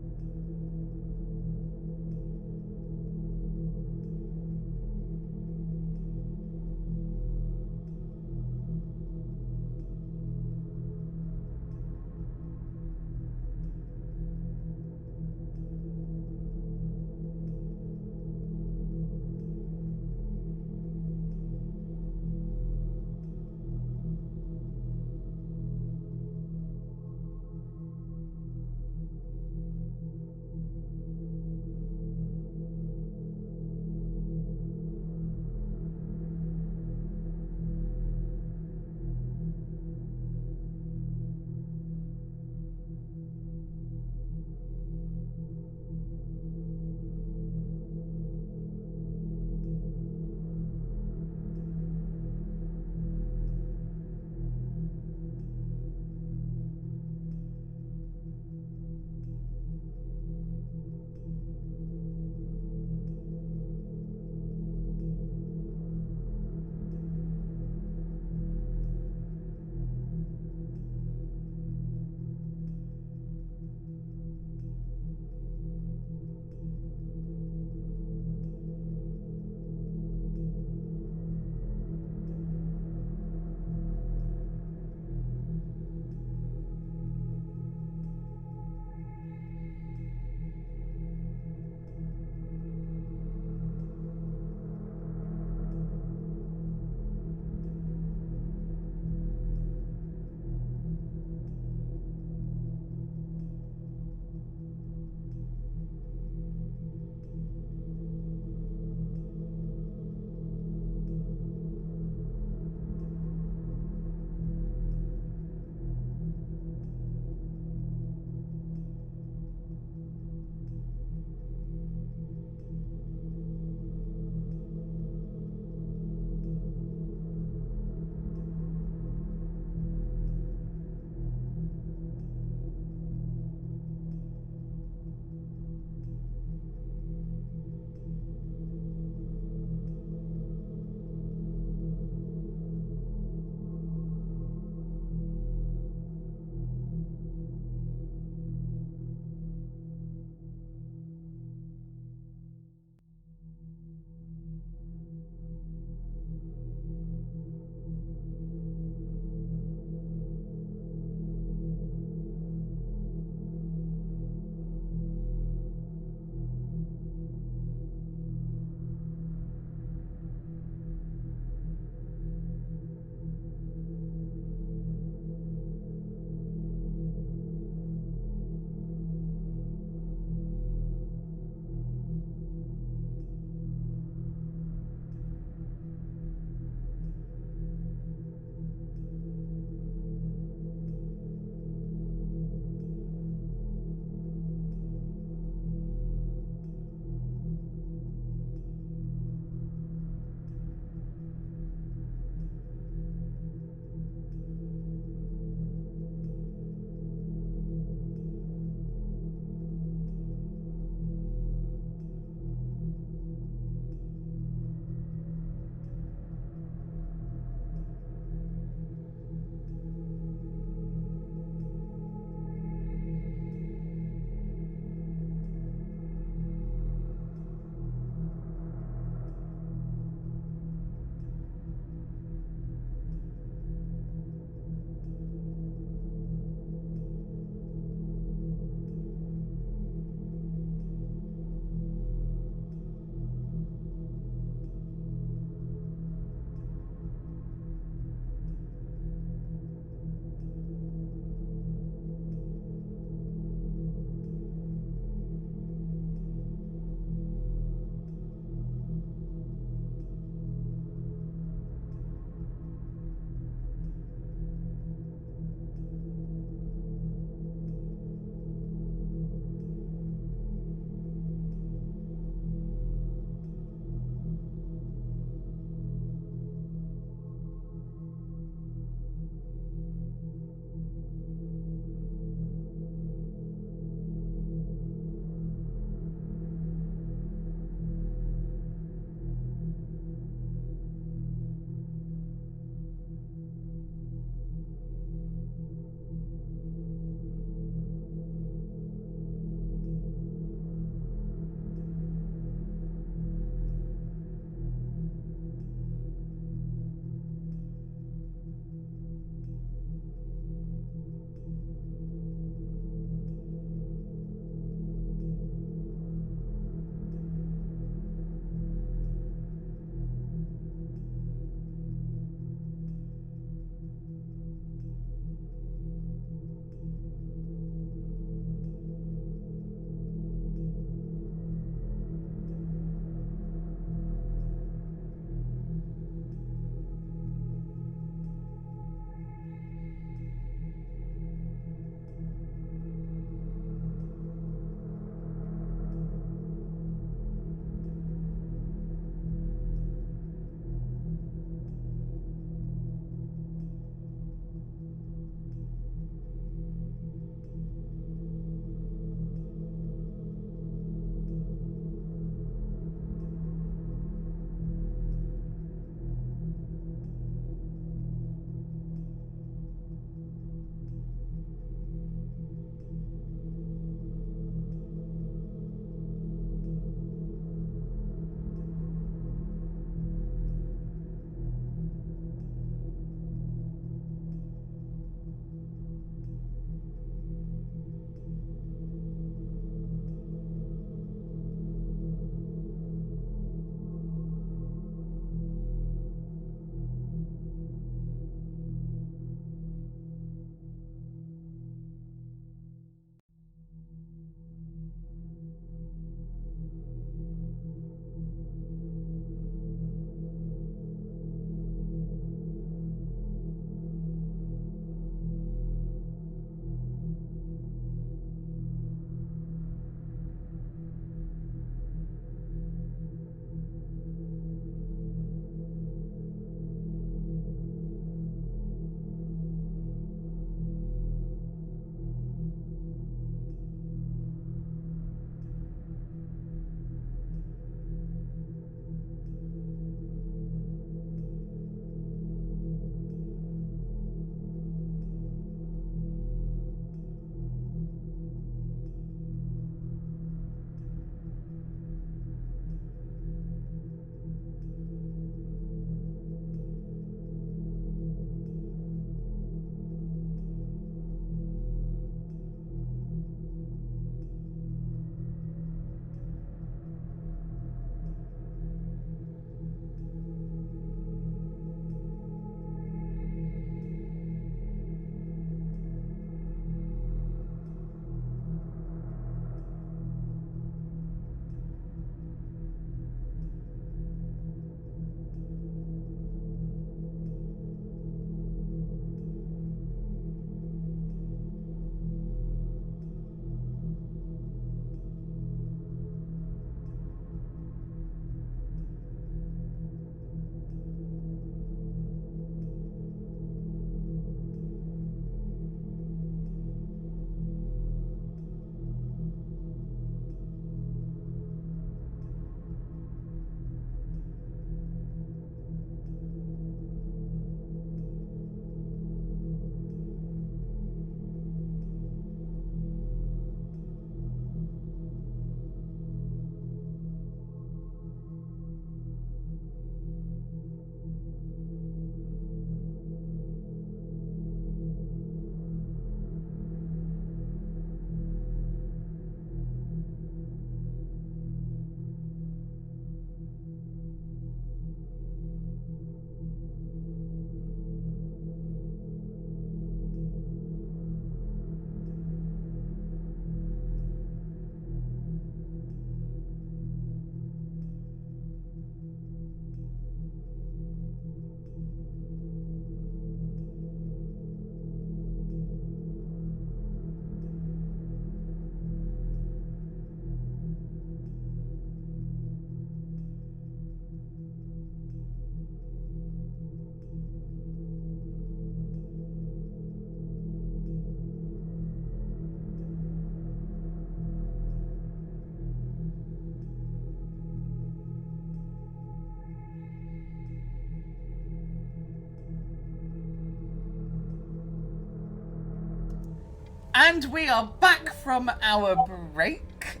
And we are back from our break.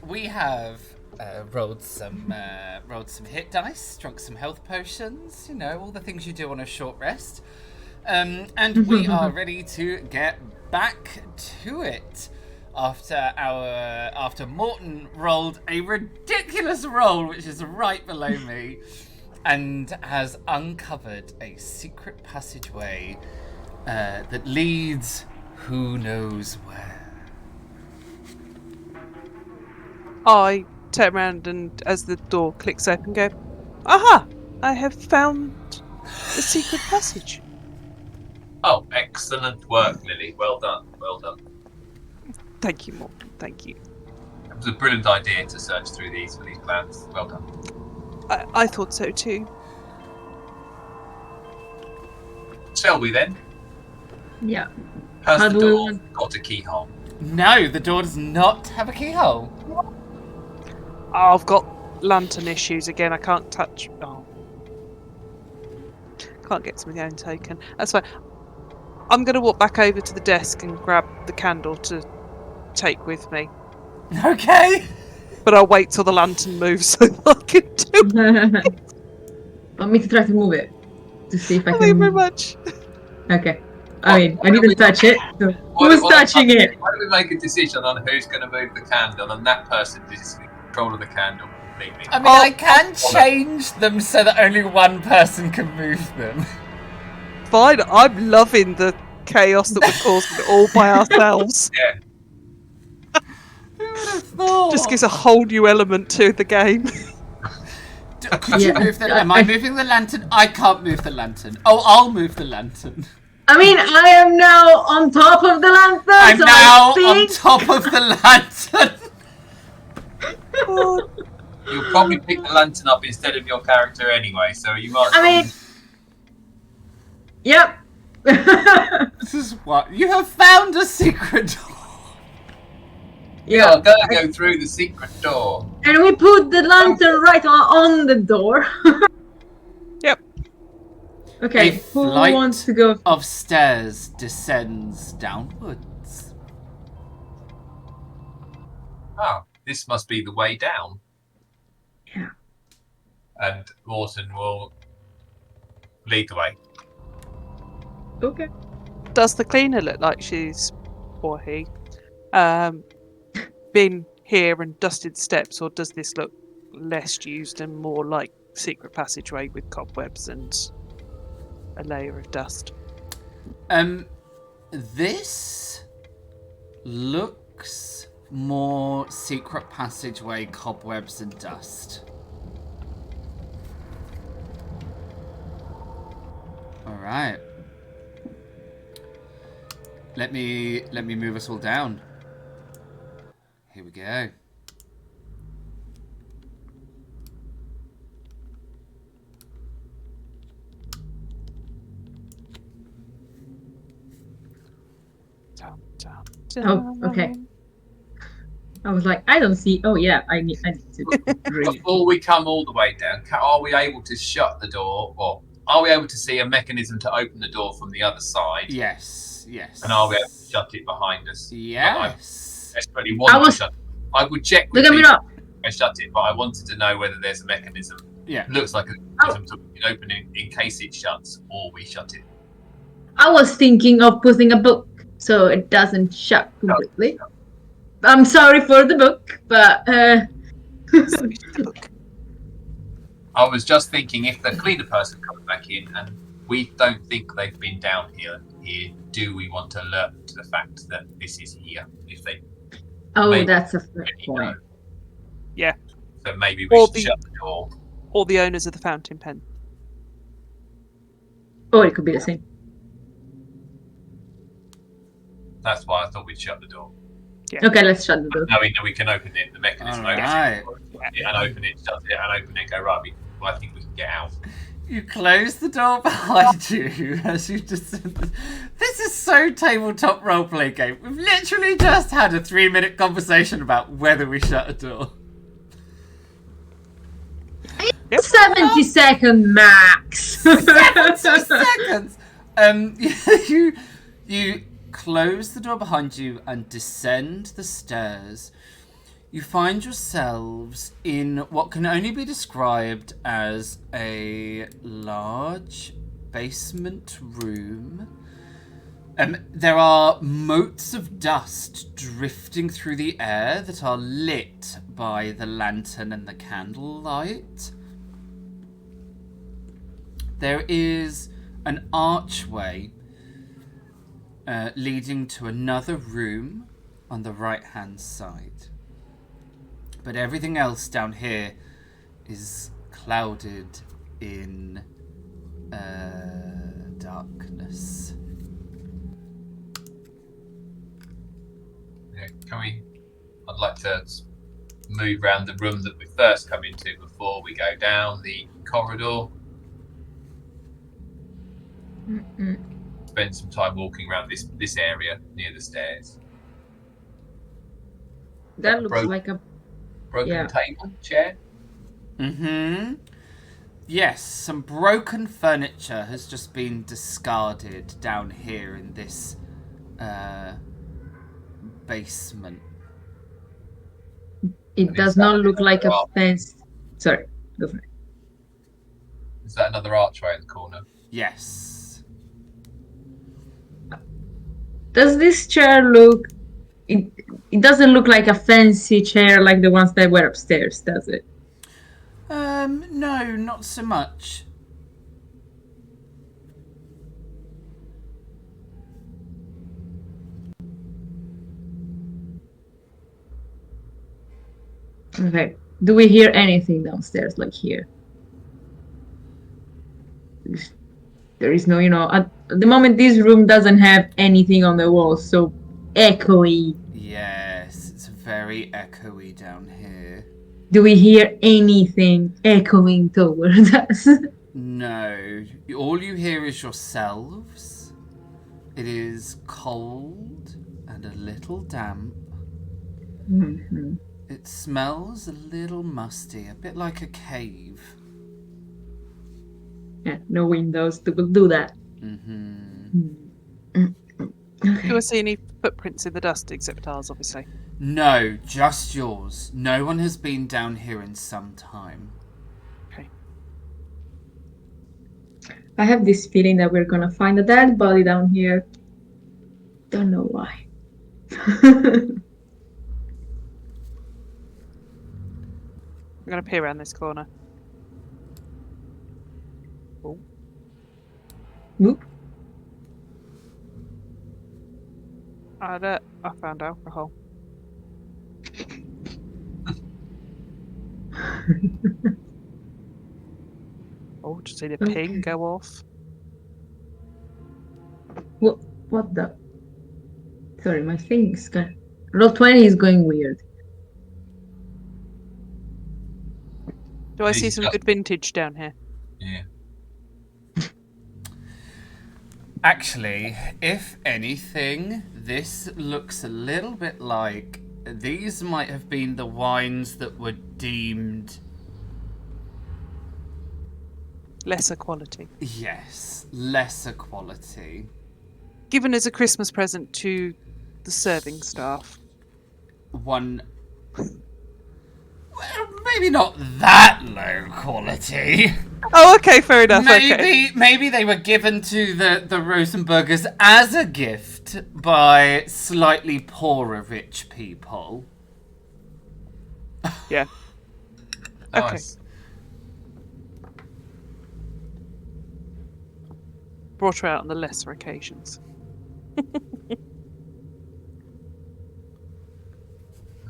We have rolled some hit dice, drunk some health potions, you know, all the things you do on a short rest. And we are ready to get back to it. After Morton rolled a ridiculous roll, which is right below me, and has uncovered a secret passageway that leads who knows where. I turn around and, as the door clicks open, go, "Aha! I have found the secret passage." Oh, excellent work, Lily. Well done. Well done. Thank you, Morton. Thank you. It was a brilliant idea to search through these for these plans. Well done. I thought so too. Shall we then? Yeah. Has How the do we door want- got a keyhole? No, the door does not have a keyhole. Oh, I've got lantern issues again. I can't touch. Oh. Can't get to my own token. That's fine. I'm going to walk back over to the desk and grab the candle to take with me. Okay. But I'll wait till the lantern moves so I can do it. Want me to try to move it? To see if I Thank you very can... much. Okay. I mean, I didn't touch it. So who's touching it? Why don't we make a decision on who's going to move the candle, and that person is in control of the candle completely. I mean, I can change them so that only one person can move them. Fine, I'm loving the chaos that we're causing all by ourselves. Yeah. Who would have thought? Just gives a whole new element to the game. Could you move the... Am I moving the lantern? I can't move the lantern. Oh, I'll move the lantern. I mean, I am now on top of the lantern, I'm so now I think... on top of the lantern. You'll probably pick the lantern up instead of your character anyway, so you might. I mean... Yep. This is what... You have found a secret door. Yeah, gotta go through the secret door. And we put the lantern right on the door. Yep. Okay, A who flight wants to go? of stairs descends downwards. Ah, this must be the way down. Yeah. And Morton will lead the way. Okay. Does the cleaner look like she's, or he, been here and dusted steps, or does this look less used and more like secret passageway with cobwebs and a layer of dust? This looks more secret passageway, cobwebs and dust. All right. Let me move us all down. Here we go. Oh, okay. I was like, I don't see. Oh yeah, I need to read. Before we come all the way down, are we able to shut the door, or are we able to see a mechanism to open the door from the other side? Yes, yes. And are we able to shut it behind us? Yes. I desperately want to shut it. I would check with Look at me people up. if I shut it, but I wanted to know whether there's a mechanism. Yeah. It looks like a mechanism so we can open it in case it shuts, or we shut it. I was thinking of putting a book so it doesn't shut completely. I'm sorry for the book, but I was just thinking if the cleaner person comes back in and we don't think they've been down here, do we want to alert to the fact that this is here? If they oh, maybe that's a fair already point. know. Yeah. So maybe we Or should the- shut the door. Or the owners of the fountain pen. Or it could be the same. That's why I thought we'd shut the door. Yeah. Okay, let's shut the door. Knowing that we can open it, the mechanism opens Alright. it, and open it, shut it, and open it, go right. I think we can get out. You close the door behind you as you just. This is so tabletop roleplay game. We've literally just had a 3-minute conversation about whether we shut a door. 70-second max. 70 seconds. You close the door behind you and descend the stairs, you find yourselves in what can only be described as a large basement room. There are motes of dust drifting through the air that are lit by the lantern and the candlelight. There is an archway leading to another room on the right-hand side. But everything else down here is clouded in darkness. Yeah, I'd like to move around the room that we first come into before we go down the corridor. Spend some time walking around this area near the stairs. That looks like a broken table, chair. Mm-hmm. Yes, some broken furniture has just been discarded down here in this basement. It does not look like a fence. Sorry, go for it. Is that another archway in the corner? Yes. Does this chair look... It doesn't look like a fancy chair like the ones that were upstairs, does it? No, not so much. Okay. Do we hear anything downstairs, like here? There is no, at the moment this room doesn't have anything on the walls, so echoey. Yes, it's very echoey down here. Do we hear anything echoing towards us? No. All you hear is yourselves. It is cold and a little damp. Mm-hmm. It smells a little musty, a bit like a cave. Yeah, no windows to do that. Mm-hmm. Okay. Do I see any footprints in the dust except ours, obviously? No, just yours. No one has been down here in some time. Okay. I have this feeling that we're gonna find a dead body down here. Don't know why. I'm going to peer around this corner. Oh. Whoop. I found alcohol. Oh, just see the ping go off. What the? Sorry, my thing's going... Roll20 is going weird. Do I see some good vintage down here? Yeah. Actually, if anything, this looks a little bit like these might have been the wines that were deemed... Lesser quality. Yes, lesser quality. Given as a Christmas present to the serving staff. Well, maybe not that low quality. Oh, okay, fair enough. Okay. Maybe they were given to the Rosenburgers as a gift by slightly poorer rich people. Yeah. Nice. Okay. Brought her out on the lesser occasions.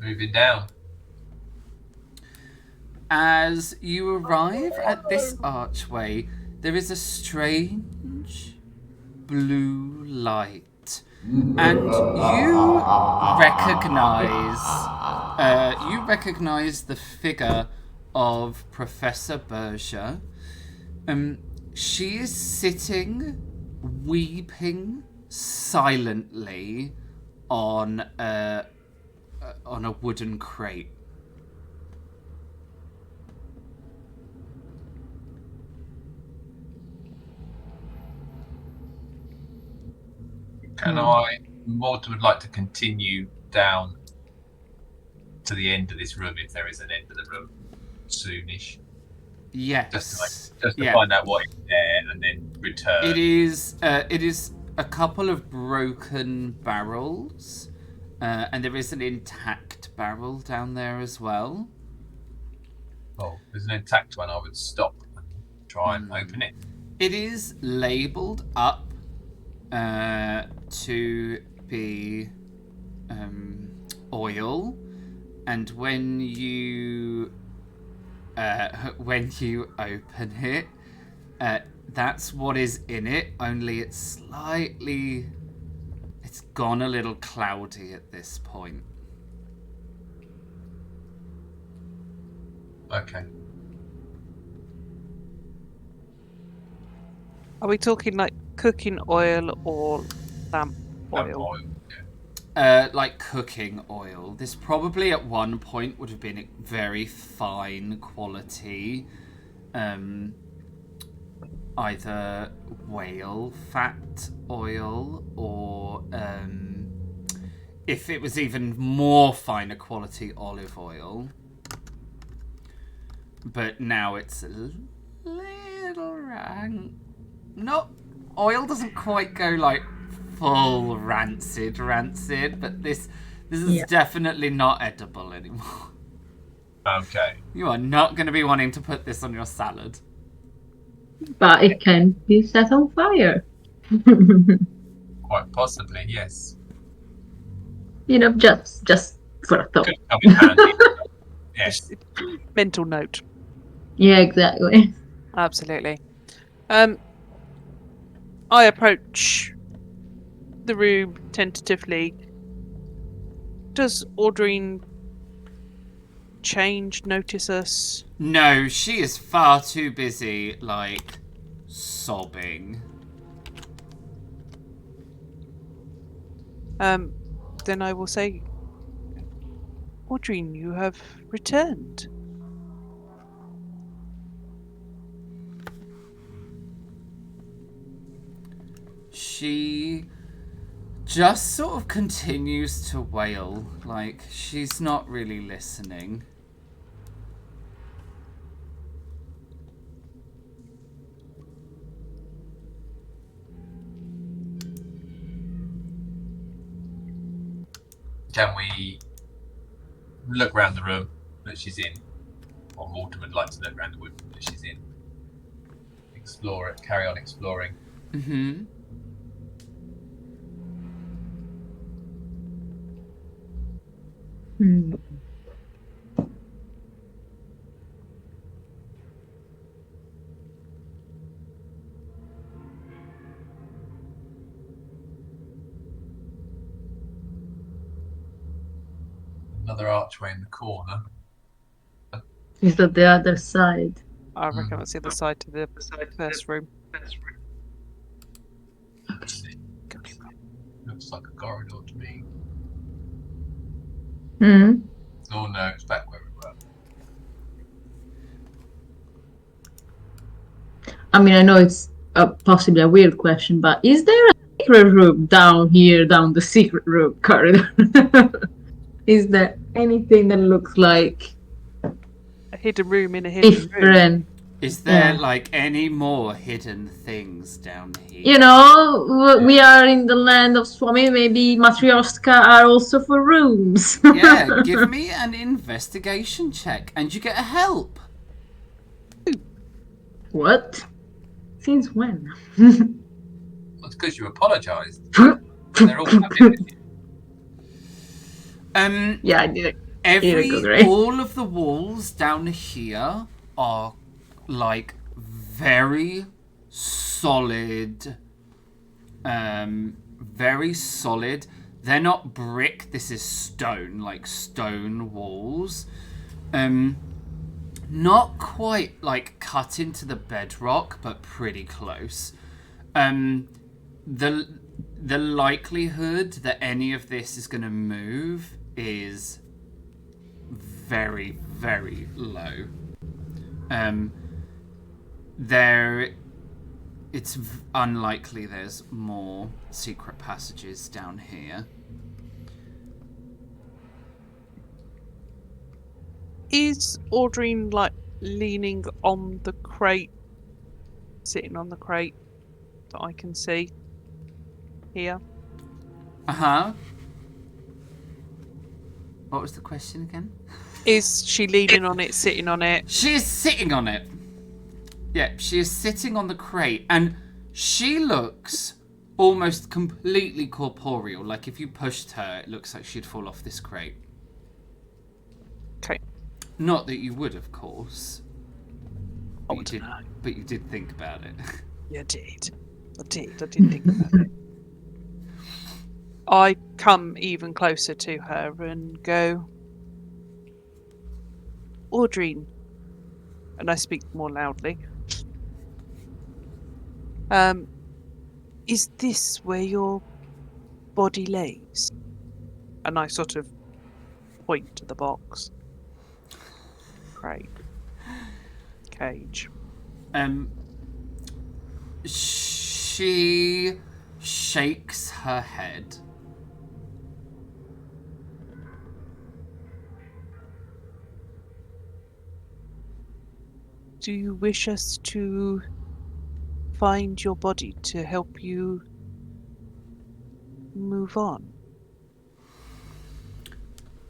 Moving down. As you arrive at this archway, there is a strange blue light, and you recognize the figure of Professor Berger. She is sitting, weeping silently on a wooden crate. Can I Morton would like to continue down to the end of this room, if there is an end of the room, soonish. Yes. Just to find out what is there and then return. It is a couple of broken barrels, and there is an intact barrel down there as well. Oh, there's an intact one. I would stop and try and open it. It is labelled up to be oil, and when you open it, that's what is in it. Only it's gone a little cloudy at this point. Okay. Are we talking like cooking oil or lamp oil? Like cooking oil. This probably at one point would have been a very fine quality, either whale fat oil or, if it was even more finer quality, olive oil. But now it's a little rank. No, oil doesn't quite go like full rancid, but this is definitely not edible anymore. Okay. You are not going to be wanting to put this on your salad. But it can be set on fire. Quite possibly, yes. Just for a thought. Could come in handy. Yes. Mental note. Yeah, exactly. Absolutely. I approach the room tentatively. Does Audrine notice us? No, she is far too busy, like, sobbing. Then I will say, Audrine, you have returned. She just sort of continues to wail, like she's not really listening. Can we look around the room that she's in? Or Morton would like to look around the room that she's in. Explore it, carry on exploring. Mm-hmm. Another archway in the corner. Is that the other side? I reckon that's the other side to the first room. Looks like a corridor to me. Hmm. Oh no, it's back where we were. I mean, I know it's possibly a weird question, but is there a secret room down here, down the secret room corridor? Is there anything that looks like A hidden room in a hidden room. different? Is there like any more hidden things down here? You know, we are in the land of Swami. Maybe Matryoshka are also for rooms. Yeah, give me an investigation check and you get a help. What? Since when? That's because you apologised. They're all happy with you. Yeah, I did it. All of the walls down here are like very solid. Very solid. They're not brick. This is stone, like stone walls. Not quite like cut into the bedrock, but pretty close. The likelihood that any of this is going to move is very, very low. There it's unlikely there's more secret passages down here. Is Audrine like leaning on the crate, sitting on the crate that I can see here? Uh-huh. What was the question again? Is she leaning on it, sitting on it? She is sitting on it. Yeah, she is sitting on the crate, and she looks almost completely corporeal. Like if you pushed her, it looks like she'd fall off this crate. Okay. Not that you would, of course. I But you did think about it. You did. I did think about it. I come even closer to her and go, Audrine, and I speak more loudly. Is this where your body lays? And I sort of point to the box. Crate. Cage. She shakes her head. Do you wish us to find your body to help you move on?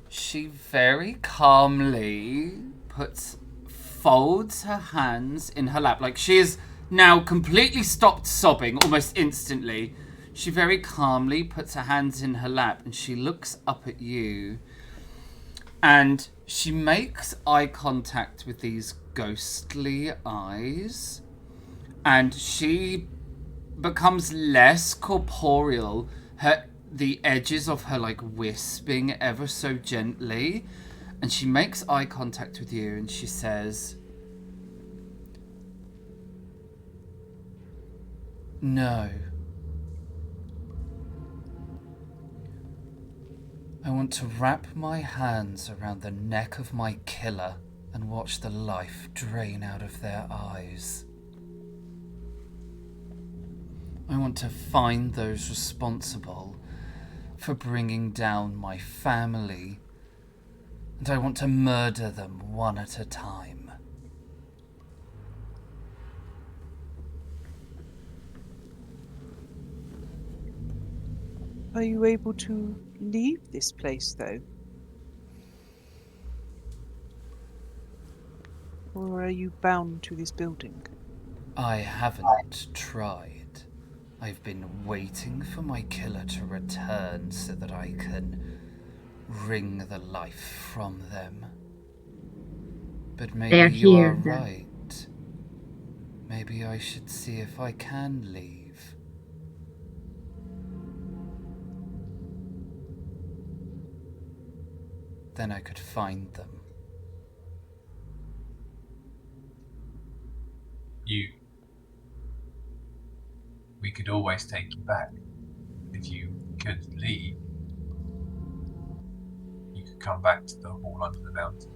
She very calmly folds her hands in her lap. Like she is now completely stopped sobbing almost instantly. She very calmly puts her hands in her lap and she looks up at you. And she makes eye contact with these ghostly eyes. And she becomes less corporeal. The edges of her like wisping ever so gently. And she makes eye contact with you and she says, "No. I want to wrap my hands around the neck of my killer and watch the life drain out of their eyes. I want to find those responsible for bringing down my family, and I want to murder them one at a time." Are you able to leave this place, though? Or are you bound to this building? I haven't tried. I've been waiting for my killer to return so that I can wring the life from them. But maybe you are right. Maybe I should see if I can leave. Then I could find them. We could always take you back. If you could leave, you could come back to the hall under the mountain.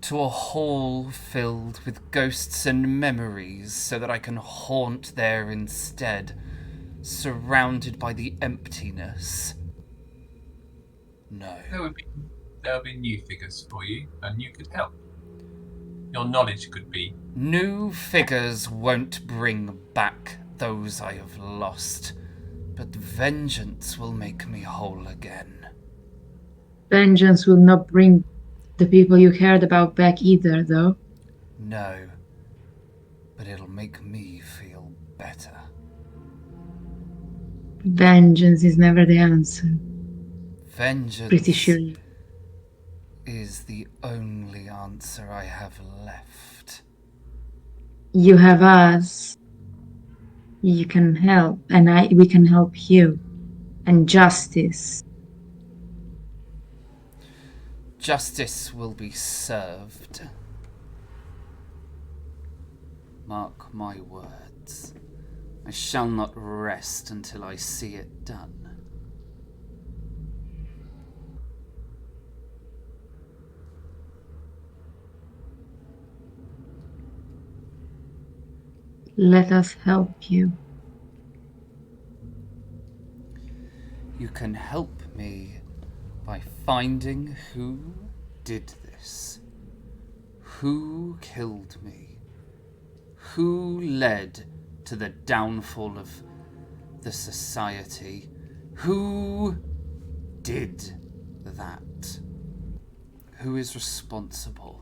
To a hall filled with ghosts and memories so that I can haunt there instead, surrounded by the emptiness. No. There would be new figures for you, and you could help. Your knowledge could be... New figures won't bring back those I have lost, but vengeance will make me whole again. Vengeance will not bring the people you cared about back either, though. No, but it'll make me feel better. Vengeance is never the answer. Vengeance Pretty sure. is the only answer I have left. You have us. You can help, and we can help you. And justice. Justice will be served. Mark my words. I shall not rest until I see it done. Let us help you. You can help me by finding who did this. Who killed me? Who led to the downfall of the society? Who did that? Who is responsible?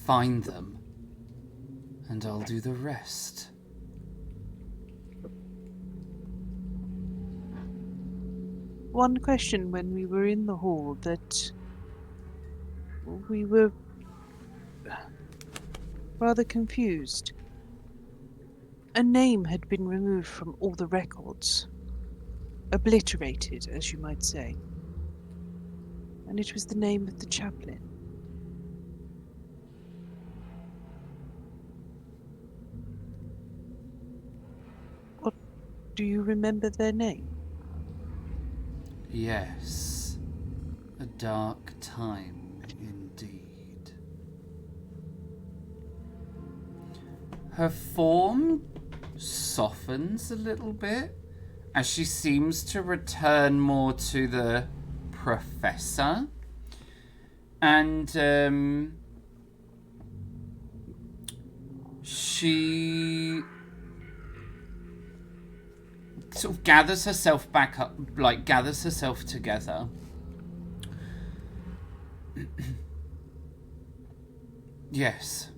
Find them, and I'll do the rest. One question when we were in the hall that we were rather confused. A name had been removed from all the records. Obliterated, as you might say. And it was the name of the chaplain. What, do you remember their name? Yes, a dark time indeed. Her form softens a little bit as she seems to return more to the professor. And she sort of gathers herself back up, like gathers herself together. Yes.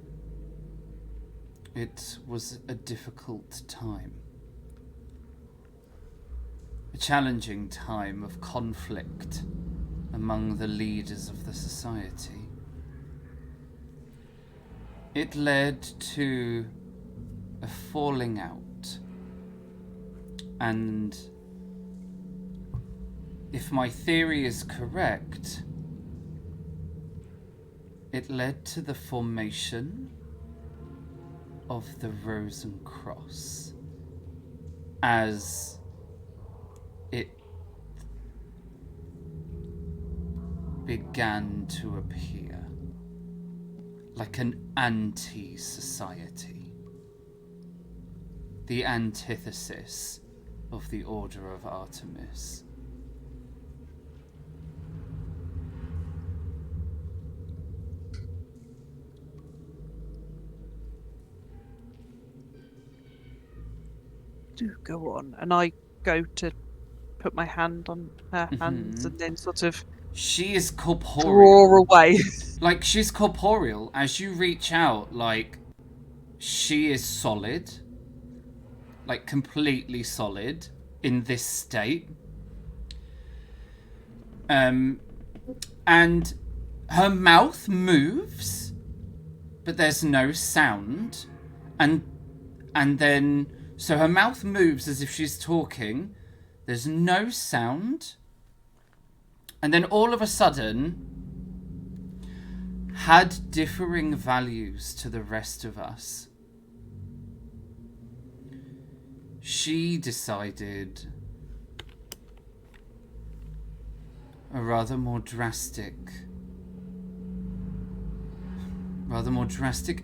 It was a difficult time. A challenging time of conflict among the leaders of the society. It led to a falling out. And if my theory is correct, it led to the formation of the Rosencross as it began to appear like an anti-society, the antithesis of the Order of Artemis. Do go on. And I go to put my hand on her hands and then sort of She is corporeal. draw away. Like, she's corporeal. As you reach out, like, she is solid. Like, completely solid in this state. And her mouth moves, but there's no sound. And then, so her mouth moves as if she's talking. There's no sound. And then all of a sudden, had differing values to the rest of us. She decided a rather more drastic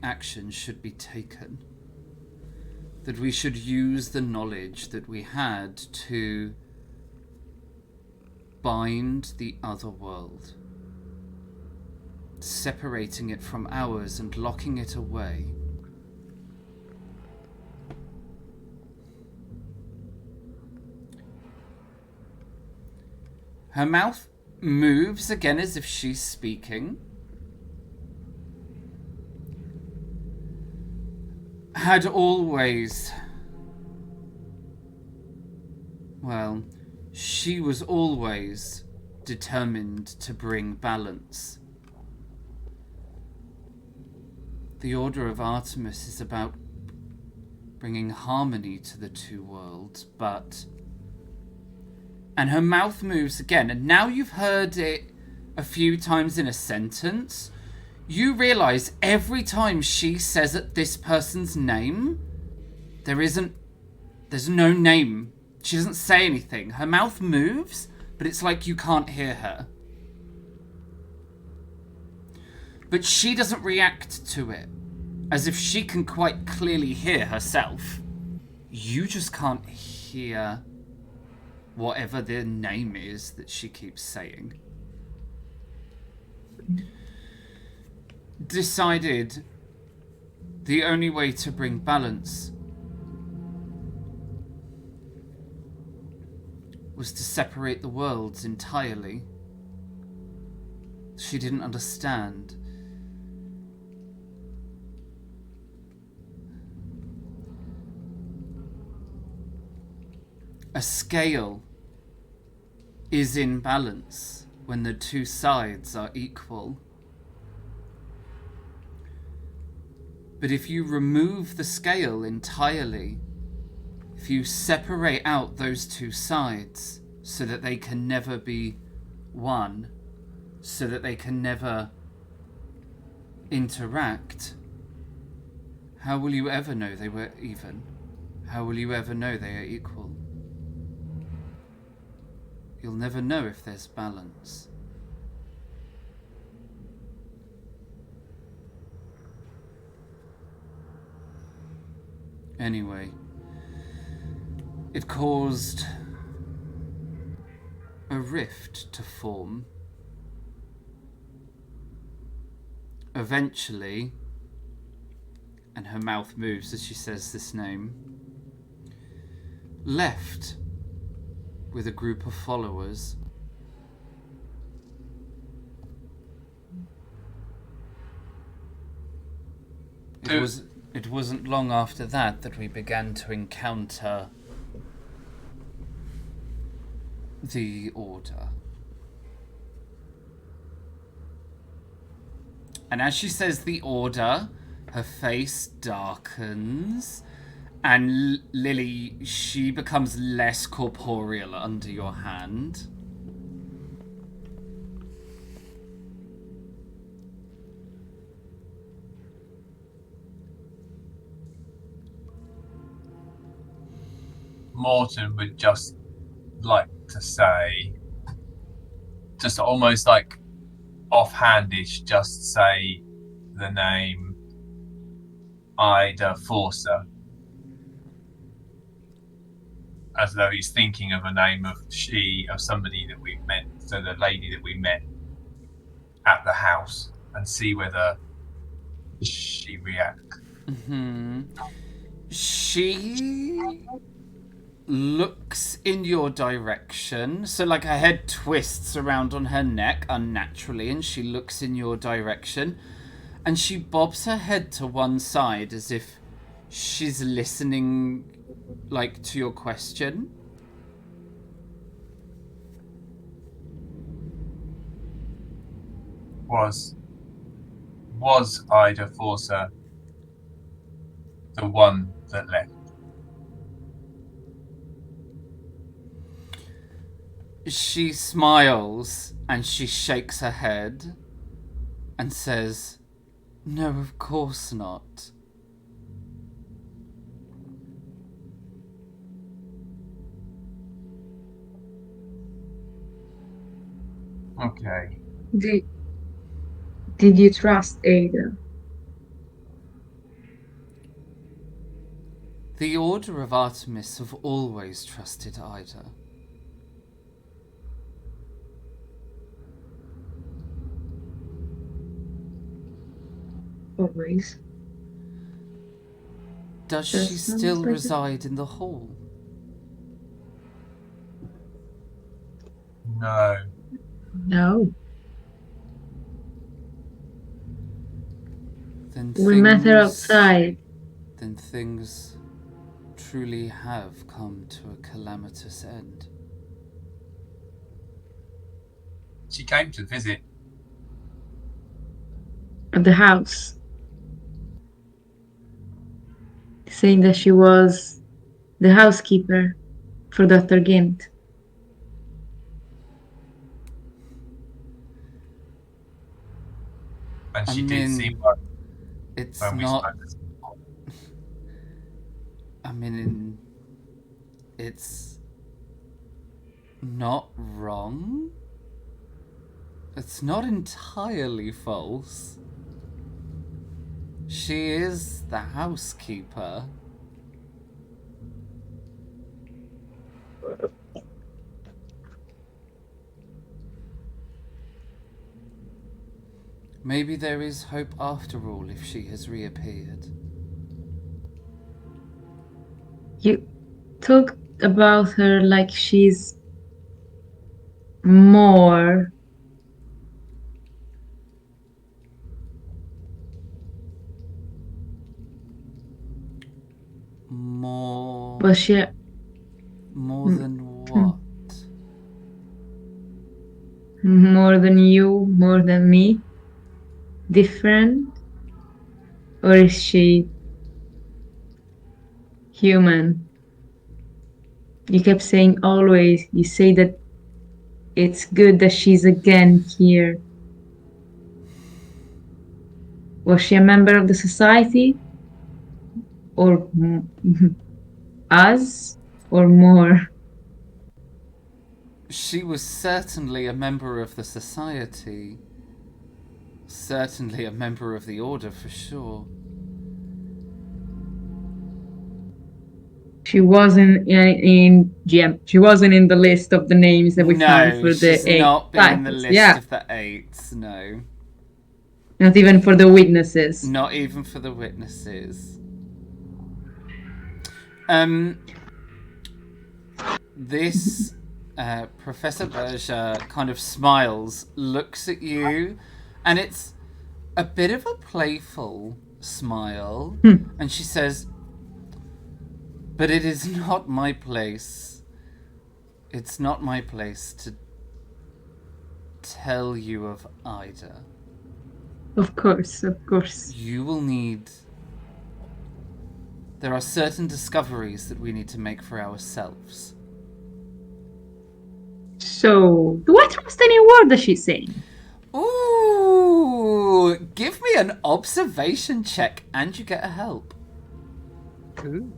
action should be taken. That we should use the knowledge that we had to bind the other world, separating it from ours and locking it away. Her mouth moves again as if she's speaking. Had always... Well, she was always determined to bring balance. The Order of Artemis is about bringing harmony to the two worlds, but... And her mouth moves again, and now you've heard it a few times in a sentence. You realise every time she says this person's name, there's no name. She doesn't say anything. Her mouth moves, but it's like you can't hear her. But she doesn't react to it. as if she can quite clearly hear herself. You just can't hear whatever the name is that she keeps saying. Decided the only way to bring balance was to separate the worlds entirely. She didn't understand. A scale is in balance when the two sides are equal. But if you remove the scale entirely, if you separate out those two sides so that they can never be one, so that they can never interact, how will you ever know they were even? How will you ever know they are equal? You'll never know if there's balance. Anyway, it caused a rift to form. Eventually, and her mouth moves as she says this name, left with a group of followers. It wasn't long after that we began to encounter the Order. And as she says the Order, her face darkens, and Lily, she becomes less corporeal under your hand. Morton would just like to say, just almost like offhandish, just say the name Ida Forcer, as though he's thinking of a name of somebody that we met, so the lady that we met at the house, and see whether she reacts. Mm-hmm. She looks in your direction, so like her head twists around on her neck unnaturally, and she looks in your direction, and she bobs her head to one side as if she's listening, like, to your question. Was Ida Forcer the one that left? She smiles and she shakes her head and says, "No, of course not." Okay. Did you trust Ada? The Order of Artemis have always trusted Ida. Always. Does That she sounds still like it. reside in the hall? No. No. Then We met her things- outside. Then things truly have come to a calamitous end. She came to visit. At the house. Saying that she was the housekeeper for Dr. Gint. And I she did mean, seem like It's when we not. spoke this before. I mean, it's not wrong. It's not entirely false. She is the housekeeper. Maybe there is hope after all if she has reappeared. You talk about her like she's more. More Was she? than what? More than you, more than me? Different? Or is she human? You kept saying always. You say that it's good that she's again here. Was she a member of the society? Or us? Or more? She was certainly a member of the society. Certainly a member of the order for sure. She wasn't in GM. She wasn't in the list of the names that we found for the she's 8 not been in the titles. list Yeah. of the 8s, no. Not even for the witnesses. Not even for the witnesses. This Professor Berger kind of smiles, looks at you, and it's a bit of a playful smile, and she says, "But it is not my place. It's not my place to tell you of Ida. Of course, of course. You will need... There are certain discoveries that we need to make for ourselves." So, do I trust any word that she's saying? Ooh, give me an observation check and you get a help. Ooh.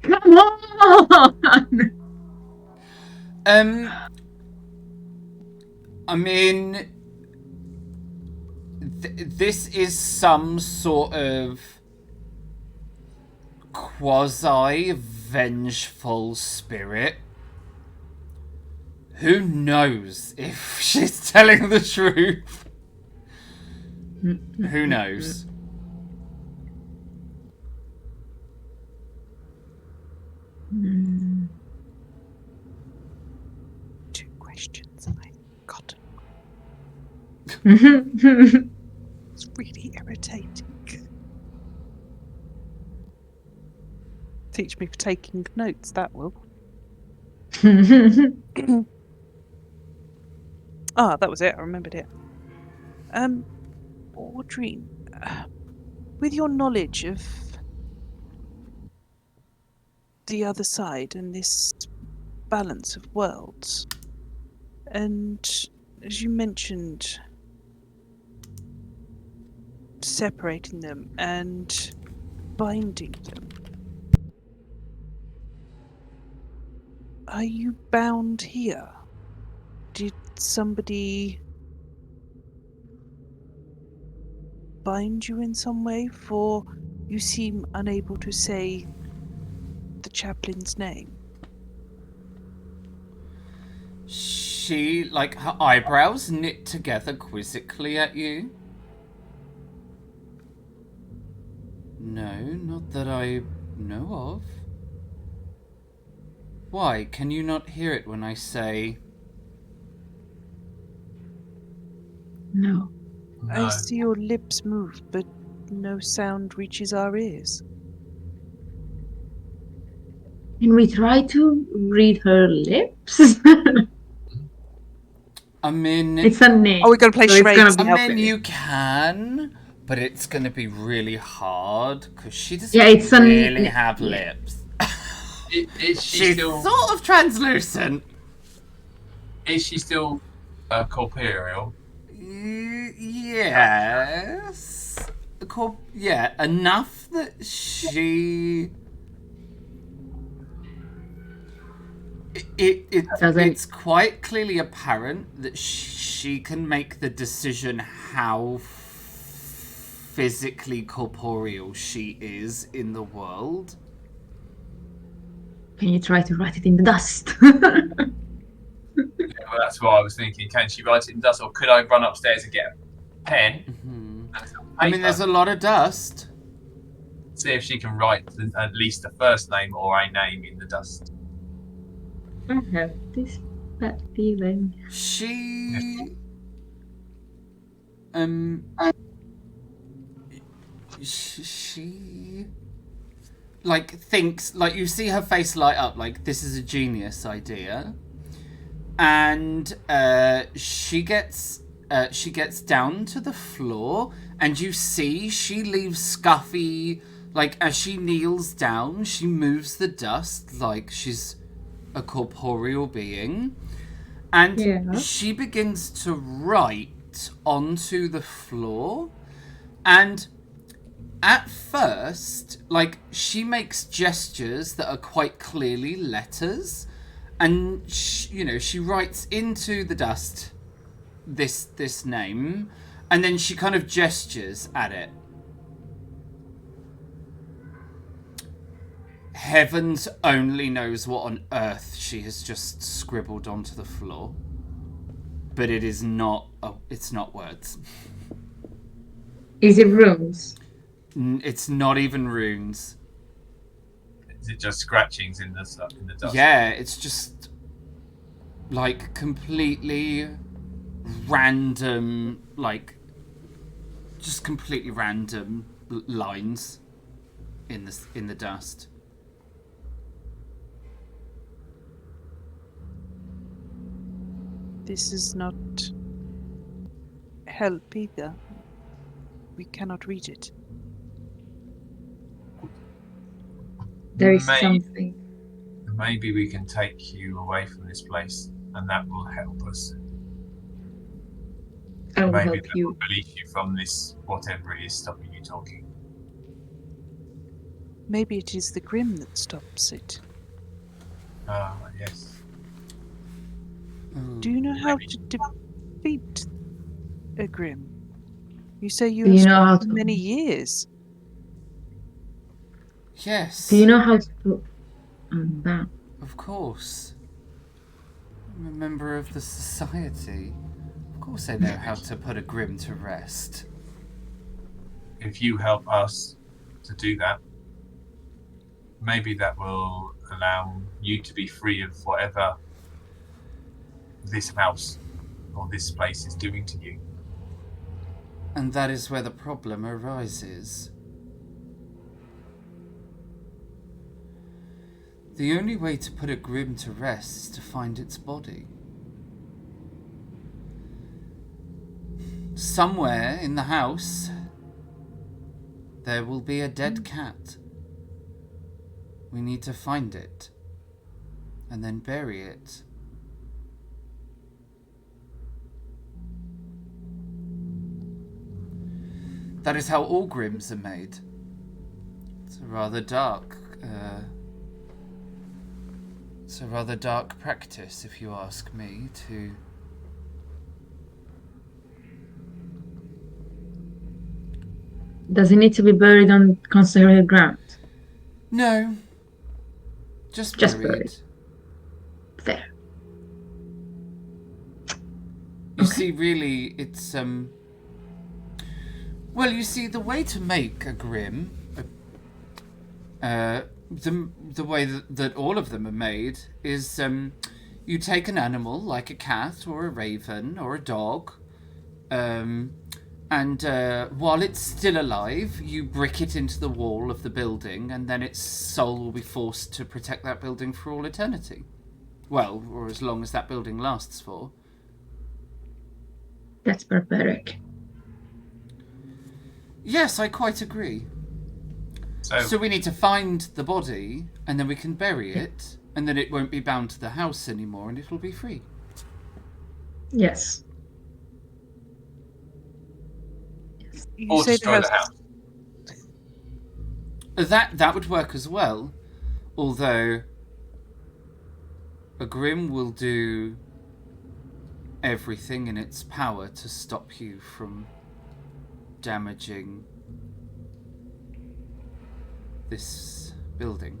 Come on! I mean, this is some sort of quasi-vengeful spirit. Who knows if she's telling the truth? Who knows? Two questions I got. Mm-hmm. It's really irritating. Teach me for taking notes, that will. Ah, that was it. I remembered it. Audrey, with your knowledge of the other side and this balance of worlds, and as you mentioned, separating them and binding them, are you bound here? Did somebody bind you in some way? For you seem unable to say the chaplain's name. She, like, her eyebrows knit together quizzically at you. No, not that I know of. Why, can you not hear it when I say... No. I see your lips move, but no sound reaches our ears. Can we try to read her lips? I mean... It's a name. Oh, we're going to play so it's charades. gonna be I mean, you can, but it's going to be really hard, because she doesn't really have lips. Is she She's still? sort of translucent. Is she still corporeal? Yes. Yeah, enough that she... Doesn't- It's quite clearly apparent that she can make the decision how physically corporeal she is in the world. Can you try to write it in the dust? Well, that's what I was thinking. Can she write it in dust, or could I run upstairs and get a pen? And some I mean, paper? there's a lot of dust. See if she can write at least the first name or a name in the dust. I have this bad feeling. She she like thinks, like, you see her face light up like this is a genius idea, and she gets down to the floor, and you see she leaves Scuffy, like, as she kneels down, she moves the dust like she's a corporeal being, and Yeah. she begins to write onto the floor. And at first, like, she makes gestures that are quite clearly letters, and she writes into the dust this name, and then she kind of gestures at it. Heavens only knows what on earth she has just scribbled onto the floor, but it is not. It's not words. Is it runes? It's not even runes. Is it just scratchings in the dust? Yeah, it's just like completely random, like just completely random lines in the dust. This is not help either. We cannot read it. There is Maybe- something. Maybe we can take you away from this place, and that will help us. I will Maybe help that you. will release you from this, whatever it is stopping you talking. Maybe it is the Grim that stops it. Ah, yes. Do you know how Maybe. to defeat a Grim? You say you Do have you know spent how to- many years. Yes. Do you know how to unbound? Of course. I'm a member of the society. Of course I know how to put a Grim to rest. If you help us to do that, maybe that will allow you to be free of whatever this house or this place is doing to you. And that is where the problem arises. The only way to put a Grim to rest is to find its body. Somewhere in the house, there will be a dead cat. We need to find it, and then bury it. That is how all Grims are made. It's a rather dark practice, if you ask me, to... Does it need to be buried on consecrated ground? No. Just Just buried. buried. Fair. You Okay. see, really, it's, well, you see, the way to make a Grim, the way that all of them are made is, you take an animal, like a cat or a raven or a dog, and while it's still alive, you brick it into the wall of the building, and then its soul will be forced to protect that building for all eternity. Well, or as long as that building lasts for. That's barbaric. Yes, I quite agree. So we need to find the body, and then we can bury it, and then it won't be bound to the house anymore, and it will be free. Yes. You or say destroy the house. That would work as well, although A Grim will do everything in its power to stop you from damaging this building.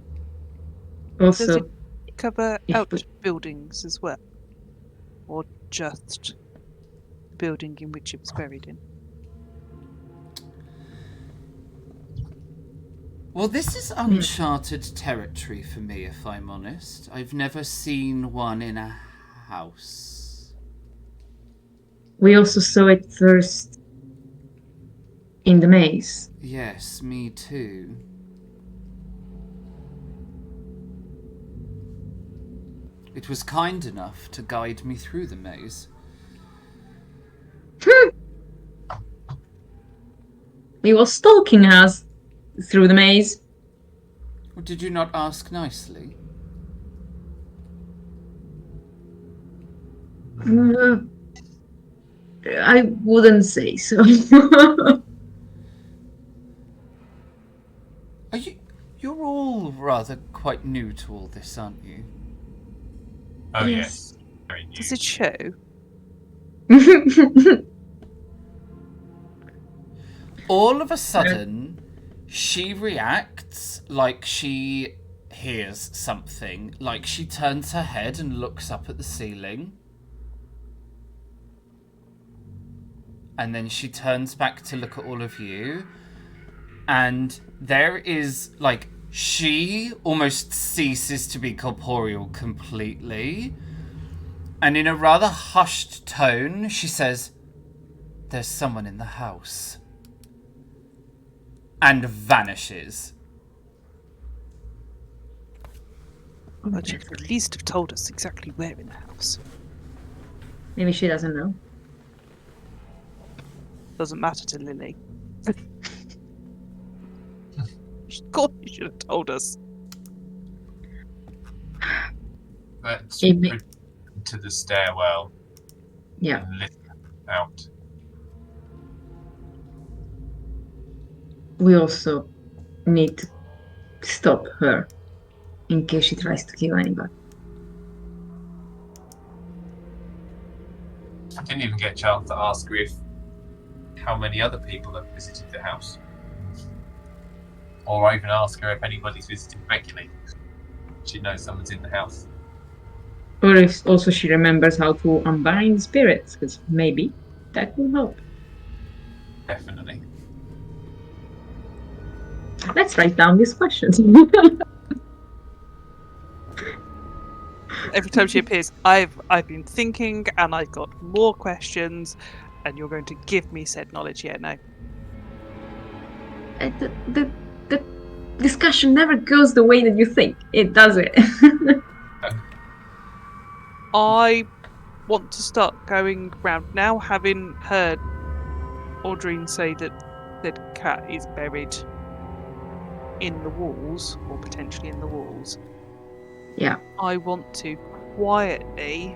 Does Also, it cover if outbuildings as well? Or just the building in which it was buried in? Well, this is uncharted territory for me, if I'm honest. I've never seen one in a house. we also saw it first in the maze. Yes, me too. It was kind enough to guide me through the maze. He was stalking us through the maze. Well, did you not ask nicely? I wouldn't say so. You're all rather quite new to all this, aren't you? Oh, Yes. yes. Very new. Does it show? All of a sudden, she reacts like she hears something. Like she turns her head and looks up at the ceiling. And then she turns back to look at all of you. And there is, like, she almost ceases to be corporeal completely. And in a rather hushed tone, she says, "There's someone in the house." And vanishes. But you'd at least have told us exactly where in the house. Maybe she doesn't know. Doesn't matter to Lily. Of course you should have told us. Let's It may- put to the stairwell Yeah. and lift out. We also need to stop her in case she tries to kill anybody. I didn't even get a chance to ask her how many other people have visited the house. Or even ask her if anybody's visited regularly. She knows someone's in the house. Or if also she remembers how to unbind spirits, because maybe that will help. Definitely. Let's write down these questions. Every time she appears, I've been thinking and I've got more questions, and you're going to give me said knowledge. Yeah, no. The discussion never goes the way that you think it does it. I want to start going round now, having heard Audrine say that that cat is buried in the walls, or potentially in the walls. Yeah. I want to quietly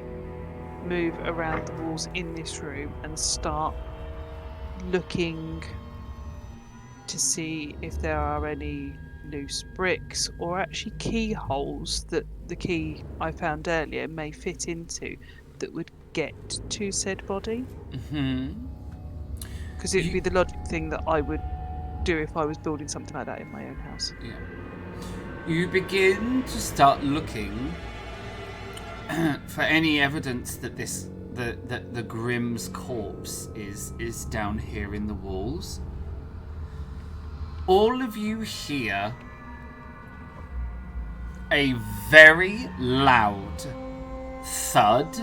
move around the walls in this room and start looking to see if there are any loose bricks or actually keyholes that the key I found earlier may fit into that would get to said body. Because it would be the logic thing that I would do if I was building something like that in my own house. Yeah. You begin to start looking for any evidence that the Grimm's corpse is down here in the walls. All of you hear a very loud thud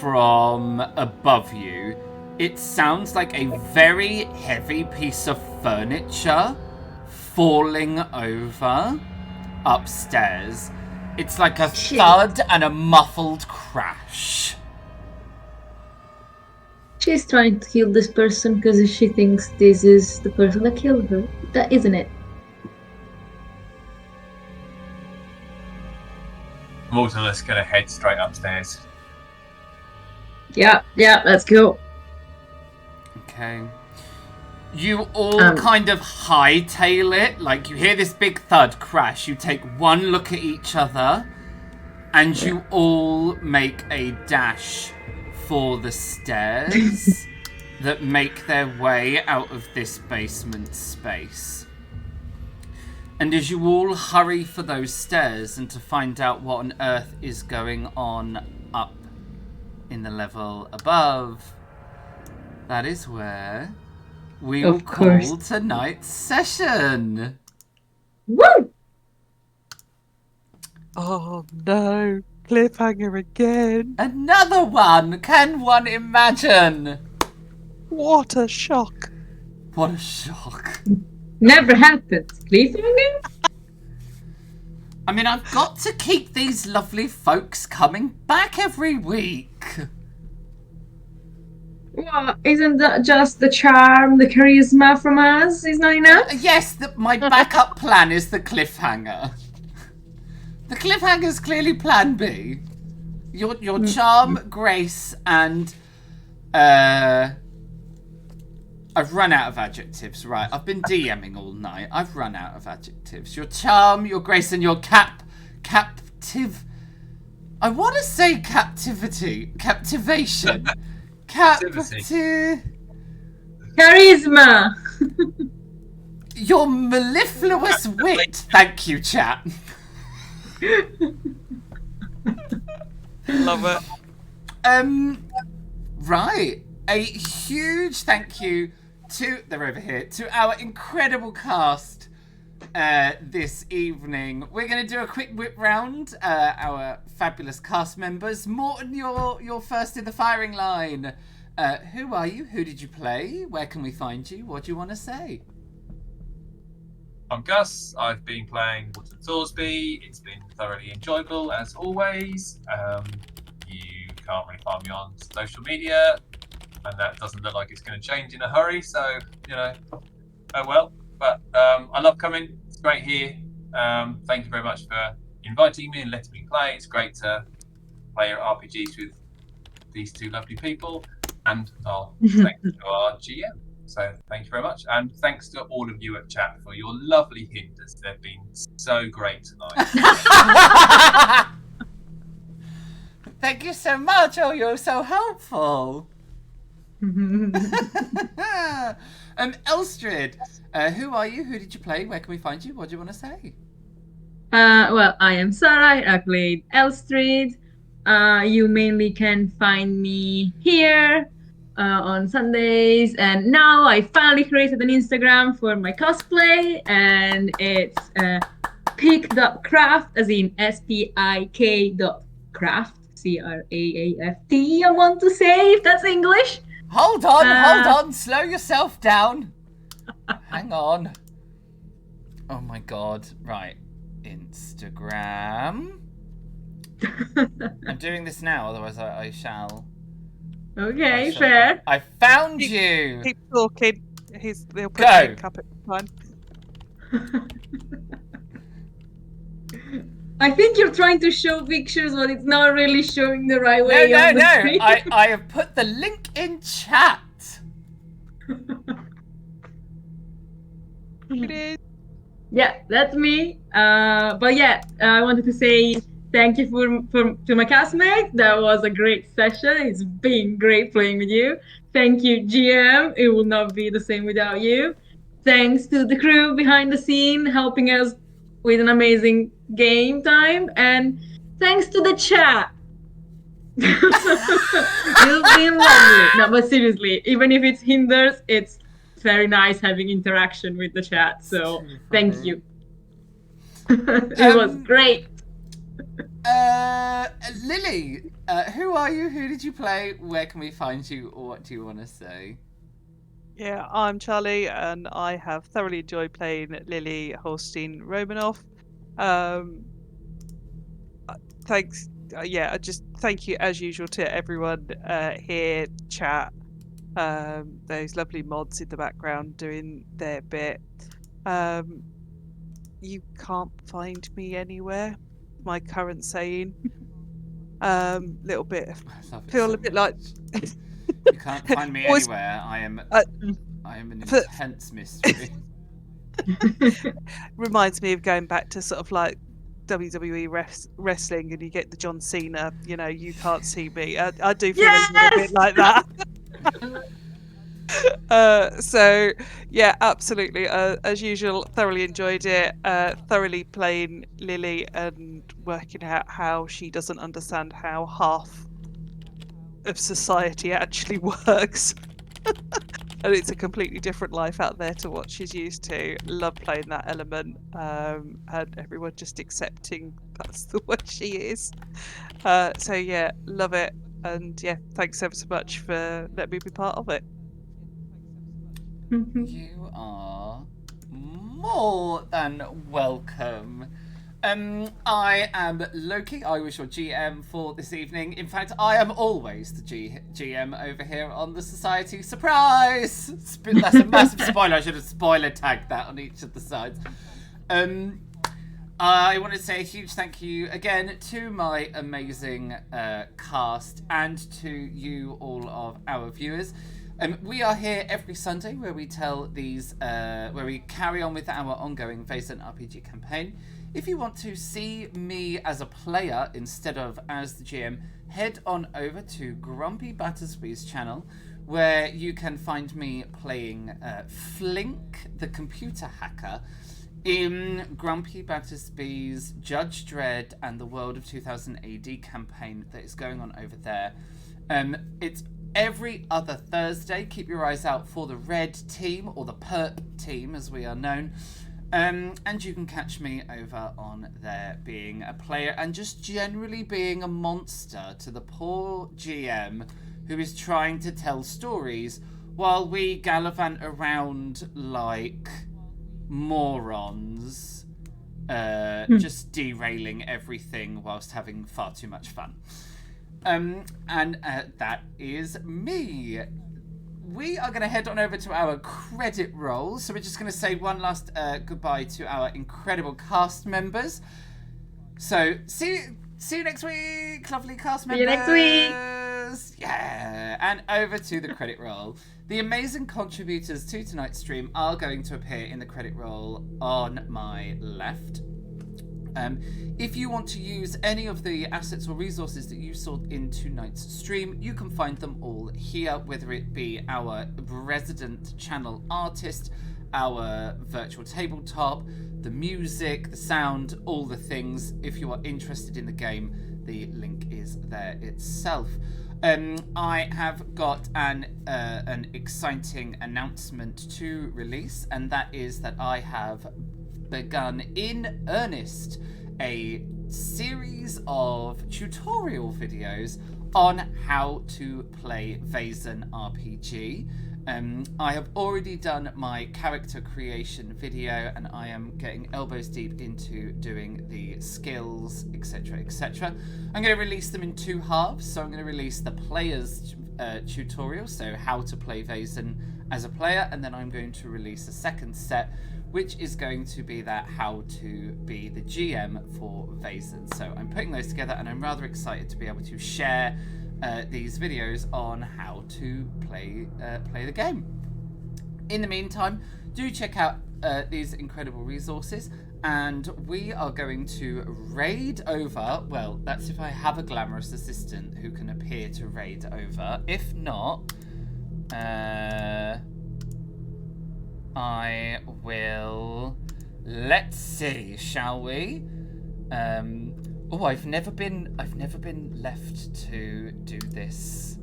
from above you. It sounds like a very heavy piece of furniture falling over upstairs. It's like a thud and a muffled crash. She's trying to kill this person because she thinks this is the person that killed her. That isn't it. Mortimer's gonna head straight upstairs. Yeah, let's go. Okay. You all kind of hightail it, like you hear this big thud crash, you take one look at each other, and you all make a dash for the stairs that make their way out of this basement space. And as you all hurry for those stairs and to find out what on earth is going on up in the level above, that is where we will call tonight's session. Woo! Oh no, cliffhanger again. Another one! Can one imagine? What a shock. What a shock. Never happened. Cliffhanger? I mean, I've got to keep these lovely folks coming back every week. Well, isn't that just the charm, the charisma from us is not enough? Yes, my backup plan is the cliffhanger. The cliffhanger's clearly plan B. Your charm, grace, and I've run out of adjectives, right? I've been DMing all night. I've run out of adjectives. Your charm, your grace, and your captive... I want to say captivation. Charisma! Your mellifluous wit. Thank you, chat. Love it. Right. A huge thank you to, they're over here, to our incredible cast this evening. We're going to do a quick whip round, our fabulous cast members. Morton, you're first in the firing line. Who are you? Who did you play? Where can we find you? What do you want to say? I'm Gus. I've been playing Walter Thorsby. It's been thoroughly enjoyable as always. You can't really find me on social media, and that doesn't look like it's going to change in a hurry. So oh well. But I love coming. It's great here. Thank you very much for inviting me and letting me play. It's great to play RPGs with these two lovely people, and thanks to our GM. So thank you very much, and thanks to all of you at chat for your lovely hinders. They've been so great tonight. Thank you so much. Oh, you're so helpful. Elstrid, who are you? Who did you play? Where can we find you? What do you want to say? Well, I am Sarah. I played Elstrid. You mainly can find me here on Sundays, and now I finally created an Instagram for my cosplay, and it's pick.craft, as in spik.craft, CRAAFT. I want to say, if that's English. Hold on, slow yourself down. Hang on. Oh my god, right. Instagram. I'm doing this now, otherwise I shall. Okay, fair. I found you. Keep talking. They'll put Go. the link up at the time. I think you're trying to show pictures, but it's not really showing the right way. No. on the screen. I have put the link in chat. It is. Yeah, that's me. But yeah, I wanted to say thank you to my castmate. That was a great session. It's been great playing with you. Thank you, GM. It will not be the same without you. Thanks to the crew behind the scene helping us with an amazing game time. And thanks to the chat. It's been lovely. No, but seriously, even if it hinders, it's very nice having interaction with the chat. So thank you. It was great. Lily, who are you? Who did you play? Where can we find you? Or what do you want to say? Yeah, I'm Charlie, and I have thoroughly enjoyed playing Lily Holstein Romanoff. Thanks. I just thank you as usual to everyone here, chat. Those lovely mods in the background doing their bit. You can't find me anywhere. My current saying. Little bit. Feel a bit like. You can't find me anywhere. I am an intense mystery. Reminds me of going back to sort of like WWE wrestling and you get the John Cena, you can't see me. I do feel a little bit like that. So yeah, absolutely. As usual, thoroughly enjoyed it. Thoroughly playing Lily and working out how she doesn't understand how half of society actually works. And it's a completely different life out there to what she's used to. Love playing that element, and everyone just accepting that's the way she is. So yeah, love it, and yeah, thanks ever so much for letting me be part of it. You are more than welcome. I am Loki. I was your GM for this evening. In fact, I am always the GM over here on the Society. Surprise! That's a massive spoiler. I should have spoiler tagged that on each of the sides. I want to say a huge thank you again to my amazing cast and to you, all of our viewers. We are here every Sunday where we tell these, where we carry on with our ongoing Vaesen RPG campaign. If you want to see me as a player instead of as the GM, head on over to Grumpy Battersby's channel, where you can find me playing Flink, the computer hacker, in Grumpy Battersby's Judge Dredd and the World of 2000 AD campaign that is going on over there. It's every other Thursday. Keep your eyes out for the Red Team, or the Perp Team as we are known. And you can catch me over on there being a player and just generally being a monster to the poor GM who is trying to tell stories while we gallivant around like morons, just derailing everything whilst having far too much fun. And that is me. We are going to head on over to our credit roll. So we're just going to say one last goodbye to our incredible cast members. So see you next week, lovely cast members. See you next week. Yeah. And over to the credit roll. The amazing contributors to tonight's stream are going to appear in the credit roll on my left. If you want to use any of the assets or resources that you saw in tonight's stream, you can find them all here, whether it be our resident channel artist, our virtual tabletop, the music, the sound, all the things. If you are interested in the game, the link is there itself. I have got an exciting announcement to release, and that is that I have begun in earnest a series of tutorial videos on how to play Vaesen RPG. I have already done my character creation video, and I am getting elbows deep into doing the skills, etc, etc. I'm going to release them in two halves. So I'm going to release the player's tutorial, so how to play Vaesen as a player, and then I'm going to release a second set, which is going to be that how to be the GM for Vaesen. So I'm putting those together, and I'm rather excited to be able to share these videos on how to play the game. In the meantime, do check out these incredible resources, and we are going to raid over. Well, that's if I have a glamorous assistant who can appear to raid over. If not, I will. Let's see, shall we? Oh, I've never been left to do this.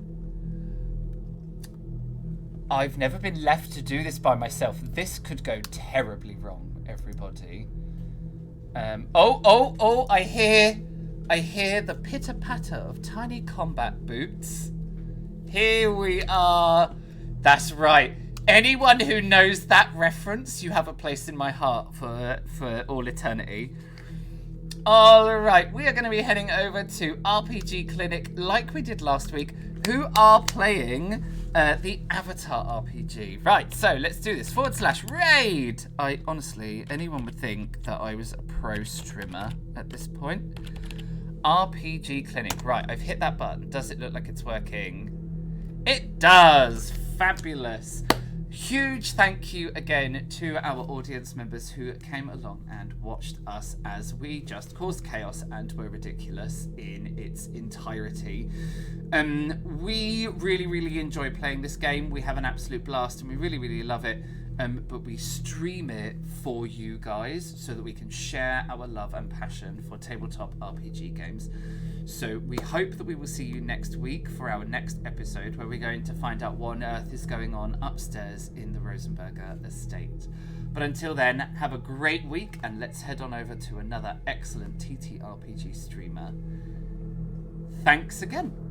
I've never been left to do this by myself. This could go terribly wrong, everybody. Oh! I hear the pitter patter of tiny combat boots. Here we are. That's right. Anyone who knows that reference, you have a place in my heart for all eternity. Alright, we are going to be heading over to RPG Clinic like we did last week, who are playing the Avatar RPG. Right, so let's do this. /raid! I honestly, anyone would think that I was a pro streamer at this point. RPG Clinic. Right, I've hit that button. Does it look like it's working? It does! Fabulous. huge thank you again to our audience members who came along and watched us as we just caused chaos and were ridiculous in its entirety. We really enjoy playing this game. We have an absolute blast and we really love it. But we stream it for you guys so that we can share our love and passion for tabletop RPG games. So we hope that we will see you next week for our next episode, where we're going to find out what on earth is going on upstairs in the Rosenburger estate. But until then, have a great week, and let's head on over to another excellent TTRPG streamer. Thanks again.